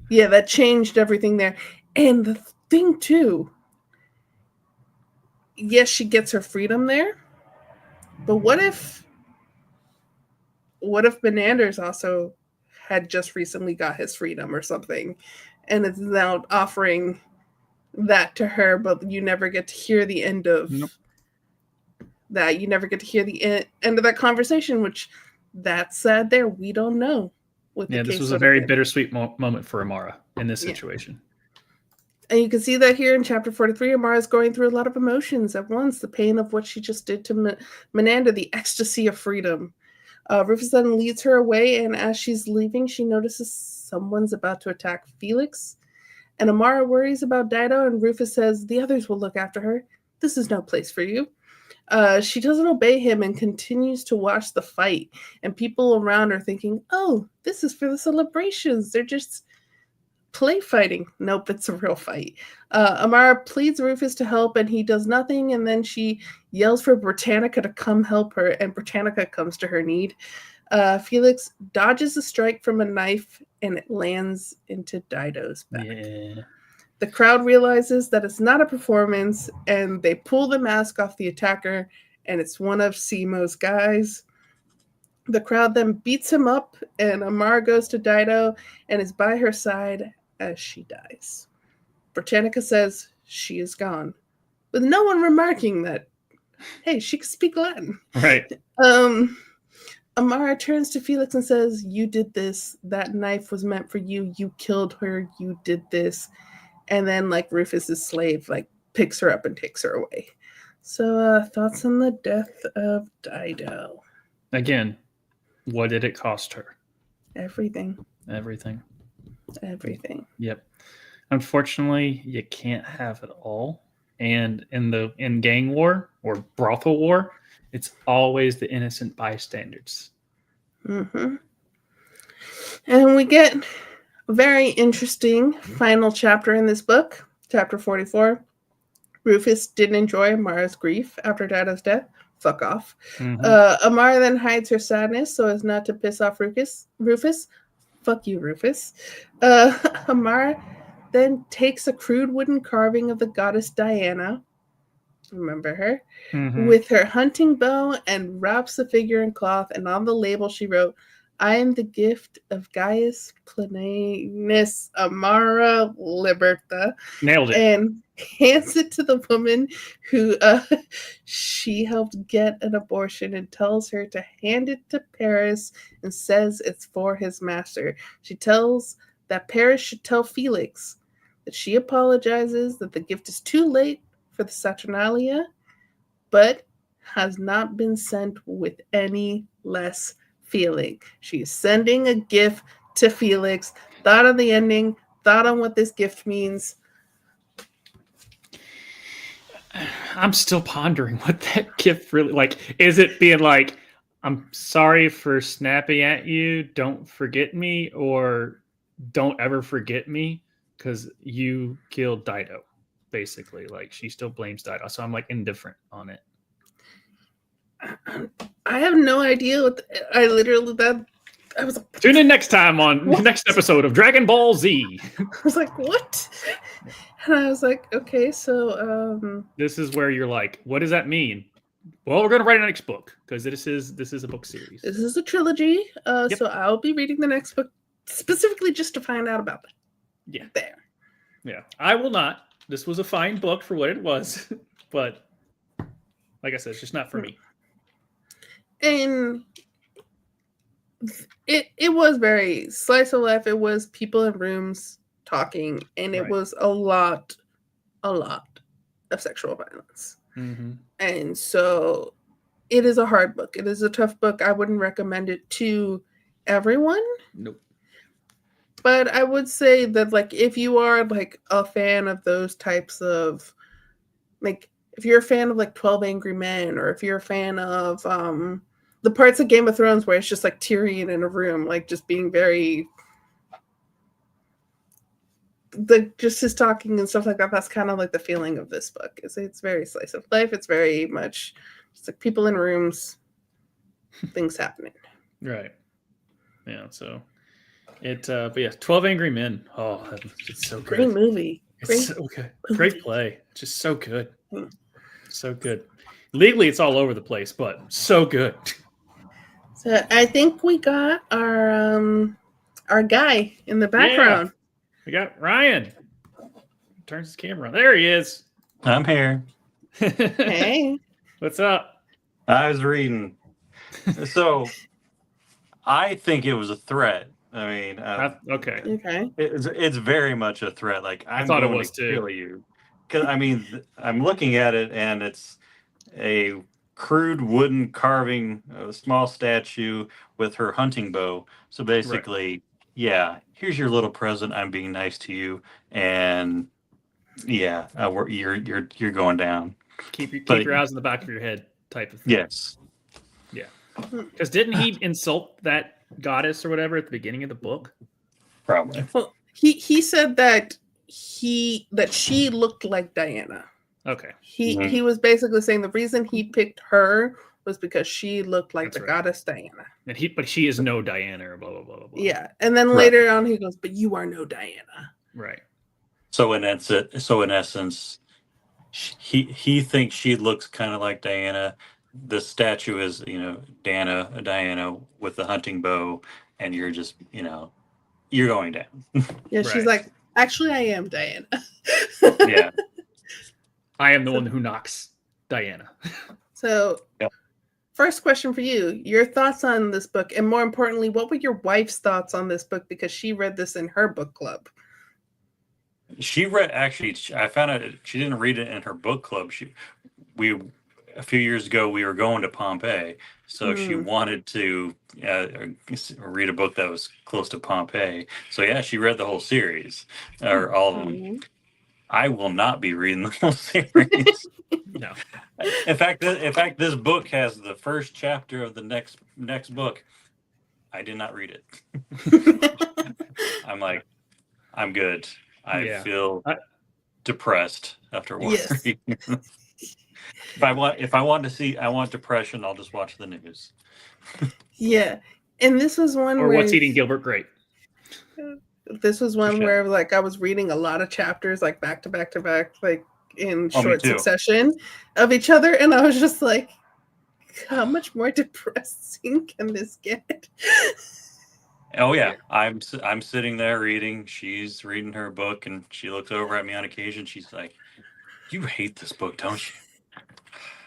Yeah, that changed everything there. And the thing too, yes, she gets her freedom there, but what if Menander's also had just recently got his freedom or something and is now offering that to her, but you never get to hear the end of that. You never get to hear the end of that conversation, which that's sad there. We don't know. This was a very bittersweet moment for Amara in this situation. And you can see that here in chapter 43, Amara is going through a lot of emotions at once. The pain of what she just did to Menander, the ecstasy of freedom. Rufus then leads her away, and as she's leaving, she notices someone's about to attack Felix. And Amara worries about Dido, and Rufus says, the others will look after her. This is no place for you. She doesn't obey him and continues to watch the fight. And people around are thinking, oh, this is for the celebrations. They're just play fighting. Nope, it's a real fight. Amara pleads Rufus to help, and he does nothing. And then she yells for Britannica to come help her, and Britannica comes to her need. Felix dodges a strike from a knife, and it lands into Dido's back. Yeah. The crowd realizes that it's not a performance, and they pull the mask off the attacker, and it's one of Simo's guys. The crowd then beats him up, and Amara goes to Dido and is by her side as she dies. Britannica says she is gone, with no one remarking that, hey, she can speak Latin. Right. Amara turns to Felix and says, "You did this. That knife was meant for you. You killed her. You did this." And then, like, Rufus's slave, like, picks her up and takes her away. So, thoughts on the death of Dido? Again, what did it cost her? Everything. Everything. Yep. Unfortunately, you can't have it all. And in gang war or brothel war, it's always the innocent bystanders. Mm-hmm. And we get a very interesting final chapter in this book, chapter 44. Rufus didn't enjoy Amara's grief after Dido's death. Fuck off. Mm-hmm. Amara then hides her sadness so as not to piss off Rufus. Fuck you, Rufus. Amara then takes a crude wooden carving of the goddess Diana, remember her, Mm-hmm. with her hunting bow and wraps the figure in cloth, and on the label she wrote, "I am the gift of Gaius Planaeus Amara Liberta," Nailed it. and hands it to the woman who she helped get an abortion, and tells her to hand it to Paris and says it's for his master. She tells that Paris should tell Felix that she apologizes, that the gift is too late for the Saturnalia, but has not been sent with any less feeling. She's sending a gift to Felix. Thought on the ending, thought on what this gift means. I'm still pondering what that gift really, like, is it being like, I'm sorry for snapping at you, don't forget me, or don't ever forget me because you killed Dido, basically. Like, she still blames Dido, so I'm like indifferent on it. I have no idea what I was Tune in next time on the next episode of Dragon Ball Z. I was like, what? And I was like, okay, so this is where you're like, what does that mean? Well, we're going to write a next book because this is a book series. This is a trilogy. Yep. So I'll be reading the next book specifically just to find out about it. Yeah. There. Yeah. I will not. This was a fine book for what it was, but like I said, it's just not for me. And it was very slice of life. It was people in rooms talking, and it was a lot of sexual violence. Mm-hmm. And so it is a hard book. It is a tough book. I wouldn't recommend it to everyone. Nope. But I would say that, like, if you are like a fan of those types of, like, if you're a fan of like 12 Angry Men, or if you're a fan of the parts of Game of Thrones where it's just like Tyrion in a room, like just being very, just his talking and stuff like that, that's kind of like the feeling of this book. It's very slice of life. It's very much just like people in rooms, things happening. Right. Yeah. So but yeah, 12 Angry Men. Oh, it's so good. Great movie. It's so good. Great play. Just so good. So good. Legally, it's all over the place, but so good. So I think we got our guy in the background. Yeah. We got Ryan. Turns his camera on. There he is. I'm here. Hey. What's up? I was reading. So I think it was a threat. I mean, okay. It's very much a threat. Like, I thought it was to kill you. Because I mean, I'm looking at it, and it's a crude wooden carving, a small statue with her hunting bow. So basically, yeah, here's your little present. I'm being nice to you, and yeah, you're going down. Keep your eyes in the back of your head, type of thing. Yes. Yeah. Because didn't he insult that goddess or whatever at the beginning of the book? Probably. Well, he said that she looked like Diana. Okay. He was basically saying the reason he picked her was because she looked like goddess Diana. But she is no Diana, or blah blah blah blah. Yeah, and then later on he goes, "But you are no Diana." Right. So in essence, he thinks she looks kind of like Diana. The statue is, Diana with the hunting bow, and you're just, you're going down. Yeah, she's like, actually, I am Diana. Yeah. I am the one who knocks Diana. So, Yep. first question for you: your thoughts on this book, and more importantly, what were your wife's thoughts on this book because she read this in her book club? She read, actually, I found out she didn't read it in her book club. A few years ago, we were going to Pompeii, so she wanted to read a book that was close to Pompeii. So yeah, she read the whole series, or all of them. I will not be reading the whole series. No. In fact, this book has the first chapter of the next book. I did not read it. I'm like, I'm good. I feel depressed after watching. If I want depression, I'll just watch the news. Yeah, and this was one Or where What's Eating Gilbert Grape. this was one Sure. where like I was reading a lot of chapters like back to back to back, like in Me short too. succession of each other, and I was just like, how much more depressing can this get? Oh yeah, I'm sitting there reading. She's reading her book, and she looks over at me on occasion. She's like, "You hate this book, don't you?"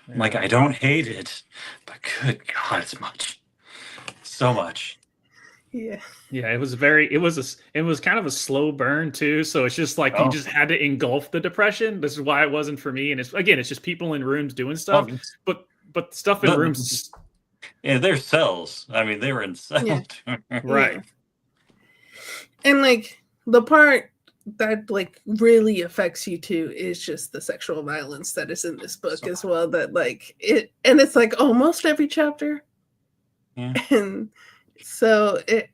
I'm like, "I don't hate it, but good God, it's much, so much." Yeah. Yeah, it was kind of a slow burn too. So it's just like you just had to engulf the depression. This is why it wasn't for me. And it's just people in rooms doing stuff. But stuff in rooms. Yeah, they're cells. I mean, they were in cells. Yeah. Right. Yeah. And like the part that like really affects you too is just the sexual violence that is in this book as well. That like it, and it's like almost every chapter. Yeah. And so it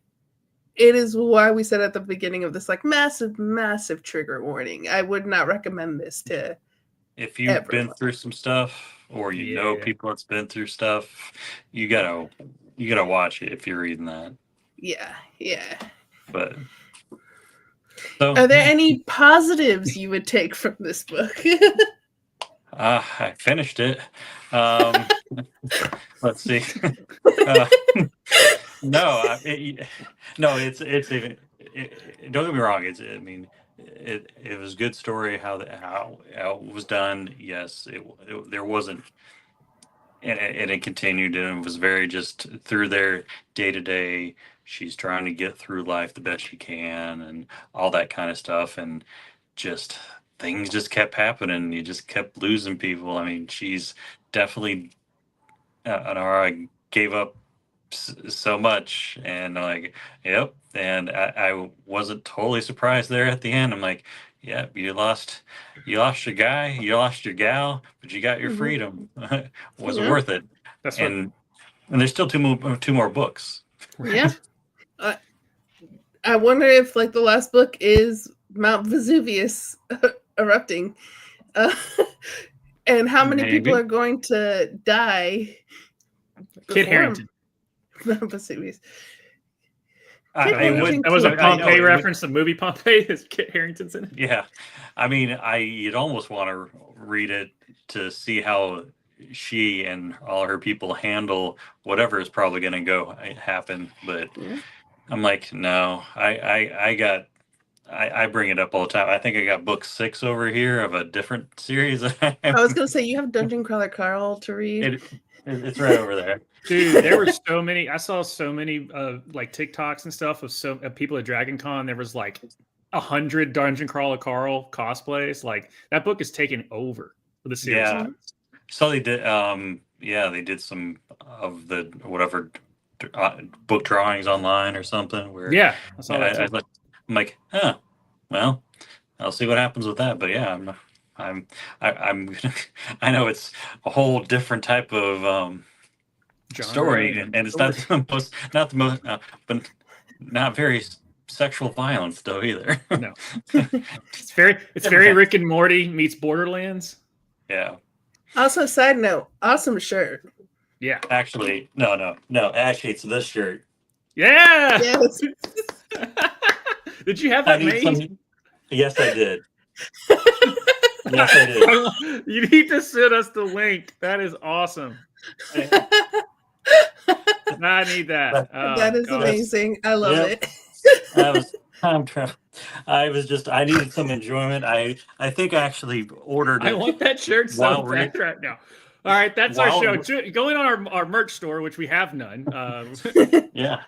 is why we said at the beginning of this, like massive trigger warning. I would not recommend this to if you've been through some stuff, or you know people that's been through stuff, you gotta watch it if you're reading that. Yeah. But so, are there any positives you would take from this book? I finished it. Let's see. No, it's even. Don't get me wrong. It was a good story how it was done. Yes, there wasn't, and it continued, and it was very just through their day to day. She's trying to get through life the best she can, and all that kind of stuff, and just things just kept happening. You just kept losing people. I mean, she's definitely. I gave up so much, and like, yep. And I wasn't totally surprised there at the end. I'm like, yep, you lost your guy, you lost your gal, but you got your freedom. Was it worth it? That's and there's still two more books. Yeah. I wonder if like the last book is Mount Vesuvius erupting, and how many people are going to die. Kit Harington. Mount Vesuvius. That was a Pompeii reference. The movie Pompeii is Kit Harington's in it. Yeah, I mean, you'd almost want to read it to see how she and all her people handle whatever is probably going to happen. But I'm like, no, I bring it up all the time. I think I got book 6 over here of a different series. I was going to say, you have Dungeon Crawler Carl to read. It's right over there. Dude, there were so many. I saw so many like TikToks and stuff of people at Dragon Con. There was like 100 Dungeon Crawler Carl cosplays. Like that book is taking over for the series. Yeah. So they did. They did some of the whatever book drawings online or something. Where I saw that. I'm like, well, I'll see what happens with that. But yeah, I'm I know it's a whole different type of story, and it's not the most, but not very sexual violence though either. No, it's very Rick and Morty meets Borderlands. Yeah. Also, side note, awesome shirt. Yeah. Actually, no. Actually, it's this shirt. Yeah. Yes. Did you have that made? Yes, I did. Yes, I did. You need to send us the link. That is awesome. I need that. That is amazing. I love it. That was time travel. I needed some enjoyment. I think I actually ordered I it want that shirt so while bad right now. All right, that's our while show. Going on our merch store, which we have none. yeah.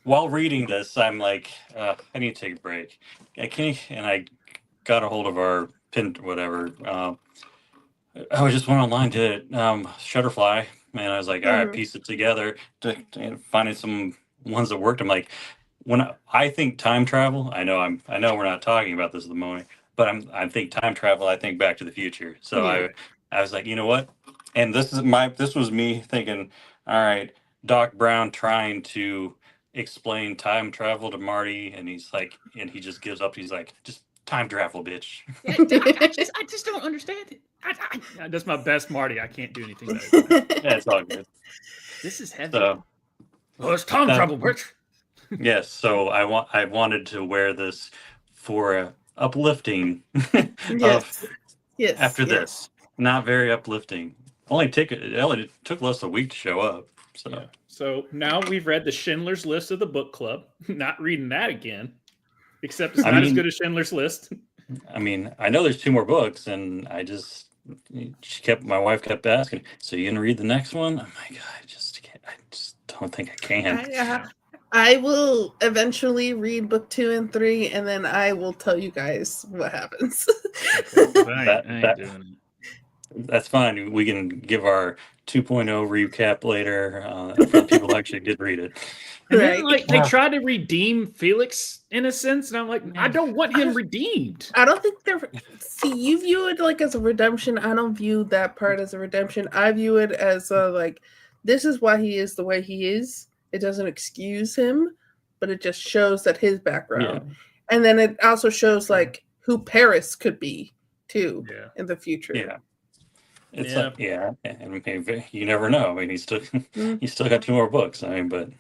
While reading this, I'm like, I need to take a break. And I got a hold of our pin, whatever. I just went online, did it, Shutterfly, and I was like, all right, Mhm. piece it together, finding some ones that worked. I'm like, when I think time travel, I know we're not talking about this at the moment, but I think time travel, I think Back to the Future. So Yeah. I was like, you know what? And this was me thinking, all right, Doc Brown trying to explain time travel to Marty, and he's like, and he just gives up. He's like, just time travel, bitch. I just don't understand it. That's my best Marty. I can't do anything better than that. Yeah, it's all good. This is heavy. So Oh, it's time that, travel, bitch. yes, so I wanted to wear this for uplifting of Yes. Yes. after yes. this. Not very uplifting. It only took less than a week to show up. So Yeah. So now we've read the Schindler's List of the book club. Not reading that again, except it's I not as mean, good as Schindler's List. I know there's two more books, and my wife kept asking, so you gonna read the next one? I'm like, I just don't think I can. I will eventually read book 2 and 3, and then I will tell you guys what happens. I ain't doing it. That's fine. We can give our 2.0 recap later for the people who actually did read it. And then, Right. they try to redeem Felix in a sense, and I'm like, I don't want him redeemed. I don't think they're. See, you view it like as a redemption. I don't view that part as a redemption. I view it as like, this is why he is the way he is. It doesn't excuse him, but it just shows that his background. Yeah. And then it also shows like who Paris could be too in the future. Yeah. It's and maybe, you never know. I mean, he's still got two more books. I mean, but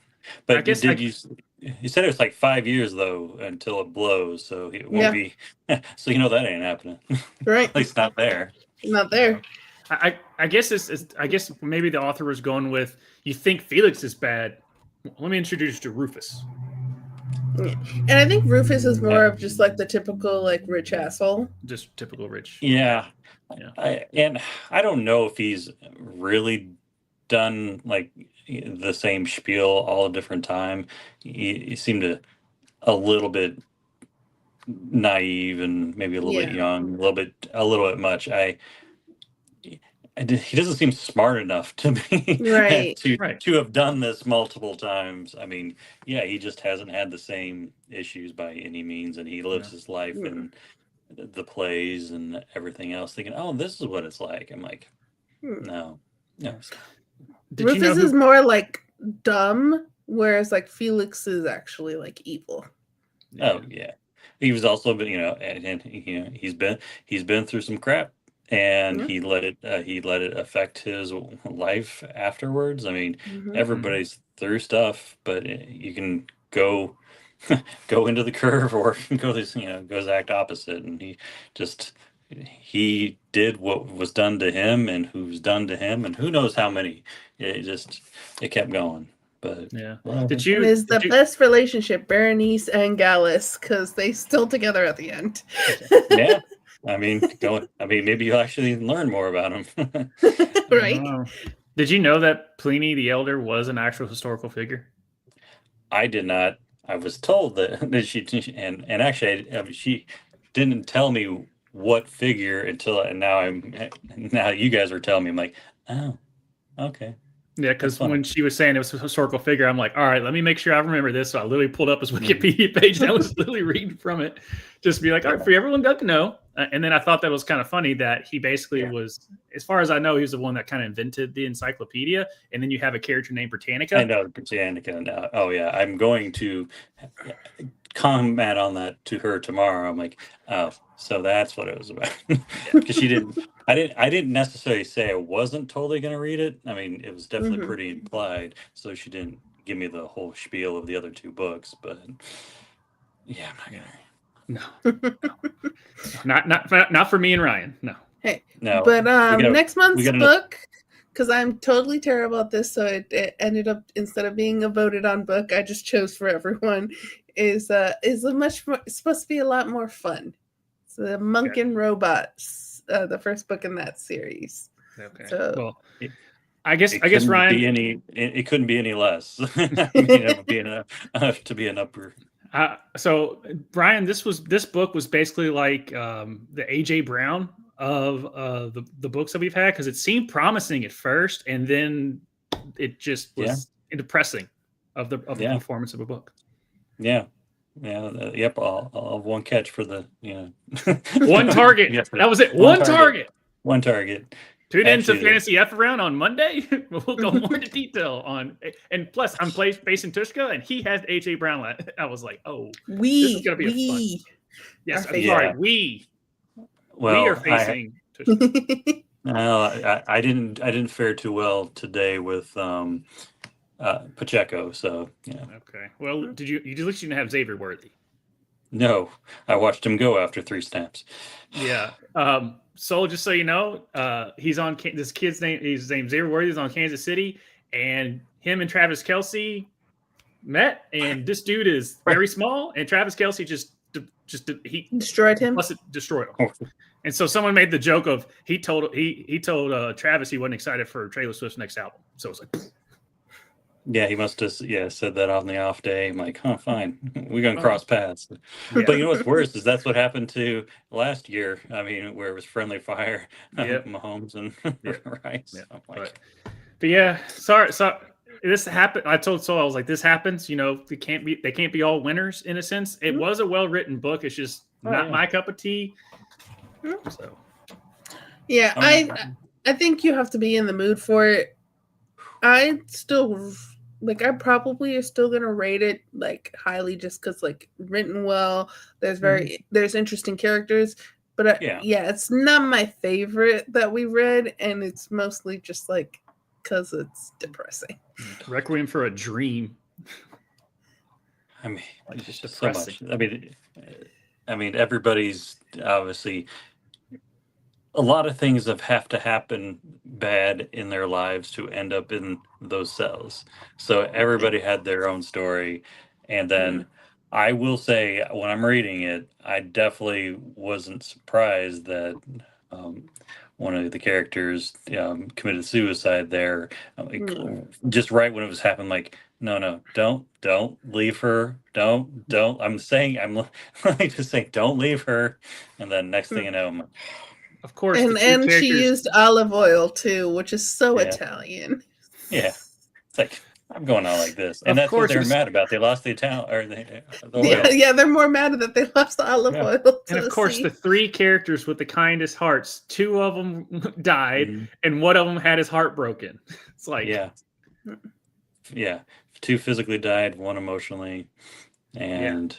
I guess you said it was like 5 years though until it blows, so it won't be. So that ain't happening. Right. At least not there. Not there. I guess I guess maybe the author was going with, you think Felix is bad. Let me introduce you to Rufus. Yeah. And I think Rufus is more of just like the typical like rich asshole. Just typical rich. Yeah. Yeah. I don't know if he's really done like the same spiel all a different time. He seemed a little bit naive and maybe a little bit young, a little bit much. He doesn't seem smart enough to be to have done this multiple times. I mean, he just hasn't had the same issues by any means, and he lives his life in the plays and everything else, thinking, "Oh, this is what it's like." I'm like, no. Rufus is more like dumb, whereas like Felix is actually like evil. Oh yeah, he was also, and he's been through some crap. And he let it affect his life afterwards. I mean, everybody's through stuff, but you can go into the curve or go exact opposite. And he did what was done to him, and who's done to him, and who knows how many. It kept going. But it is the best relationship, Berenice and Gallus, because they still together at the end. Yeah. I mean, maybe you'll actually learn more about him. Right. Did you know that Pliny the Elder was an actual historical figure? I did not. I was told that she and actually she didn't tell me what figure until now you guys are telling me. I'm like, oh, okay. Yeah, because when she was saying it was a historical figure, I'm like, all right, let me make sure I remember this. So I literally pulled up his Wikipedia page and I was literally reading from it, just to be like, all right, for everyone got to know. And then I thought that was kind of funny that he basically was, as far as I know, he was the one that kind of invented the encyclopedia. And then you have a character named Britannica. I know Britannica now. Oh yeah, I'm going to comment on that to her tomorrow. I'm like, oh, so that's what it was about. Because I didn't necessarily say I wasn't totally going to read it. I mean, it was definitely pretty implied. So she didn't give me the whole spiel of the other two books, but yeah, I'm not gonna. No. Not for me and Ryan. No. Hey, no. But next month's book, because I'm totally terrible at this, so it ended up, instead of being a voted on book, I just chose for everyone, is a much more, it's supposed to be a lot more fun. It's the Monk and Robots, the first book in that series. Okay. So Well, I guess couldn't Ryan. it couldn't be any less. I mean, it would be enough to be an upper. So Brian, this book was basically like the AJ Brown of the books that we've had, because it seemed promising at first, and then it just was depressing of the performance of a book. Yeah. Yep. I'll have one catch for the one target. Yes, that was it. One target. One target. Tune into Fantasy F Around on Monday. We'll go more into detail on, and plus I'm facing Tushka, and he has AJ Brown. I was like, oh, this is gonna be a fun. Yes, I'm sorry. We are facing Tushka. No, I didn't fare too well today with Pacheco. So yeah. Okay. Well, did you at least you didn't have Xavier Worthy? No, I watched him go after 3 snaps. Yeah. So just so you know, he's on this kid's name. His name's Xavier Worthy. He's on Kansas City, and him and Travis Kelce met. And this dude is very small, and Travis Kelce just he destroyed him. Plus, it destroyed him. And so someone made the joke of he told Travis he wasn't excited for Taylor Swift's next album. So it's like. Yeah, he must have said that on the off day. I'm like, fine. We're going to cross paths. Yeah. But you know what's worse is that's what happened to last year. I mean, where it was friendly fire, Mahomes and Rice. Yeah. Like, but yeah, sorry. So this happened. I told Sol, I was like, this happens. They can't be all winners in a sense. It was a well-written book. It's just not my cup of tea. So yeah, I think you have to be in the mood for it. I still I probably are still gonna rate it like highly just because like written well. There's interesting characters, but it's not my favorite that we read, and it's mostly just like because it's depressing. Requiem for a Dream. I mean, like just depressing. So much. I mean, everybody's obviously. A lot of things have to happen bad in their lives to end up in those cells. So everybody had their own story. And then I will say, when I'm reading it, I definitely wasn't surprised that one of the characters committed suicide there. Just right when it was happening, like, no, don't leave her. Don't. I'm just saying, don't leave her. And then next thing you know, I'm like, of course, and she used olive oil too, which is so Italian. Yeah, it's like I'm going on like this, and that's what they're mad about. They lost the Italian, or the oil. They're more mad that they lost the olive oil. And of course, the 3 characters with the kindest hearts, 2 of them died, and one of them had his heart broken. It's like, yeah, 2 physically died, 1 emotionally, and.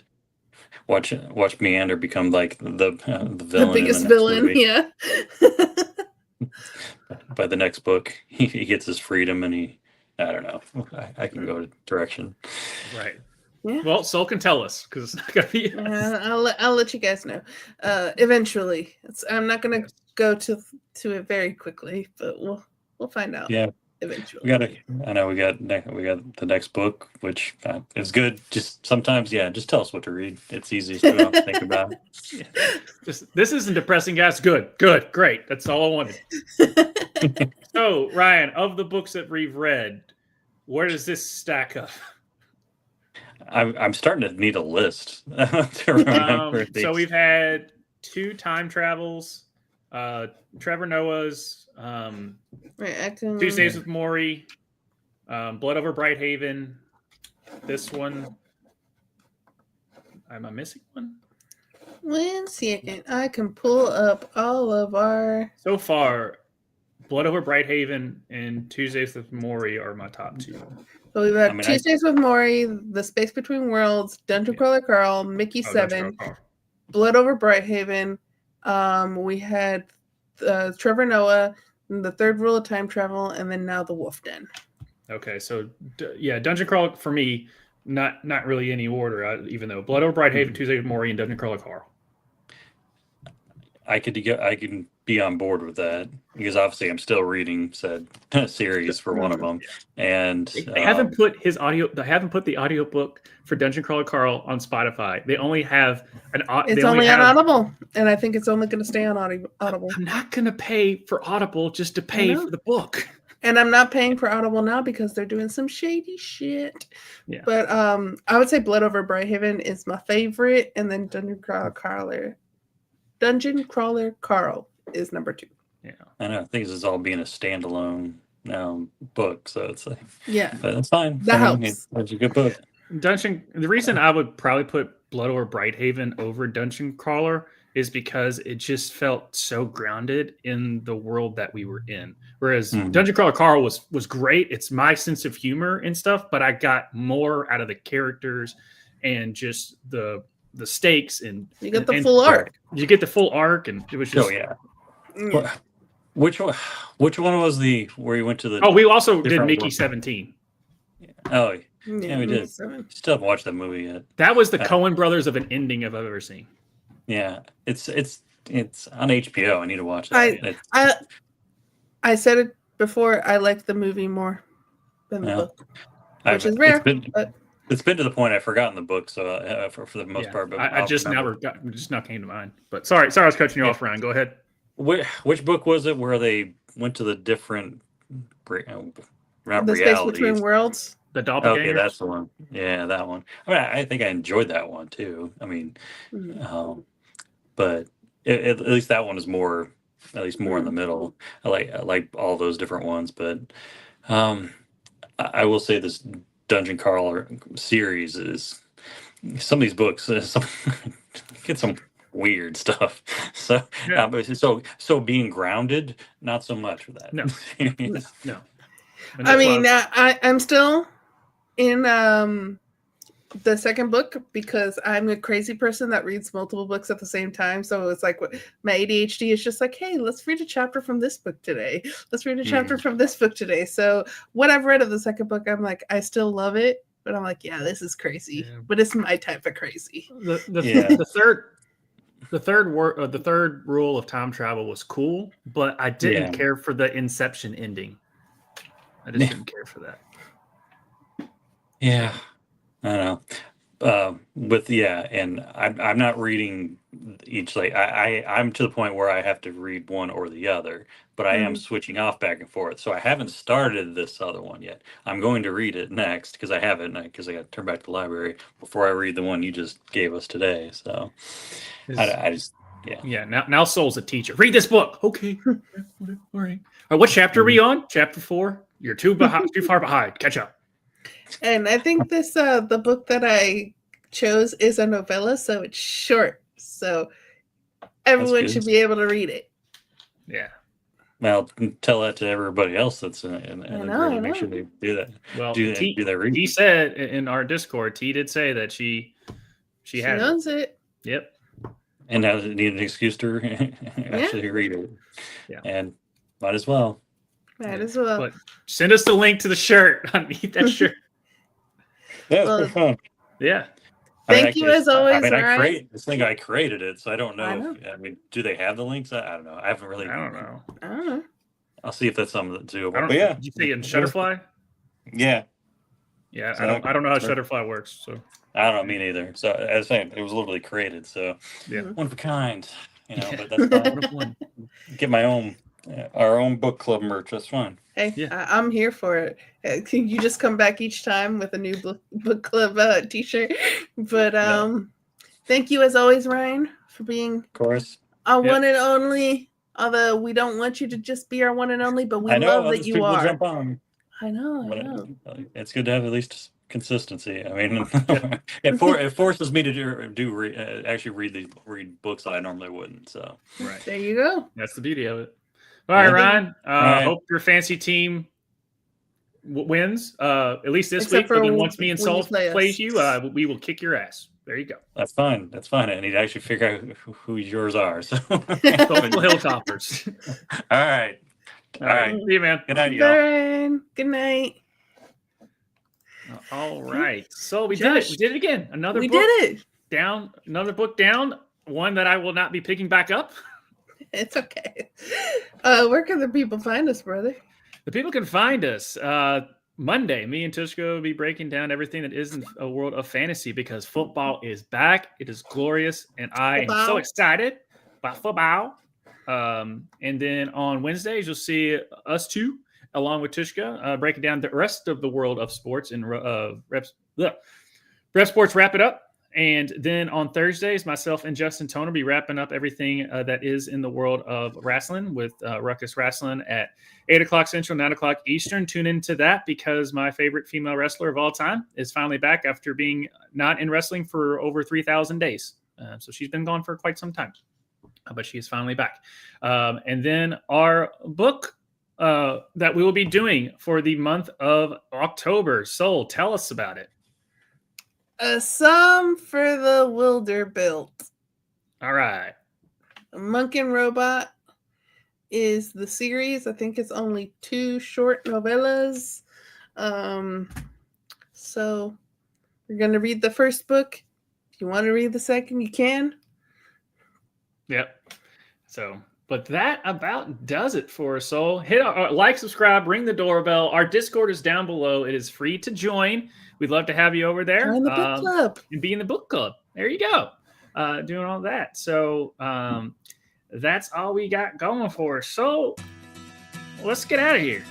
Watch Meander become like the villain, the biggest villain. Movie. Yeah. By the next book, he gets his freedom, and I don't know. I can go a direction. Right. Yeah. Well, Sol can tell us because it's not gonna be. I'll let you guys know. Eventually, I'm not gonna go to it very quickly, but we'll find out. Yeah. Eventually. We got the next book, which is good. Just sometimes, just tell us what to read. It's easy to think about. This isn't depressing, guys. Good, great. That's all I wanted. So, Ryan, of the books that we've read, where does this stack up? I'm starting to need a list to remember things. So we've had 2 time travels. Trevor Noah's 2 Days with Maury, Blood Over Brighthaven. This one, am I missing one? 1 second, I can pull up all of our. So far, Blood Over Brighthaven and Tuesdays with Maury are my top 2. So we've got Tuesdays with Maury, The Space Between Worlds, Dungeon Crawler Carl, Mickey 7, Blood Over Brighthaven. We had Trevor Noah, The Third Rule of Time Travel, and then now The Wolf Den. Okay, so Dungeon Crawler for me, not really any order. Even though Blood Over Brighthaven, Tuesday with Maury, and Dungeon Crawler Carl. I can be on board with that because obviously I'm still reading said series for one of them, and They haven't put his audio. They haven't put the audiobook for Dungeon Crawler Carl on Spotify. They only have It's only on Audible, and I think it's only going to stay on Audible. I'm not going to pay for Audible just to pay for the book. And I'm not paying for Audible now because they're doing some shady shit. Yeah. But I would say Blood Over Brighthaven is my favorite, and then Dungeon Crawler Carl is number 2. Yeah, I know. I think this is all being a standalone book, so it's like but it's fine. That helps. It's a good book. The reason I would probably put Blood Over Brighthaven over Dungeon Crawler is because it just felt so grounded in the world that we were in. Whereas Dungeon Crawler Carl was great. It's my sense of humor and stuff, but I got more out of the characters and just the stakes, and you get the full arc. You get the full arc, and it was just Well, which one was where you went to the? Oh, we also did Mickey 17. Oh, yeah, we did. Still haven't watched that movie yet. That was the Coen brothers of an ending if I've ever seen. Yeah, it's on HBO. I need to watch that. I said it before. I like the movie more than the book, which is rare. It's been to the point I've forgotten the book, so for the most part. But I just now came to mind. But sorry, I was cutting you off, Ryan. Go ahead. Which book was it where they went to the different the space between worlds? The Doppelgangers? Okay, that's the one. Yeah, that one. I mean, I think I enjoyed that one too. I mean, but at least that one is more in the middle. I like all those different ones, but I will say this Dungeon Crawler series is some of these books get some weird stuff. So so being grounded, not so much for that. No. No. I mean, I'm still in the second book because I'm a crazy person that reads multiple books at the same time. So it's like my ADHD is just like, hey, let's read a chapter from this book today. Let's read a chapter from this book today. So what I've read of the second book, I'm like, I still love it, but I'm like, yeah, this is crazy. Yeah. But it's my type of crazy. The third rule of time travel was cool, but I didn't care for the Inception ending. I just didn't care for that. Yeah, I don't know. And I'm not reading each. Like I'm to the point where I have to read one or the other, but I am switching off back and forth. So I haven't started this other one yet. I'm going to read it next because I haven't, because I got to turn back to the library before I read the one you just gave us today. So I just. Yeah. Now Soul's a teacher. Read this book. Okay. All right. What chapter are we on? Chapter 4. You're too far behind. Catch up. And I think this the book that I chose is a novella, so it's short. So everyone should be able to read it. Yeah. Well, tell that to everybody else that's in it. Make sure they do that. Well, do that reading. He said in our Discord, T did say that she knows it. Yep. And now need an excuse to actually read it. Yeah. And might as well. But send us the link to the shirt. I need that shirt. Yeah, it's pretty fun. Yeah. Thank you as always. I created it, so I don't know. I mean, do they have the links? I don't know. I don't know. I'll see if that's something that's doable. Did you say in Shutterfly? Yeah. Yeah, I don't know how Shutterfly works. So I don't know, me neither. So as I was saying, it was literally created. So one of a kind. But that's fine. Get my own. Our own book club merch. That's fine. Hey, I'm here for it. Can you just come back each time with a new book club t-shirt? But thank you as always, Ryan, for being of course our one and only. Although we don't want you to just be our one and only, but we love that you are. Jump on. I know. It's good to have at least consistency. I mean, it forces me to actually read books that I normally wouldn't. So there you go. That's the beauty of it. All right, Ryan. Hope your fancy team wins. At least this week. But then once me and Saul plays you, we will kick your ass. There you go. That's fine. I need to actually figure out who yours are. So Hilltoppers. All right. See you, man. Good night, y'all. Good night. All right. So we did it. We did it again. Another book down. One that I will not be picking back up. It's okay. Where can the people find us, brother? The people can find us Monday. Me and Tushka will be breaking down everything that is in a world of fantasy because football is back. It is glorious, and I am so excited about football. And then on Wednesdays, you'll see us two, along with Tushka, breaking down the rest of the world of sports and Rep Sports Wrap It Up. And then on Thursdays, myself and Justin Tone will be wrapping up everything that is in the world of wrestling with Ruckus Wrestling at 8 o'clock Central, 9 o'clock Eastern. Tune into that because my favorite female wrestler of all time is finally back after being not in wrestling for over 3,000 days. So she's been gone for quite some time, but she is finally back. And then our book that we will be doing for the month of October. Soul, tell us about it. A Psalm for the Wilderbuilt. All right. Monk and Robot is the series. I think it's only 2 short novellas. So we're going to read the first book. If you want to read the second, you can. Yep. So, but that about does it for us. So hit like, subscribe, ring the doorbell. Our Discord is down below. It is free to join. We'd love to have you over there. Join the book club. And be in the book club. There you go. Doing all that. So that's all we got going for us. So let's get out of here.